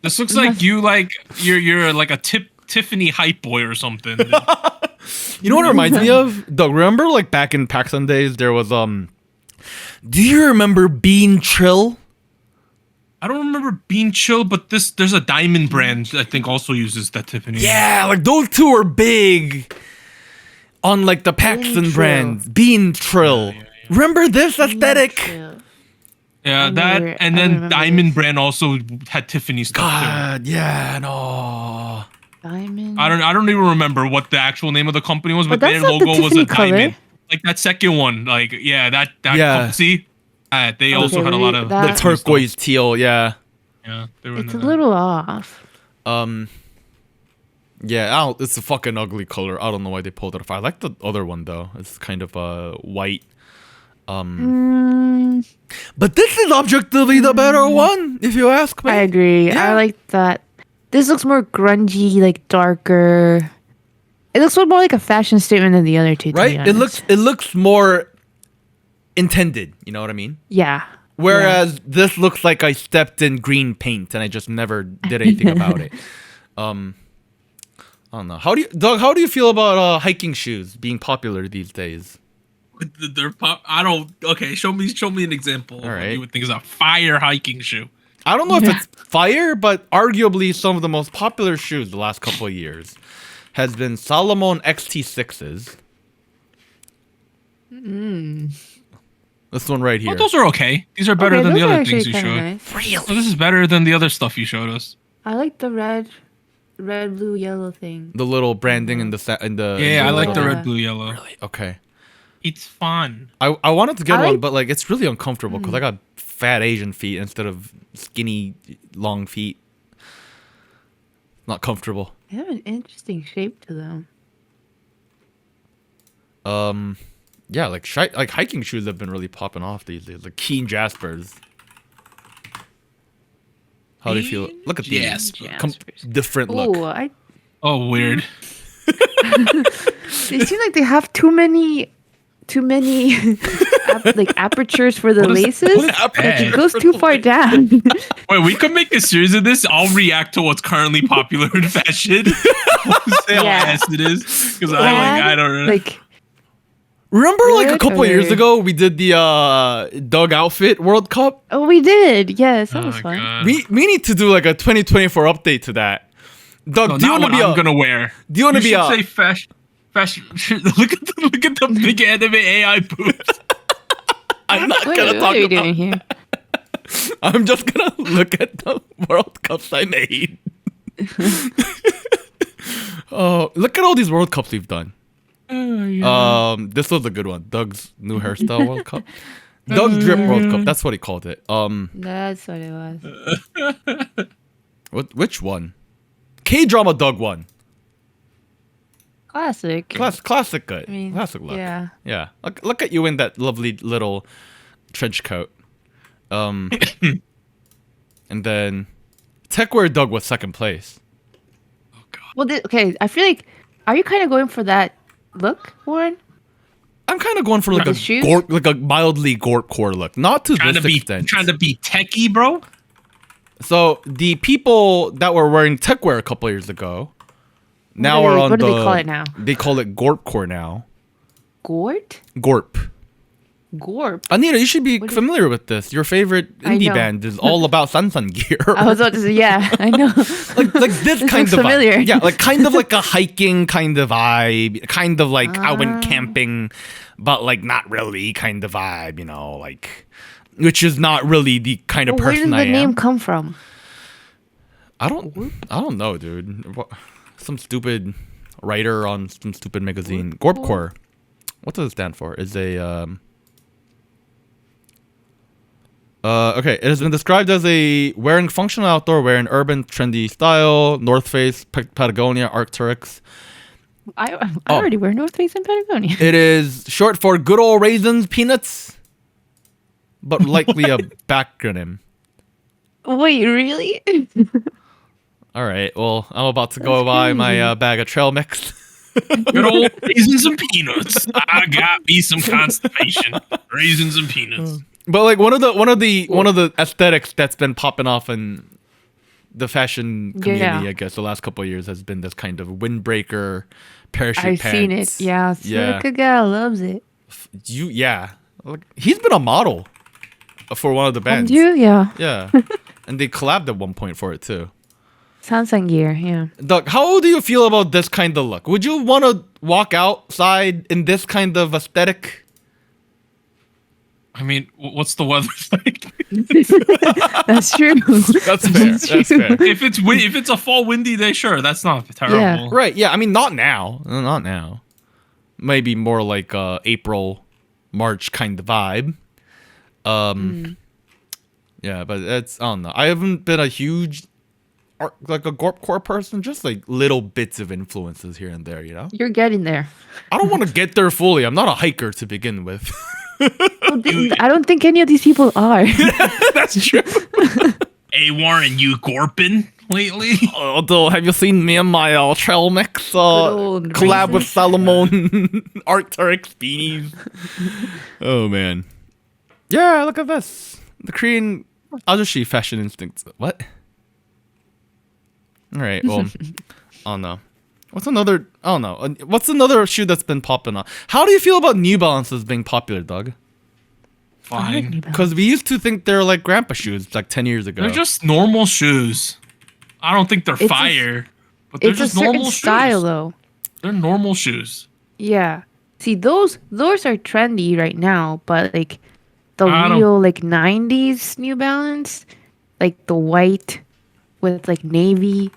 This looks like you're like a Tiffany hype boy or something. You know what it reminds me of? Doug, remember like back in PacSun days, there was Do you remember Bean Trill? I don't remember Bean Chill, but there's a diamond brand I think also uses that Tiffany. Yeah, like those two are big on like the Paxton Trill. brands. Bean Trill. Remember this aesthetic? Yeah, I that never- and I then remember Diamond this. brand also had Tiffany stuff God, yeah, no. Diamond. too. I don't even remember what the actual name of the company was, but But their that's not the logo was a Tiffany color. diamond. Like that second one, like that Yeah. see, they also Okay, had a lot of that- The Tiffany stuff. turquoise teal, yeah. Yeah, they were It's a into that. little off. Yeah, it's a fucking ugly color. I don't know why they pulled it off. I like the other one though. It's kind of white. But this is objectively the better one, if you ask me. I agree. Yeah. I like that. This looks more grungy, like darker. It looks more like a fashion statement than the other two. To Right? be It honest. looks more intended. You know what I mean? Yeah. Whereas this looks like I stepped in green paint and I just never did anything about it. I don't know. Doug? How do you feel about hiking shoes being popular these days? They're pop. I don't. Okay, show me an example. Of All what right. you would think is a fire hiking shoe. I don't know if Yeah. it's fire, but arguably some of the most popular shoes the last couple of years has been Salomon XT6s. This one right here. Well, those are okay. These are better Okay, than the those are other actually things you kinda showed. nice. So this is better than the other stuff you showed us. I like the red, blue, yellow thing. The little branding in the in the Yeah, I like the Yeah. red, blue, yellow. Okay. It's fun. I wanted to get I one, like- but like it's really uncomfortable because I got fat Asian feet instead of skinny long feet. Not comfortable. They have an interesting shape to them. Yeah, like like hiking shoes have been really popping off these days. Like Keen Jaspers. How do you feel? Look at these. Jaspers. Different look. Oh, I. Oh, weird. They seem like they have too many, like apertures for the What is- laces. what is that? It goes too far down. Wait, we could make a series of this. I'll react to what's currently popular in fashion. Say how Yeah. ass it is, because I don't know. Like, Remember, like a Good couple years or- ago, we did the Doug outfit World Cup. oh, we did. Yes, that Oh was my fun. God. We need to do like a 2024 update to that. Doug, No, do you not want to what be I'm gonna wear. Do you want to You be should a? say fashion. Look at the big anime AI boobs. I'm not What, gonna what talk are you about. doing here? I'm just gonna look at the World Cups I made. Oh, look at all these World Cups we've done. This was a good one. Doug's new hairstyle World Cup. Doug's drip World Cup. That's what he called it. That's what it was. Which one? K-drama Doug won. Classic. Classic good. I mean, Classic look. yeah. Yeah. Look at you in that lovely little trench coat. And then Techwear Doug was second place. Well, okay. I feel like, are you kind of going for that look, Warren? I'm kind of going for like The shoes? like a mildly gorpcore look, not to trying this to be extent. techie, bro. So the people that were wearing techwear a couple years ago now are on what the. do they call it now? They call it gorpcore now. Gort? Gorp. Gorp. Anita, you should be What is- familiar with this. Your favorite I indie know. band is all about Sansan gear. I was about to say, yeah, I know. like this This kind looks of familiar. vibe. Yeah, like kind of like a hiking kind of vibe, kind of like I went camping, but like not really kind of vibe, you know, like which is not really the kind of Where did person the I am. name come from? I don't know, dude. Some stupid writer on some stupid magazine. Gorpcore. What does it stand for? Is a okay, it has been described as a wearing functional outdoor wear in urban trendy style, North Face, Patagonia, Arc'teryx. I already wear North Face and Patagonia. It is short for good old raisins, peanuts, but likely a backronym. Wait, really? All right, well, I'm about to go buy my bag of trail mix. Good old raisins and peanuts. I got me some constipation. Raisins and peanuts. But like one of the aesthetics that's been popping off in the fashion community, Yeah. I guess, the last couple of years has been this kind of windbreaker parachute I've pants. seen it. Yeah, Yeah. Silica gal loves it. Like, he's been a model for one of the bands. You? Yeah. Yeah. and they collabed at one point for it too. Samsung gear, yeah. Doug, how do you feel about this kind of look? Would you want to walk outside in this kind of aesthetic? I mean, what's the weather like? That's true. That's fair. That's fair. If it's a fall windy day, sure, that's not terrible. Yeah. Right? Yeah. I mean, not now. Not now. Maybe more like April, March kind of vibe. Yeah, but it's I don't know. I haven't been a huge like a Gorpcore person, just like little bits of influences here and there, you know? You're getting there. I don't want to get there fully. I'm not a hiker to begin with. I don't think any of these people are. That's true. Hey, Warren, you gorping lately? Although, have you seen me and my trail mix old collab with racist. Salomon Arcturix beanies? Oh, man. Yeah, look at this. The Korean Ajushi fashion instincts. What? All right, well, I don't know. What's another? I don't know. What's another shoe that's been popping up? How do you feel about New Balances being popular, Doug? Fine. Because we used to think they're like grandpa shoes like 10 years ago. They're just normal shoes. I don't think they're It's a- fire, but they're It's a just certain normal style, shoes. though. They're normal shoes. Yeah. See, those are trendy right now, but like the I don't- real like 90s New Balance, like the white with like navy,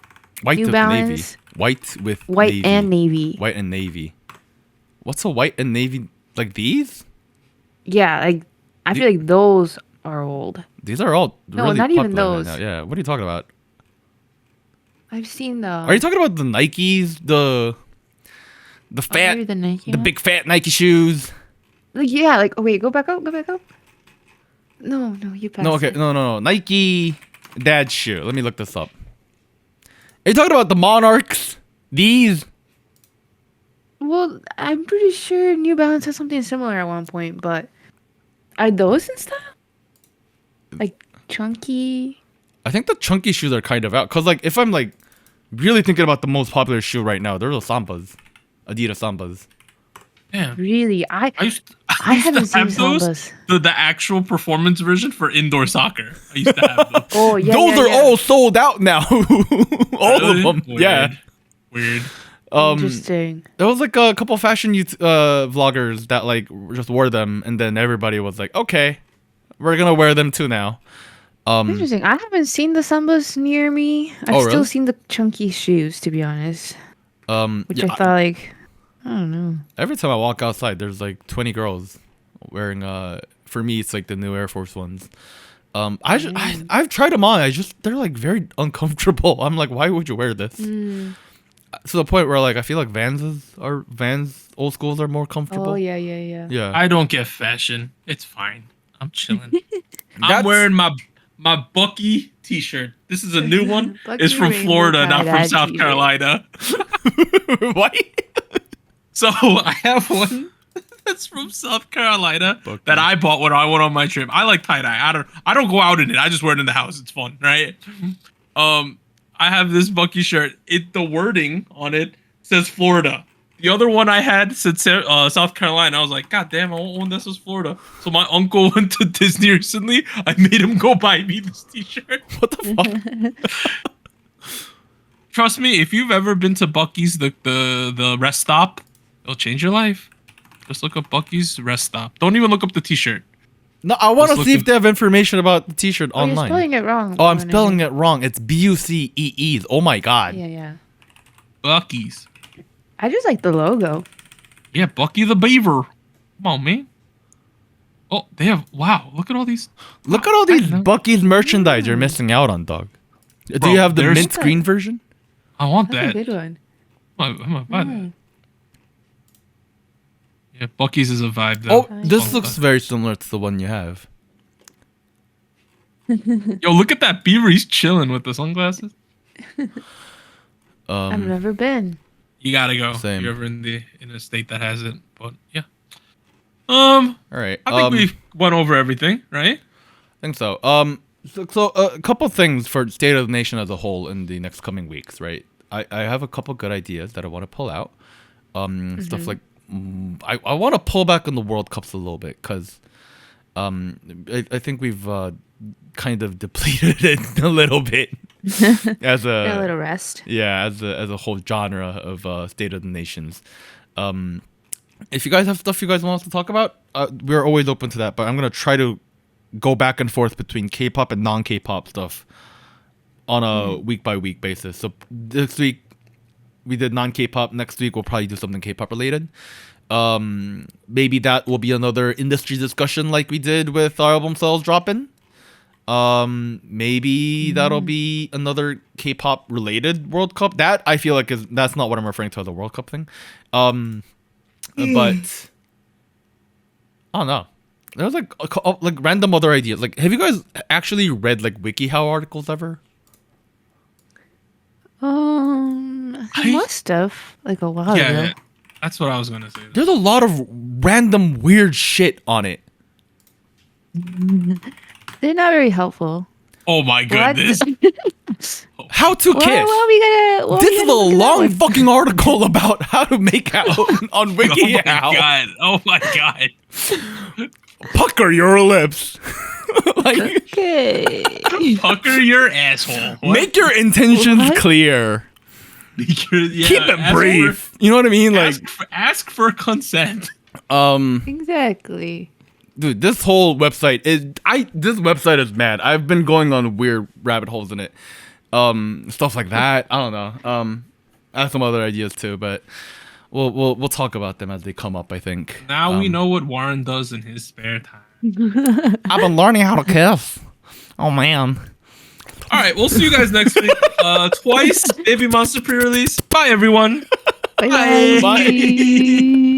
white New with Balance. navy. White with white navy. and navy. White and navy. What's a white and navy? Like these? Yeah, like I feel like those are old. These are all No, really not even popular right those. now. Yeah, what are you talking about? I've seen the. Are you talking about the Nikes? The fat, maybe the Nike the one? big fat Nike shoes? Like, yeah, like oh wait, go back up. No, you passed. No, okay, it. no. Nike dad shoe. Let me look this up. Are you talking about the Monarchs? These? Well, I'm pretty sure New Balance has something similar at one point, but are those in style? Like chunky? I think the chunky shoes are kind of out. Cause like if I'm like really thinking about the most popular shoe right now, they're the Sambas, Adidas Sambas. Damn. Really? I used to haven't seen have those. Sambas. The actual performance version for indoor soccer. I used to have those. Oh yeah, Those yeah, are yeah. all sold out now. All Really? of them. Weird. Yeah. Weird. Interesting. There was like a couple fashion vloggers that like just wore them, and then everybody was like, "Okay, we're gonna wear them too now." Interesting. I haven't seen the Sambas near me. I've Oh, still really? seen the chunky shoes, to be honest. Which yeah, I thought like, I don't know. every time I walk outside, there's like 20 girls wearing. For me, it's like the new Air Force Ones. I've tried them on. They're like very uncomfortable. I'm like, why would you wear this? To the point where like I feel like Vans old schools are more comfortable. Oh yeah, yeah, yeah. Yeah. I don't get fashion. It's fine. I'm chilling. I'm That's- wearing my Bucky t-shirt. This is a new one. Bucky It's from Rainbow Florida, not from tie-dye South t-shirt. Carolina. What? So I have one that's from South Carolina Bucky. that I bought when I went on my trip. I like tie-dye. I don't go out in it. I just wear it in the house. It's fun, right? I have this Bucky shirt. The wording on it says Florida. The other one I had said South Carolina. I was like, God damn, I want one that says Florida. So my uncle went to Disney recently. I made him go buy me this t-shirt. What the fuck? Trust me, if you've ever been to Bucky's, the rest stop, it'll change your life. Just look up Bucky's rest stop. Don't even look up the t-shirt. No, I want to Just see if looking- they have information about the t-shirt Oh, you're online. spelling it wrong. Oh, I'm spelling it wrong. It's Bucees. Oh my god. Yeah, yeah. Bucky's. I just like the logo. Yeah, Bucky the Beaver. Come on, man. Oh, they have. Wow, look at all these. Look at all these know. Bucky's merchandise you're missing out on, dog. Do Bro, you have the there's- mint screen version? I want That's a that. good one. I'm gonna buy that. Mm. Yeah, Bucky's is a vibe though. Oh, this looks very similar to the one you have. Yo, look at that beaver. He's chilling with the sunglasses. I've never been. You gotta go. Same. If you're ever in a state that has it. But yeah. All right. I think we went over everything, right? I think so. So a couple things for State of the Nation as a whole in the next coming weeks, right? I have a couple good ideas that I want to pull out. Stuff like I want to pull back on the World Cups a little bit because I think we've kind of depleted it a little bit as A little rest. as a whole genre of State of the Nations. If you guys have stuff you guys want us to talk about, we're always open to that. But I'm gonna try to go back and forth between K-pop and non-K-pop stuff on a week by week basis. So this week we did non-K-pop. Next week we'll probably do something K-pop related. Maybe that will be another industry discussion like we did with our album sales dropping. Maybe that'll be another K-pop related World Cup. That I feel like that's not what I'm referring to as a World Cup thing. But I don't know. There's like random other ideas. Like, have you guys actually read like WikiHow articles ever? I must have like a while ago. Yeah, that's what I was gonna say. There's a lot of random weird shit on it. They're not very helpful. Oh my goodness! How to kiss? This is a long fucking article about how to make out on WikiHow. Oh my god! Pucker your lips. Okay. Pucker your asshole. What? Make your intentions clear. Keep it brief. You know what I mean? Like, ask for consent. Exactly. Dude, this whole website is mad. I've been going on weird rabbit holes in it. Stuff like that. I don't know. I have some other ideas too, but we'll talk about them as they come up, I think. Now we know what Warren does in his spare time. I've been learning how to kiss. Oh man. All right, we'll see you guys next week. Twice Baby Monster pre-release. Bye everyone. Bye. Bye.